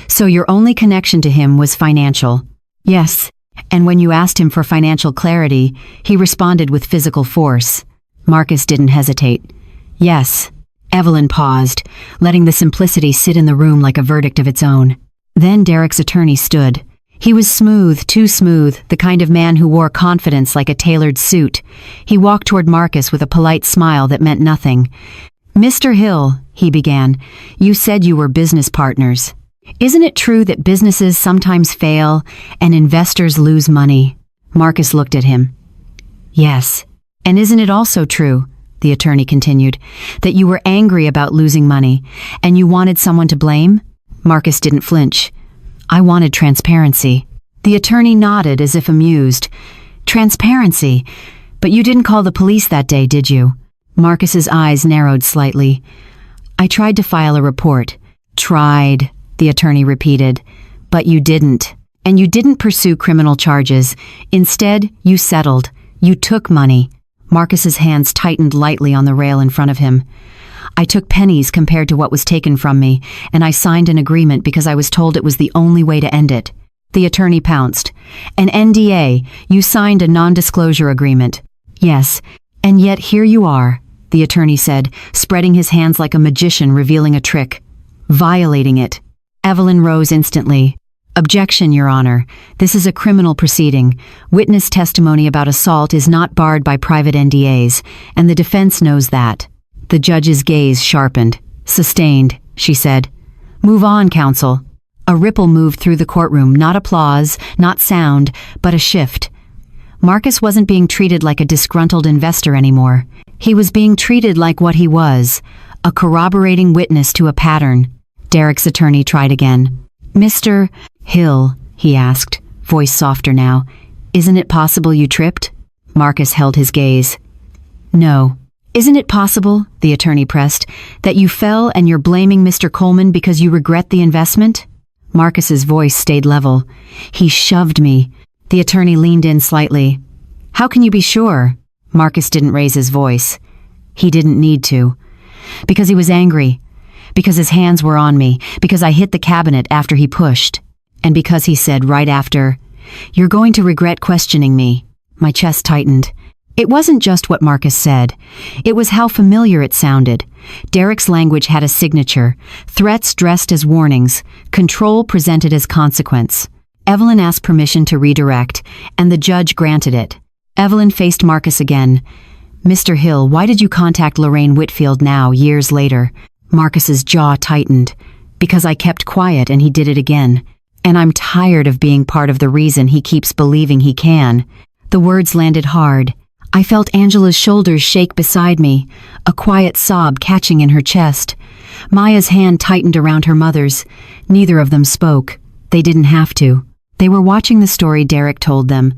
"So your only connection to him was financial?" "Yes." "And when you asked him for financial clarity, he responded with physical force?" Marcus didn't hesitate. "Yes." Evelyn paused, letting the simplicity sit in the room like a verdict of its own. Then Derek's attorney stood. He was smooth, too smooth, the kind of man who wore confidence like a tailored suit. He walked toward Marcus with a polite smile that meant nothing. "Mr. Hill," he began, "you said you were business partners. Isn't it true that businesses sometimes fail and investors lose money?" Marcus looked at him. "Yes." "And isn't it also true," the attorney continued, "that you were angry about losing money and you wanted someone to blame?" Marcus didn't flinch. "I wanted transparency." The attorney nodded as if amused. "Transparency? But you didn't call the police that day, did you?" Marcus's eyes narrowed slightly. "I tried to file a report." "Tried," the attorney repeated. "But you didn't. And you didn't pursue criminal charges. Instead, you settled. You took money." Marcus's hands tightened lightly on the rail in front of him. "I took pennies compared to what was taken from me, and I signed an agreement because I was told it was the only way to end it." The attorney pounced. "An NDA, you signed a non-disclosure agreement." "Yes, and yet here you are," the attorney said, spreading his hands like a magician revealing a trick. "Violating it." Evelyn rose instantly. "Objection, Your Honor. This is a criminal proceeding. Witness testimony about assault is not barred by private NDAs, and the defense knows that." The judge's gaze sharpened. "Sustained," she said. "Move on, counsel." A ripple moved through the courtroom, not applause, not sound, but a shift. Marcus wasn't being treated like a disgruntled investor anymore. He was being treated like what he was, a corroborating witness to a pattern. Derek's attorney tried again. "Mr. Hill," he asked, voice softer now, "isn't it possible you tripped?" Marcus held his gaze. "No." "Isn't it possible," the attorney pressed, "that you fell and you're blaming Mr. Coleman because you regret the investment?" Marcus's voice stayed level. "He shoved me." The attorney leaned in slightly. "How can you be sure?" Marcus didn't raise his voice. He didn't need to. "Because he was angry. Because his hands were on me. Because I hit the cabinet after he pushed. And because he said right after, "You're going to regret questioning me." My chest tightened. It wasn't just what Marcus said. It was how familiar it sounded. Derek's language had a signature: threats dressed as warnings, control presented as consequence. Evelyn asked permission to redirect, and the judge granted it. Evelyn faced Marcus again. "Mr. Hill, why did you contact Lorraine Whitfield now, years later?" Marcus's jaw tightened. "Because I kept quiet and he did it again. And I'm tired of being part of the reason he keeps believing he can." The words landed hard. I felt Angela's shoulders shake beside me, a quiet sob catching in her chest. Maya's hand tightened around her mother's. Neither of them spoke. They didn't have to. They were watching the story Derek told them.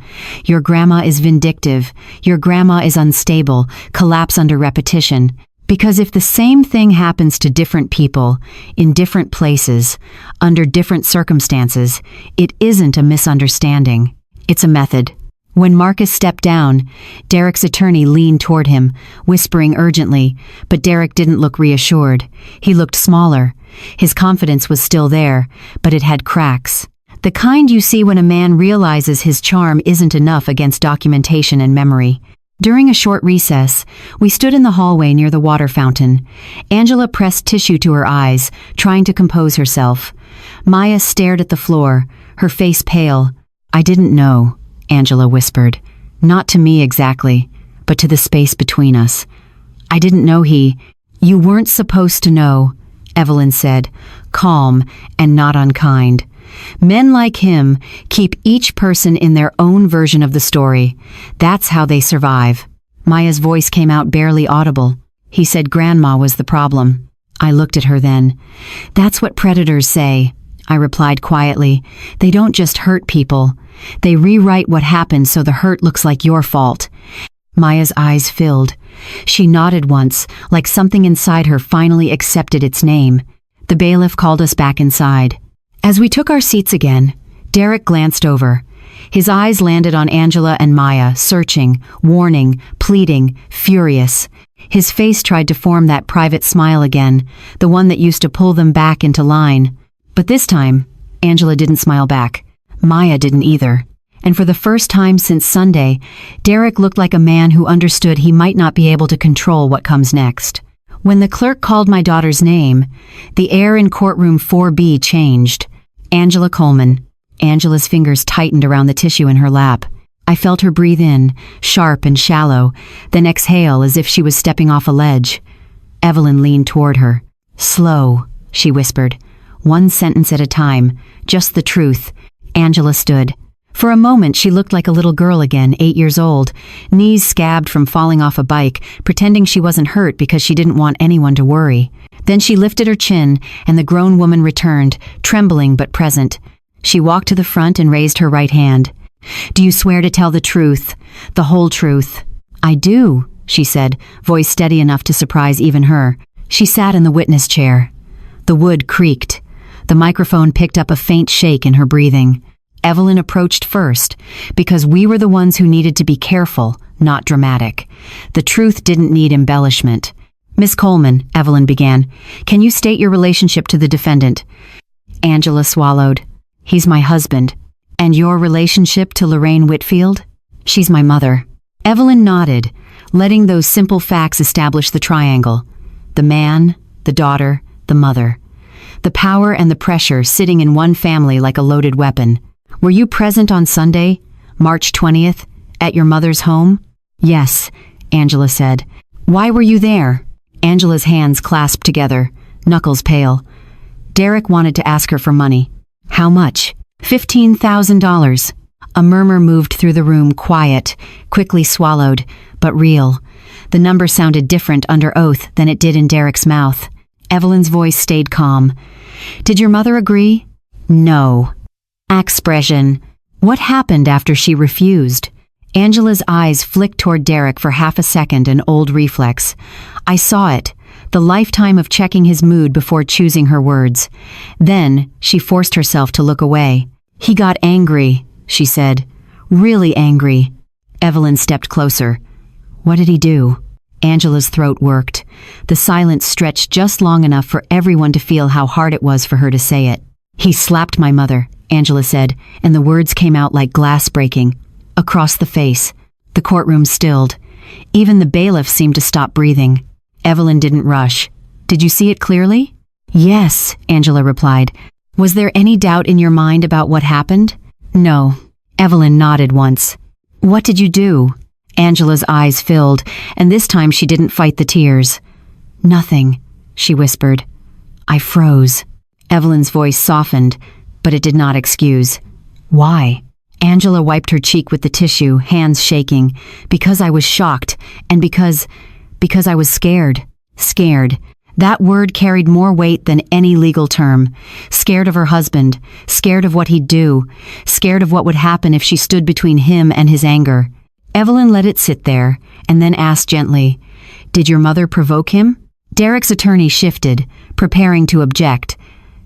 Your grandma is vindictive. Your grandma is unstable, collapse under repetition. Because if the same thing happens to different people, in different places, under different circumstances, it isn't a misunderstanding. It's a method. When Marcus stepped down, Derek's attorney leaned toward him, whispering urgently, but Derek didn't look reassured. He looked smaller. His confidence was still there, but it had cracks. The kind you see when a man realizes his charm isn't enough against documentation and memory. During a short recess, we stood in the hallway near the water fountain. Angela pressed tissue to her eyes, trying to compose herself. Maya stared at the floor, her face pale. "I didn't know," Angela whispered. "Not to me exactly, but to the space between us. I didn't know he—" "You weren't supposed to know," Evelyn said, calm and not unkind. "Men like him keep each person in their own version of the story. That's how they survive." Maya's voice came out barely audible. "He said Grandma was the problem." I looked at her then. "That's what predators say," I replied quietly. "They don't just hurt people. They rewrite what happened so the hurt looks like your fault." Maya's eyes filled. She nodded once, like something inside her finally accepted its name. The bailiff called us back inside. As we took our seats again, Derek glanced over. His eyes landed on Angela and Maya, searching, warning, pleading, furious. His face tried to form that private smile again, the one that used to pull them back into line. But this time, Angela didn't smile back. Maya didn't either. And for the first time since Sunday, Derek looked like a man who understood he might not be able to control what comes next. When the clerk called my daughter's name, the air in courtroom 4B changed. Angela Coleman. Angela's fingers tightened around the tissue in her lap. I felt her breathe in, sharp and shallow, then exhale as if she was stepping off a ledge. Evelyn leaned toward her. "Slow," she whispered. "One sentence at a time, just the truth." Angela stood. For a moment she looked like a little girl again, 8 years old, knees scabbed from falling off a bike, pretending she wasn't hurt because she didn't want anyone to worry. Then she lifted her chin, and the grown woman returned, trembling but present. She walked to the front and raised her right hand. "Do you swear to tell the truth, the whole truth?" "I do," she said, voice steady enough to surprise even her. She sat in the witness chair. The wood creaked. The microphone picked up a faint shake in her breathing. Evelyn approached first, because we were the ones who needed to be careful, not dramatic. The truth didn't need embellishment. "Miss Coleman," Evelyn began, "can you state your relationship to the defendant?" Angela swallowed. "He's my husband." "And your relationship to Lorraine Whitfield?" "She's my mother." Evelyn nodded, letting those simple facts establish the triangle. The man, the daughter, the mother. The power and the pressure sitting in one family like a loaded weapon. "Were you present on Sunday, March 20th, at your mother's home?" "Yes," Angela said. "Why were you there?" Angela's hands clasped together, knuckles pale. Derek wanted to ask her for money. "How much?" $15,000. A murmur moved through the room, quiet, quickly swallowed, but real. The number sounded different under oath than it did in Derek's mouth. Evelyn's voice stayed calm. "Did your mother agree?" "No." Expression. "What happened after she refused?" Angela's eyes flicked toward Derek for half a second, an old reflex. I saw it, the lifetime of checking his mood before choosing her words. Then she forced herself to look away. "He got angry," she said. "Really angry." Evelyn stepped closer. "What did he do?" Angela's throat worked. The silence stretched just long enough for everyone to feel how hard it was for her to say it. "He slapped my mother," Angela said, and the words came out like glass breaking. Across the face. The courtroom stilled. Even the bailiff seemed to stop breathing. Evelyn didn't rush. Did you see it clearly? Yes, Angela replied. Was there any doubt in your mind about what happened? No. Evelyn nodded once. What did you do? Angela's eyes filled, and this time she didn't fight the tears. Nothing, she whispered. I froze. Evelyn's voice softened, but it did not excuse. Why? Angela wiped her cheek with the tissue, hands shaking. Because I was shocked, and because I was scared. Scared. That word carried more weight than any legal term. Scared of her husband, scared of what he'd do, scared of what would happen if she stood between him and his anger. Evelyn let it sit there, and then asked gently, Did your mother provoke him? Derek's attorney shifted, preparing to object.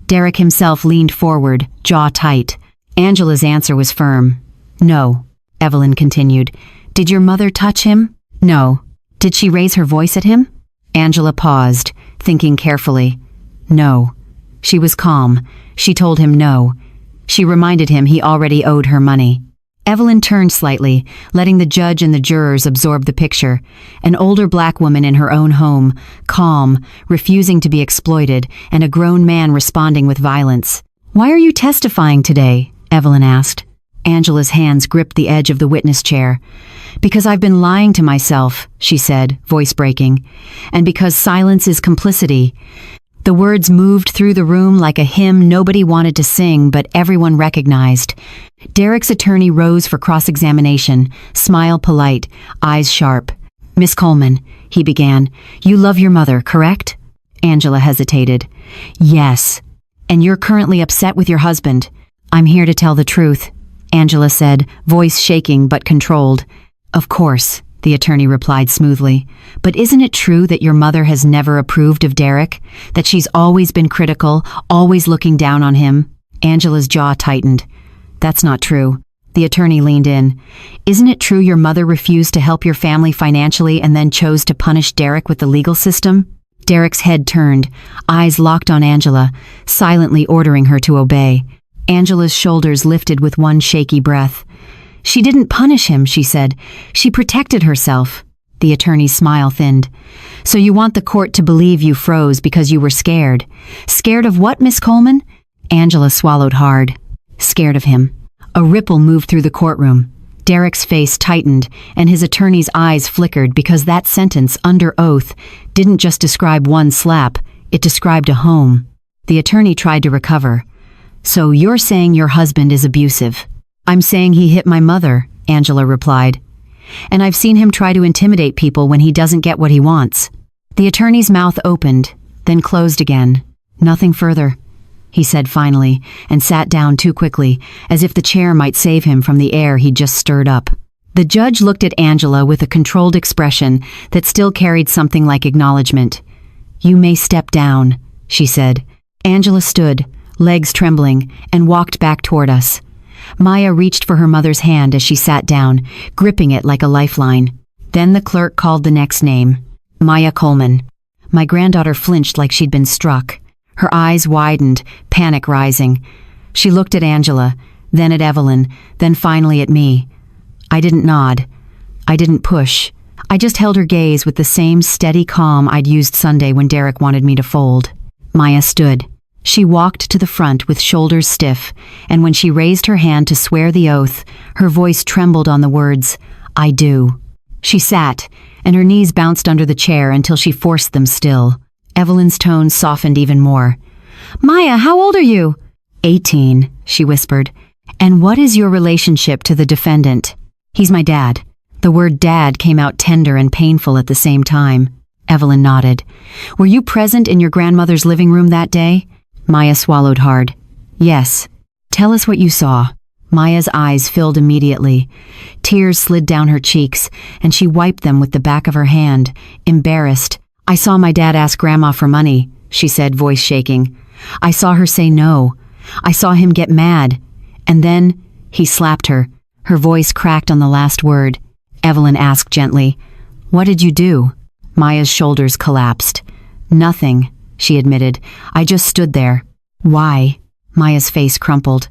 Derek himself leaned forward, jaw tight. Angela's answer was firm. No, Evelyn continued. Did your mother touch him? No. Did she raise her voice at him? Angela paused, thinking carefully. No. She was calm. She told him no. She reminded him he already owed her money. Evelyn turned slightly, letting the judge and the jurors absorb the picture. An older black woman in her own home, calm, refusing to be exploited, and a grown man responding with violence. Why are you testifying today? Evelyn asked. Angela's hands gripped the edge of the witness chair. Because I've been lying to myself, she said, voice breaking. And because silence is complicity. The words moved through the room like a hymn nobody wanted to sing, but everyone recognized. Derek's attorney rose for cross-examination, smile polite, eyes sharp. Miss Coleman, he began, you love your mother, correct? Angela hesitated. Yes. And you're currently upset with your husband. I'm here to tell the truth, Angela said, voice shaking but controlled. Of course, the attorney replied smoothly. But isn't it true that your mother has never approved of Derek? That she's always been critical, always looking down on him? Angela's jaw tightened. That's not true. The attorney leaned in. Isn't it true your mother refused to help your family financially and then chose to punish Derek with the legal system? Derek's head turned, eyes locked on Angela, silently ordering her to obey. Angela's shoulders lifted with one shaky breath. She didn't punish him, she said. She protected herself. The attorney's smile thinned. So you want the court to believe you froze because you were scared. Scared of what, Miss Coleman? Angela swallowed hard. Scared of him. A ripple moved through the courtroom. Derek's face tightened, and his attorney's eyes flickered because that sentence, under oath, didn't just describe one slap, it described a home. The attorney tried to recover. So you're saying your husband is abusive? I'm saying he hit my mother, Angela replied. And I've seen him try to intimidate people when he doesn't get what he wants. The attorney's mouth opened, then closed again. Nothing further, he said finally, and sat down too quickly, as if the chair might save him from the air he'd just stirred up. The judge looked at Angela with a controlled expression that still carried something like acknowledgement. You may step down, she said. Angela stood, legs trembling, and walked back toward us. Maya reached for her mother's hand as she sat down, gripping it like a lifeline. Then the clerk called the next name, Maya Coleman. My granddaughter flinched like she'd been struck. Her eyes widened, panic rising. She looked at Angela, then at Evelyn, then finally at me. I didn't nod. I didn't push. I just held her gaze with the same steady calm I'd used Sunday when Derek wanted me to fold. Maya stood. She walked to the front with shoulders stiff, and when she raised her hand to swear the oath, her voice trembled on the words, I do. She sat, and her knees bounced under the chair until she forced them still. Evelyn's tone softened even more. Maya, how old are you? 18, she whispered. And what is your relationship to the defendant? He's my dad. The word dad came out tender and painful at the same time. Evelyn nodded. Were you present in your grandmother's living room that day? Maya swallowed hard. Yes. Tell us what you saw. Maya's eyes filled immediately. Tears slid down her cheeks, and she wiped them with the back of her hand, embarrassed. I saw my dad ask Grandma for money, she said, voice shaking. I saw her say no. I saw him get mad. And then he slapped her. Her voice cracked on the last word. Evelyn asked gently, What did you do? Maya's shoulders collapsed. Nothing, she admitted. I just stood there. Why? Maya's face crumpled.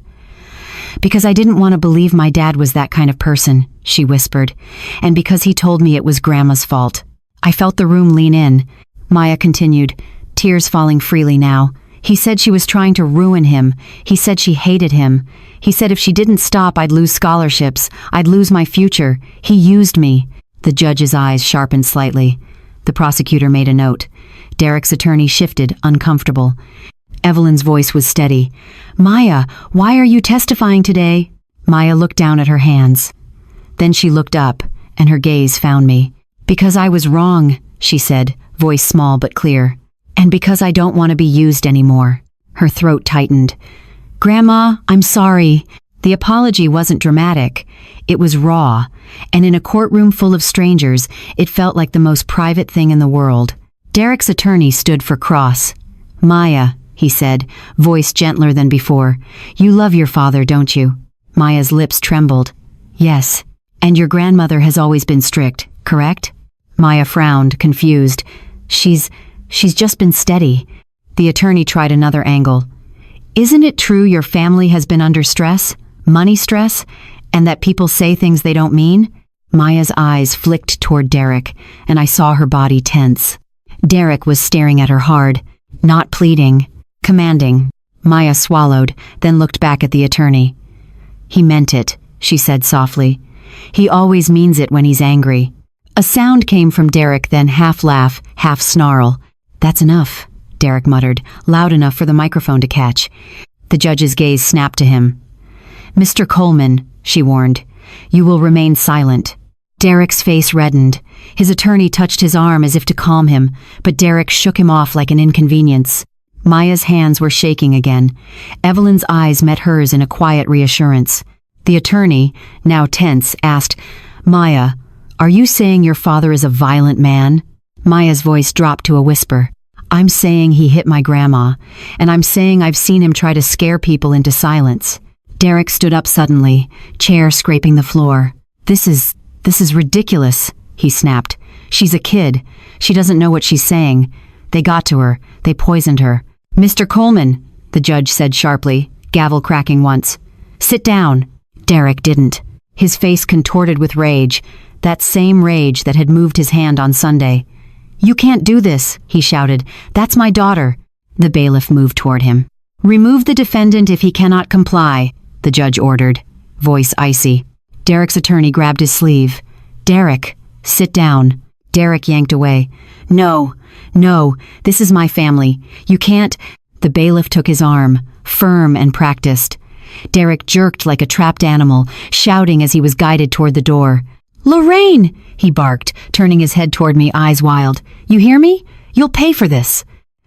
Because I didn't want to believe my dad was that kind of person, she whispered, and because he told me it was Grandma's fault. I felt the room lean in. Maya continued, tears falling freely now. He said she was trying to ruin him. He said she hated him. He said if she didn't stop, I'd lose scholarships. I'd lose my future. He used me. The judge's eyes sharpened slightly. The prosecutor made a note. Derek's attorney shifted, uncomfortable. Evelyn's voice was steady. Maya, why are you testifying today? Maya looked down at her hands. Then she looked up, and her gaze found me. Because I was wrong, she said, voice small but clear. And because I don't want to be used anymore. Her throat tightened. Grandma, I'm sorry. The apology wasn't dramatic. It was raw, and in a courtroom full of strangers, it felt like the most private thing in the world. Derek's attorney stood for cross. Maya, he said, voice gentler than before. You love your father, don't you? Maya's lips trembled. Yes. And your grandmother has always been strict, correct? Maya frowned, confused. She's just been steady. The attorney tried another angle. Isn't it true your family has been under stress? Money stress? And that people say things they don't mean? Maya's eyes flicked toward Derek, and I saw her body tense. Derek was staring at her hard, not pleading, commanding. Maya swallowed, then looked back at the attorney. He meant it, she said softly. He always means it when he's angry. A sound came from Derek, then half laugh, half snarl. That's enough, Derek muttered, loud enough for the microphone to catch. The judge's gaze snapped to him. Mr. Coleman, she warned, you will remain silent. Derek's face reddened. His attorney touched his arm as if to calm him, but Derek shook him off like an inconvenience. Maya's hands were shaking again. Evelyn's eyes met hers in a quiet reassurance. The attorney, now tense, asked, Maya, are you saying your father is a violent man? Maya's voice dropped to a whisper. I'm saying he hit my grandma, and I'm saying I've seen him try to scare people into silence. Derek stood up suddenly, chair scraping the floor. This is ridiculous, he snapped. She's a kid. She doesn't know what she's saying. They got to her. They poisoned her. Mr. Coleman, the judge said sharply, gavel cracking once. Sit down. Derek didn't. His face contorted with rage, that same rage that had moved his hand on Sunday. You can't do this, he shouted. That's my daughter. The bailiff moved toward him. Remove the defendant if he cannot comply, the judge ordered, voice icy. Derek's attorney grabbed his sleeve. Derek, sit down. Derek yanked away. No, this is my family. You can't. The bailiff took his arm, firm and practiced. Derek jerked like a trapped animal, shouting as he was guided toward the door. Lorraine, he barked, turning his head toward me, eyes wild. You hear me? You'll pay for this.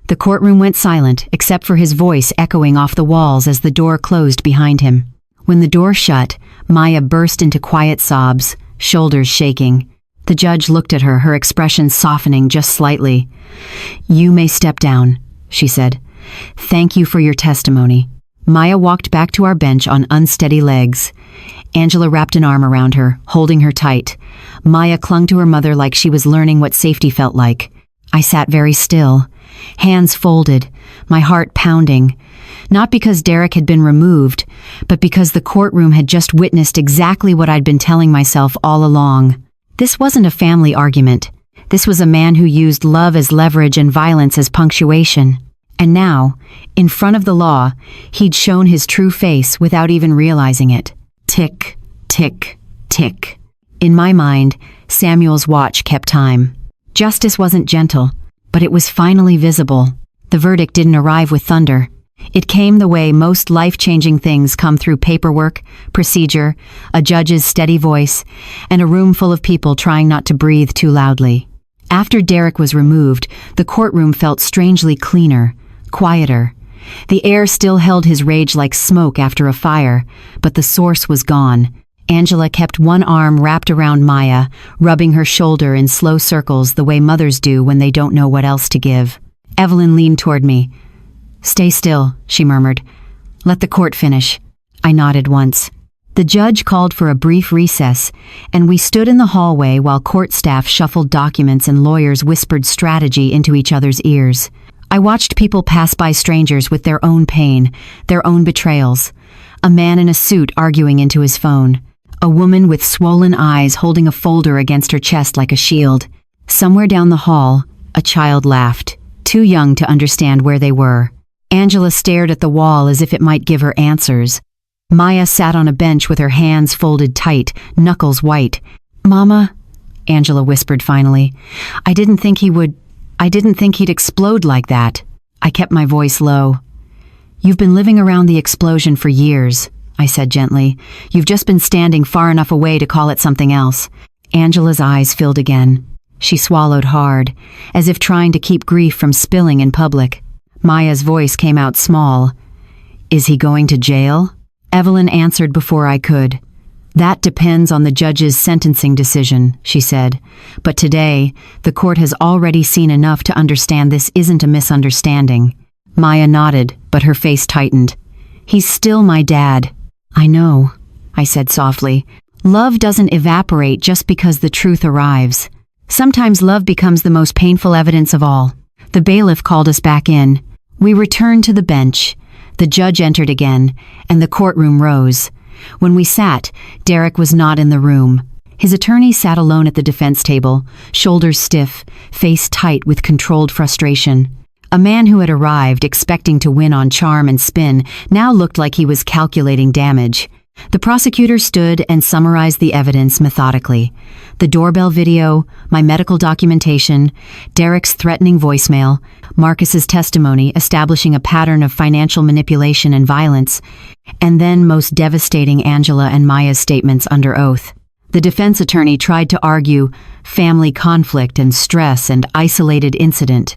The courtroom went silent, except for his voice echoing off the walls as the door closed behind him. When the door shut, Maya burst into quiet sobs, shoulders shaking. The judge looked at her, her expression softening just slightly. You may step down, she said. Thank you for your testimony. Maya walked back to our bench on unsteady legs. Angela wrapped an arm around her, holding her tight. Maya clung to her mother like she was learning what safety felt like. I sat very still, hands folded, my heart pounding. Not because Derek had been removed, but because the courtroom had just witnessed exactly what I'd been telling myself all along. This wasn't a family argument. This was a man who used love as leverage and violence as punctuation. And now, in front of the law, he'd shown his true face without even realizing it. Tick, tick, tick. In my mind, Samuel's watch kept time. Justice wasn't gentle, but it was finally visible. The verdict didn't arrive with thunder. It came the way most life-changing things come through paperwork, procedure, a judge's steady voice, and a room full of people trying not to breathe too loudly. After Derek was removed, the courtroom felt strangely cleaner, quieter. The air still held his rage like smoke after a fire, but the source was gone. Angela kept one arm wrapped around Maya, rubbing her shoulder in slow circles the way mothers do when they don't know what else to give. Evelyn leaned toward me. Stay still, she murmured. Let the court finish. I nodded once. The judge called for a brief recess, and we stood in the hallway while court staff shuffled documents and lawyers whispered strategy into each other's ears. I watched people pass by strangers with their own pain, their own betrayals. A man in a suit arguing into his phone. A woman with swollen eyes holding a folder against her chest like a shield. Somewhere down the hall, a child laughed, too young to understand where they were. Angela stared at the wall as if it might give her answers. Maya sat on a bench with her hands folded tight, knuckles white. "Mama," Angela whispered finally, I didn't think he'd explode like that." I kept my voice low. "You've been living around the explosion for years," I said gently. "You've just been standing far enough away to call it something else." Angela's eyes filled again. She swallowed hard, as if trying to keep grief from spilling in public. Maya's voice came out small. "Is he going to jail?" Evelyn answered before I could. "That depends on the judge's sentencing decision," she said. "But today, the court has already seen enough to understand this isn't a misunderstanding." Maya nodded, but her face tightened. "He's still my dad." "I know," I said softly. "Love doesn't evaporate just because the truth arrives. Sometimes love becomes the most painful evidence of all." The bailiff called us back in. We returned to the bench. The judge entered again, and the courtroom rose. When we sat, Derek was not in the room. His attorney sat alone at the defense table, shoulders stiff, face tight with controlled frustration. A man who had arrived expecting to win on charm and spin now looked like he was calculating damage. The prosecutor stood and summarized the evidence methodically. The doorbell video, my medical documentation, Derek's threatening voicemail, Marcus's testimony establishing a pattern of financial manipulation and violence, and then most devastating Angela and Maya's statements under oath. The defense attorney tried to argue family conflict and stress and isolated incident.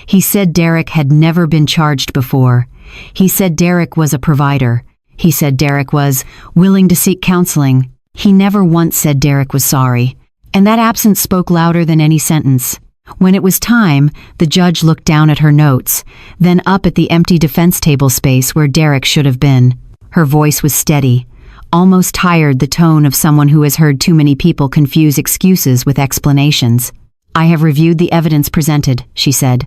He said Derek had never been charged before. He said Derek was a provider. He said Derek was willing to seek counseling. He never once said Derek was sorry. And that absence spoke louder than any sentence. When it was time, the judge looked down at her notes, then up at the empty defense table space where Derek should have been. Her voice was steady, almost tired, the tone of someone who has heard too many people confuse excuses with explanations. "I have reviewed the evidence presented," she said.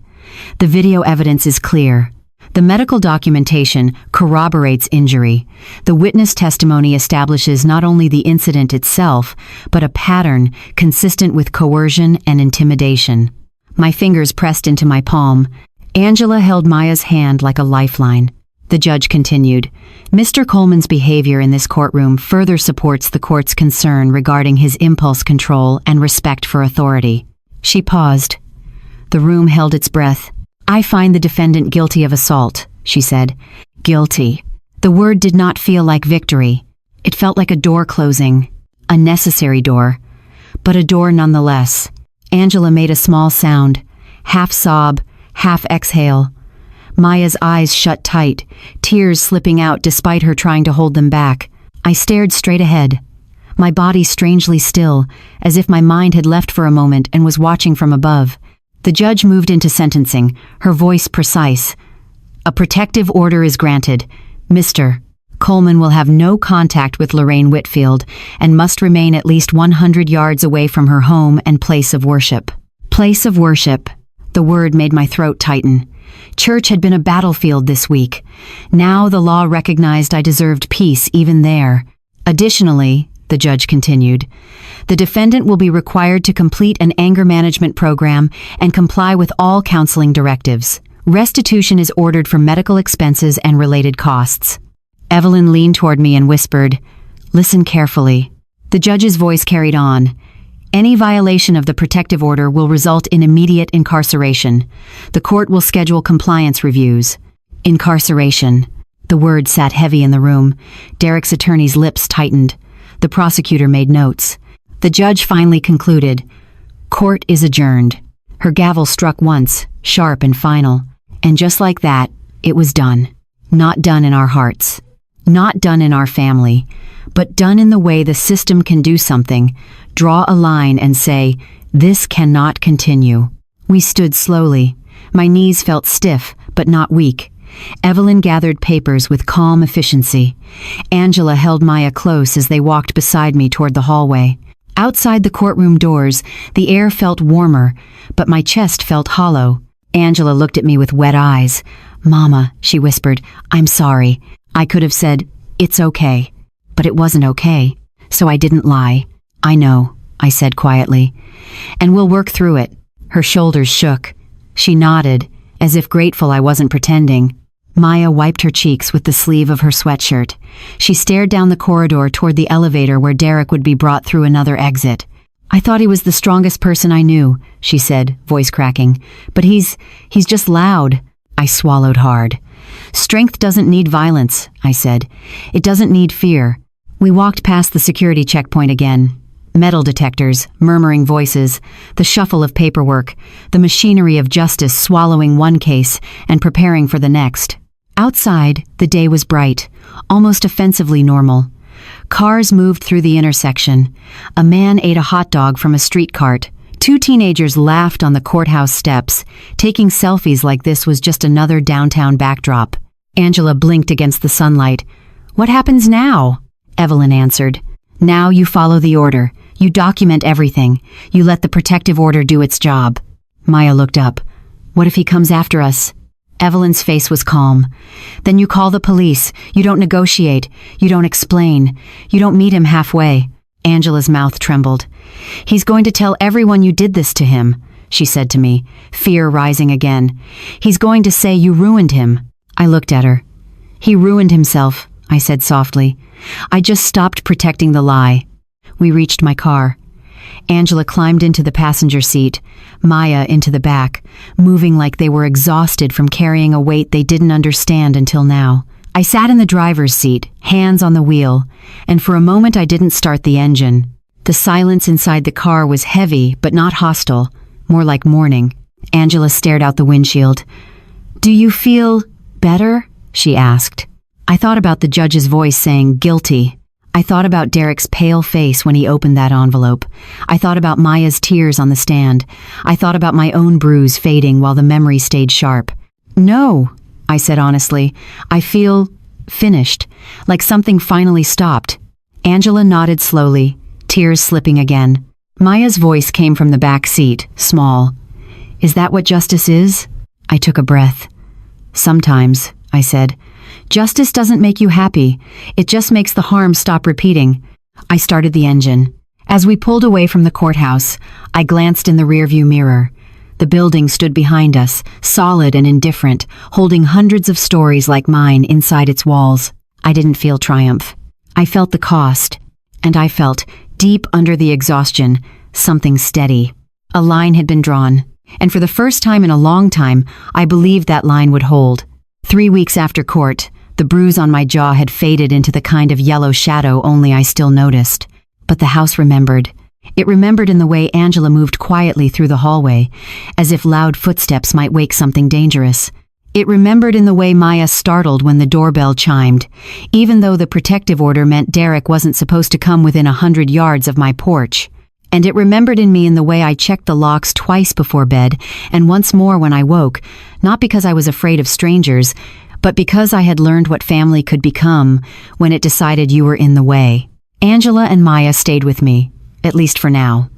"The video evidence is clear. The medical documentation corroborates injury. The witness testimony establishes not only the incident itself, but a pattern consistent with coercion and intimidation." My fingers pressed into my palm. Angela held Maya's hand like a lifeline. The judge continued, "Mr. Coleman's behavior in this courtroom further supports the court's concern regarding his impulse control and respect for authority." She paused. The room held its breath. "I find the defendant guilty of assault," she said. "Guilty." The word did not feel like victory. It felt like a door closing. A necessary door, but a door nonetheless. Angela made a small sound, half sob, half exhale. Maya's eyes shut tight, tears slipping out despite her trying to hold them back. I stared straight ahead, my body strangely still, as if my mind had left for a moment and was watching from above. The judge moved into sentencing, her voice precise. "A protective order is granted. Mr. Coleman will have no contact with Lorraine Whitfield and must remain at least 100 yards away from her home and place of worship." Place of worship. The word made my throat tighten. Church had been a battlefield this week. Now the law recognized I deserved peace even there. Additionally, the judge continued, the defendant will be required to complete an anger management program and comply with all counseling directives. Restitution is ordered for medical expenses and related costs. Evelyn leaned toward me and whispered, "Listen carefully." The judge's voice carried on. "Any violation of the protective order will result in immediate incarceration. The court will schedule compliance reviews." Incarceration. The word sat heavy in the room. Derek's attorney's lips tightened. The prosecutor made notes. The judge finally concluded, "Court is adjourned." Her gavel struck once, sharp and final. And just like that, it was done. Not done in our hearts. Not done in our family. But done in the way the system can do something, draw a line and say, "This cannot continue." We stood slowly. My knees felt stiff, but not weak. Evelyn gathered papers with calm efficiency. Angela held Maya close as they walked beside me toward the hallway. Outside the courtroom doors, the air felt warmer, but my chest felt hollow. Angela looked at me with wet eyes. "Mama," she whispered, "I'm sorry." I could have said, "It's okay." But it wasn't okay, so I didn't lie. "I know," I said quietly. "And we'll work through it." Her shoulders shook. She nodded, as if grateful I wasn't pretending. Maya wiped her cheeks with the sleeve of her sweatshirt. She stared down the corridor toward the elevator where Derek would be brought through another exit. "I thought he was the strongest person I knew," she said, voice cracking. "But he's just loud." I swallowed hard. "Strength doesn't need violence," I said. "It doesn't need fear." We walked past the security checkpoint again. Metal detectors, murmuring voices, the shuffle of paperwork, the machinery of justice swallowing one case and preparing for the next. Outside, the day was bright, almost offensively normal. Cars moved through the intersection. A man ate a hot dog from a street cart. 2 teenagers laughed on the courthouse steps, taking selfies like this was just another downtown backdrop. Angela blinked against the sunlight. "What happens now?" Evelyn answered. "Now you follow the order. You document everything. You let the protective order do its job." Maya looked up. "What if he comes after us?" Evelyn's face was calm. "Then you call the police. You don't negotiate. You don't explain. You don't meet him halfway." Angela's mouth trembled. "He's going to tell everyone you did this to him," she said to me, fear rising again. "He's going to say you ruined him." I looked at her. "He ruined himself," I said softly. "I just stopped protecting the lie." We reached my car. Angela climbed into the passenger seat, Maya into the back, moving like they were exhausted from carrying a weight they didn't understand until now. I sat in the driver's seat, hands on the wheel, and for a moment I didn't start the engine. The silence inside the car was heavy but not hostile, more like mourning. Angela stared out the windshield. "Do you feel better?" she asked. I thought about the judge's voice saying guilty. I thought about Derek's pale face when he opened that envelope. I thought about Maya's tears on the stand. I thought about my own bruise fading while the memory stayed sharp. "No," I said honestly. "I feel finished, like something finally stopped." Angela nodded slowly, tears slipping again. Maya's voice came from the back seat, small. "Is that what justice is?" I took a breath. "Sometimes," I said. "Justice doesn't make you happy. It just makes the harm stop repeating." I started the engine. As we pulled away from the courthouse, I glanced in the rearview mirror. The building stood behind us, solid and indifferent, holding hundreds of stories like mine inside its walls. I didn't feel triumph. I felt the cost. And I felt, deep under the exhaustion, something steady. A line had been drawn. And for the first time in a long time, I believed that line would hold. 3 weeks after court, the bruise on my jaw had faded into the kind of yellow shadow only I still noticed. But the house remembered. It remembered in the way Angela moved quietly through the hallway, as if loud footsteps might wake something dangerous. It remembered in the way Maya startled when the doorbell chimed, even though the protective order meant Derek wasn't supposed to come within 100 yards of my porch. And it remembered in me in the way I checked the locks twice before bed, and once more when I woke, not because I was afraid of strangers, but because I had learned what family could become when it decided you were in the way. Angela and Maya stayed with me, at least for now.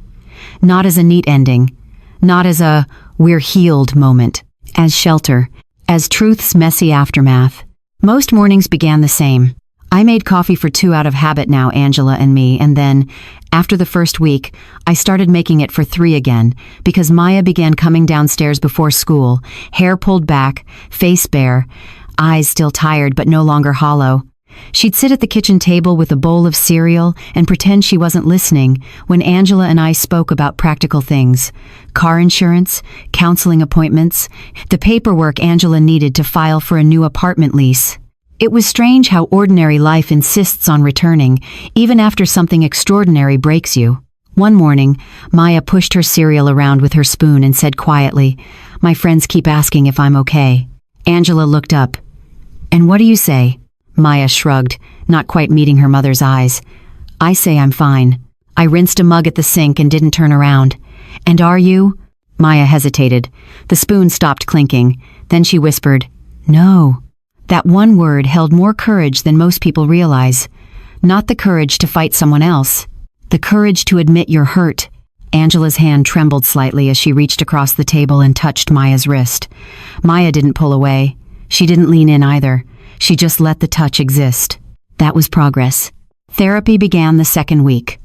Not as a neat ending, not as a "we're healed" moment, as shelter, as truth's messy aftermath. Most mornings began the same. I made coffee for 2 out of habit now, Angela and me, and then, after the first week, I started making it for 3 again, because Maya began coming downstairs before school, hair pulled back, face bare, eyes still tired but no longer hollow. She'd sit at the kitchen table with a bowl of cereal and pretend she wasn't listening when Angela and I spoke about practical things. Car insurance, counseling appointments, the paperwork Angela needed to file for a new apartment lease. It was strange how ordinary life insists on returning, even after something extraordinary breaks you. One morning, Maya pushed her cereal around with her spoon and said quietly, "My friends keep asking if I'm okay." Angela looked up. "And what do you say?" Maya shrugged, not quite meeting her mother's eyes. "I say I'm fine. I rinsed a mug at the sink and didn't turn around." "And are you?" Maya hesitated. The spoon stopped clinking. Then she whispered, "No." That one word held more courage than most people realize. Not the courage to fight someone else. The courage to admit you're hurt. Angela's hand trembled slightly as she reached across the table and touched Maya's wrist. Maya didn't pull away. She didn't lean in either. She just let the touch exist. That was progress. Therapy began the second week.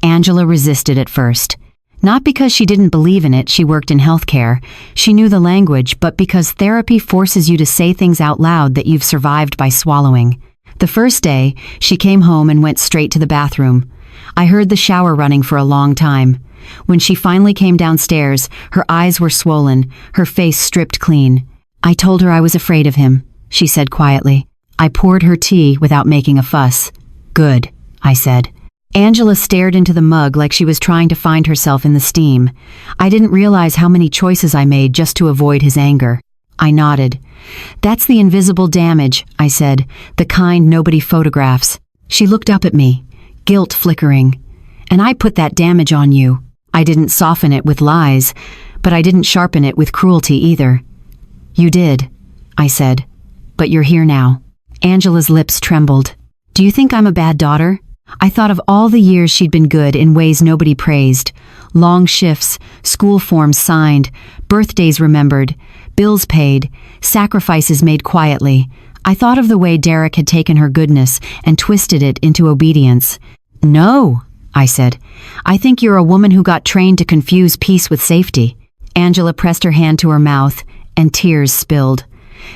Angela resisted at first. Not because she didn't believe in it, she worked in healthcare. She knew the language, but because therapy forces you to say things out loud that you've survived by swallowing. The first day, she came home and went straight to the bathroom. I heard the shower running for a long time. When she finally came downstairs, her eyes were swollen, her face stripped clean. I told her I was afraid of him, she said quietly. I poured her tea without making a fuss. Good, I said. Angela stared into the mug like she was trying to find herself in the steam. I didn't realize how many choices I made just to avoid his anger. I nodded. That's the invisible damage, I said, the kind nobody photographs. She looked up at me, guilt flickering. And I put that damage on you. I didn't soften it with lies, but I didn't sharpen it with cruelty either. You did, I said. But you're here now. Angela's lips trembled. Do you think I'm a bad daughter? I thought of all the years she'd been good in ways nobody praised. Long shifts, school forms signed, birthdays remembered, bills paid, sacrifices made quietly. I thought of the way Derek had taken her goodness and twisted it into obedience. No, I said. I think you're a woman who got trained to confuse peace with safety. Angela pressed her hand to her mouth, and tears spilled.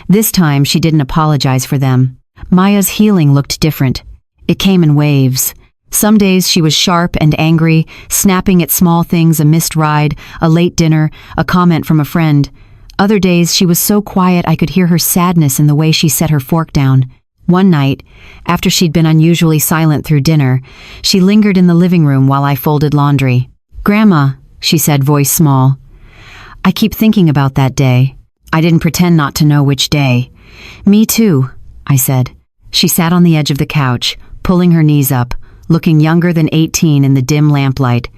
This time she didn't apologize for them. Maya's healing looked different. It came in waves. Some days she was sharp and angry, snapping at small things, a missed ride, a late dinner, a comment from a friend. Other days she was so quiet I could hear her sadness in the way she set her fork down. One night, after she'd been unusually silent through dinner, she lingered in the living room while I folded laundry. Grandma, she said, voice small. I keep thinking about that day. I didn't pretend not to know which day. Me too, I said. She sat on the edge of the couch, pulling her knees up, looking younger than 18 in the dim lamplight.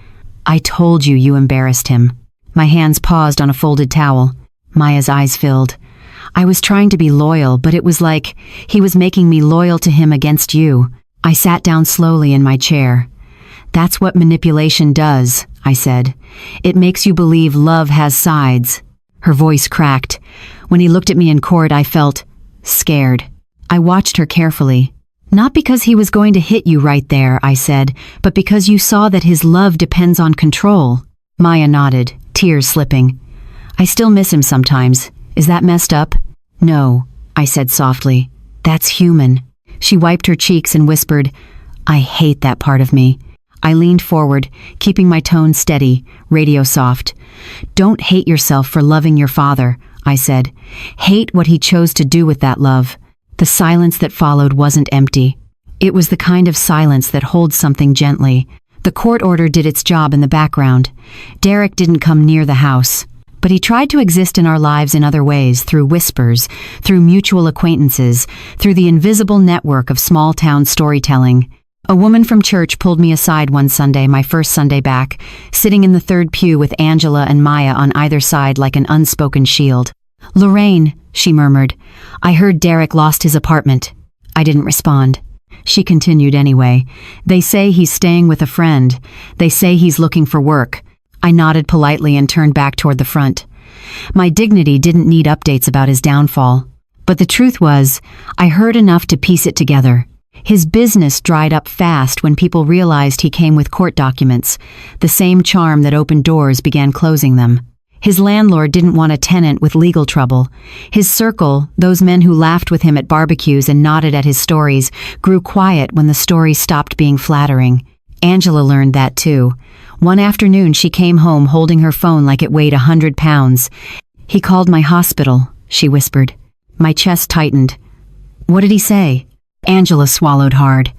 I told you you embarrassed him. My hands paused on a folded towel. Maya's eyes filled. I was trying to be loyal, but it was like he was making me loyal to him against you. I sat down slowly in my chair. That's what manipulation does, I said. It makes you believe love has sides. Her voice cracked. When he looked at me in court, I felt scared. I watched her carefully. Not because he was going to hit you right there, I said, but because you saw that his love depends on control. Maya nodded, tears slipping. I still miss him sometimes. Is that messed up? No, I said softly. That's human. She wiped her cheeks and whispered, I hate that part of me. I leaned forward, keeping my tone steady, radio soft. Don't hate yourself for loving your father, I said. Hate what he chose to do with that love. The silence that followed wasn't empty. It was the kind of silence that holds something gently. The court order did its job in the background. Derek didn't come near the house. But he tried to exist in our lives in other ways, through whispers, through mutual acquaintances, through the invisible network of small-town storytelling. A woman from church pulled me aside one Sunday, my first Sunday back, sitting in the third pew with Angela and Maya on either side like an unspoken shield. Lorraine, she murmured, I heard Derek lost his apartment. I didn't respond. She continued anyway. They say he's staying with a friend. They say he's looking for work. I nodded politely and turned back toward the front. My dignity didn't need updates about his downfall. But the truth was, I heard enough to piece it together. His business dried up fast when people realized he came with court documents. The same charm that opened doors began closing them. His landlord didn't want a tenant with legal trouble. His circle, those men who laughed with him at barbecues and nodded at his stories, grew quiet when the stories stopped being flattering. Angela learned that too. One afternoon she came home holding her phone like it weighed 100 pounds. He called my hospital, she whispered. My chest tightened. What did he say? Angela swallowed hard.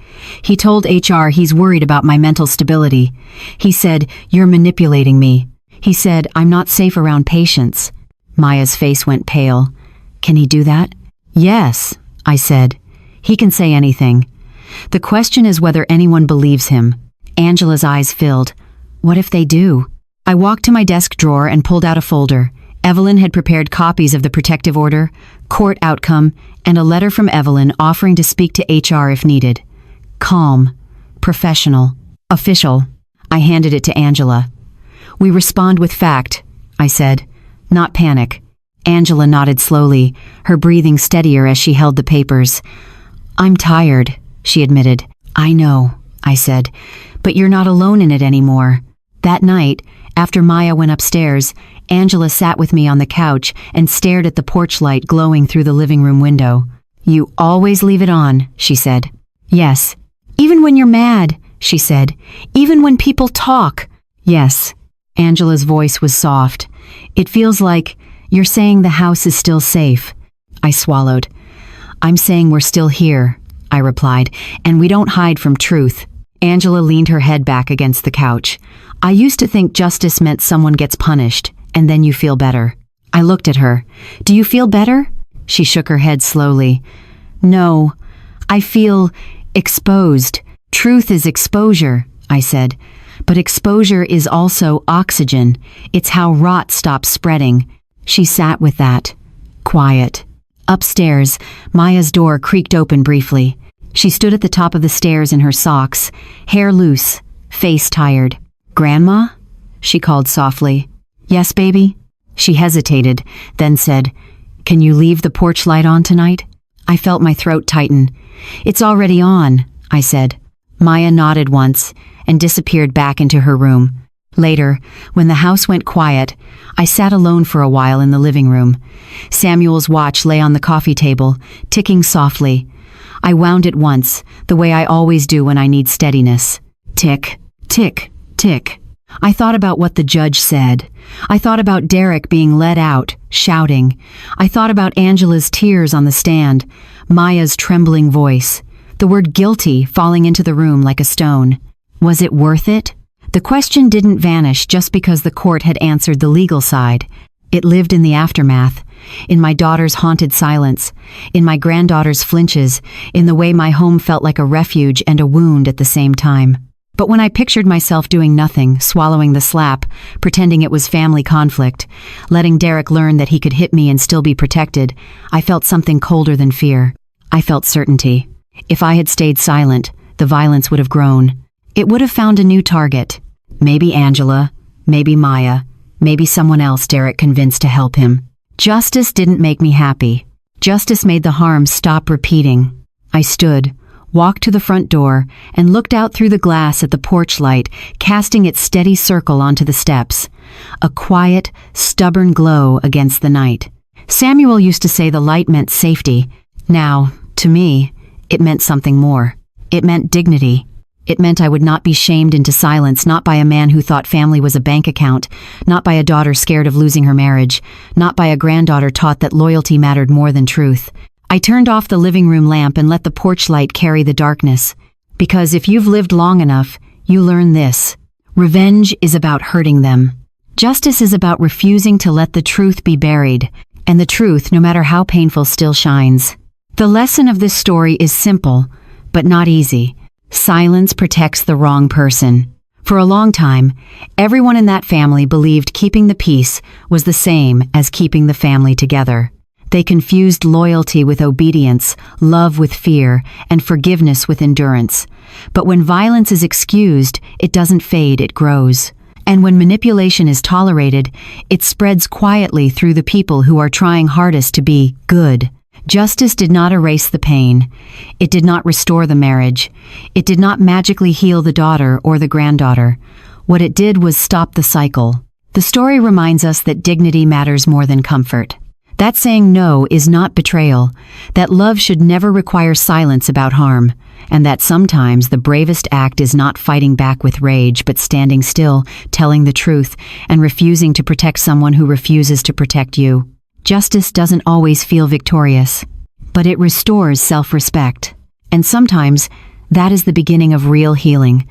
He told HR he's worried about my mental stability. He said, you're manipulating me. He said, I'm not safe around patients. Maya's face went pale. Can he do that? Yes, I said. He can say anything. The question is whether anyone believes him. Angela's eyes filled. What if they do? I walked to my desk drawer and pulled out a folder. Evelyn had prepared copies of the protective order, court outcome, and a letter from Evelyn offering to speak to HR if needed. Calm, professional, official. I handed it to Angela. We respond with fact, I said, not panic. Angela nodded slowly, her breathing steadier as she held the papers. I'm tired, she admitted. I know, I said, but you're not alone in it anymore. That night, after Maya went upstairs, Angela sat with me on the couch and stared at the porch light glowing through the living room window. You always leave it on, she said. Yes. Even when you're mad, she said. Even when people talk. Yes. Angela's voice was soft. It feels like you're saying the house is still safe. I swallowed. I'm saying we're still here, I replied, and we don't hide from truth. Angela leaned her head back against the couch. I used to think justice meant someone gets punished, and then you feel better. I looked at her. Do you feel better? She shook her head slowly. No, I feel exposed. Truth is exposure, I said. But exposure is also oxygen. It's how rot stops spreading. She sat with that. Quiet. Upstairs, Maya's door creaked open briefly. She stood at the top of the stairs in her socks, hair loose, face tired. Grandma? She called softly. Yes, baby? She hesitated, then said, Can you leave the porch light on tonight? I felt my throat tighten. It's already on, I said. Maya nodded once and disappeared back into her room. Later, when the house went quiet, I sat alone for a while in the living room. Samuel's watch lay on the coffee table, ticking softly. I wound it once, the way I always do when I need steadiness. Tick, tick, tick. I thought about what the judge said. I thought about Derek being led out, shouting. I thought about Angela's tears on the stand, Maya's trembling voice, the word guilty falling into the room like a stone. Was it worth it? The question didn't vanish just because the court had answered the legal side. It lived in the aftermath, in my daughter's haunted silence, in my granddaughter's flinches, in the way my home felt like a refuge and a wound at the same time. But when I pictured myself doing nothing, swallowing the slap, pretending it was family conflict, letting Derek learn that he could hit me and still be protected, I felt something colder than fear. I felt certainty. If I had stayed silent, the violence would have grown. It would have found a new target. Maybe Angela, maybe Maya, maybe someone else Derek convinced to help him. Justice didn't make me happy. Justice made the harm stop repeating. I stood, walked to the front door, and looked out through the glass at the porch light, casting its steady circle onto the steps. A quiet, stubborn glow against the night. Samuel used to say the light meant safety. Now, to me, it meant something more. It meant dignity. It meant I would not be shamed into silence, not by a man who thought family was a bank account, not by a daughter scared of losing her marriage, not by a granddaughter taught that loyalty mattered more than truth. I turned off the living room lamp and let the porch light carry the darkness. Because if you've lived long enough, you learn this. Revenge is about hurting them. Justice is about refusing to let the truth be buried, and the truth, no matter how painful, still shines. The lesson of this story is simple, but not easy. Silence protects the wrong person. For a long time, everyone in that family believed keeping the peace was the same as keeping the family together. They confused loyalty with obedience, love with fear, and forgiveness with endurance. But when violence is excused, it doesn't fade, it grows. And when manipulation is tolerated, it spreads quietly through the people who are trying hardest to be good. Justice did not erase the pain. It did not restore the marriage. It did not magically heal the daughter or the granddaughter. What it did was stop the cycle. The story reminds us that dignity matters more than comfort. That saying no is not betrayal, that love should never require silence about harm, and that sometimes the bravest act is not fighting back with rage but standing still, telling the truth, and refusing to protect someone who refuses to protect you. Justice doesn't always feel victorious, but it restores self-respect. And sometimes, that is the beginning of real healing.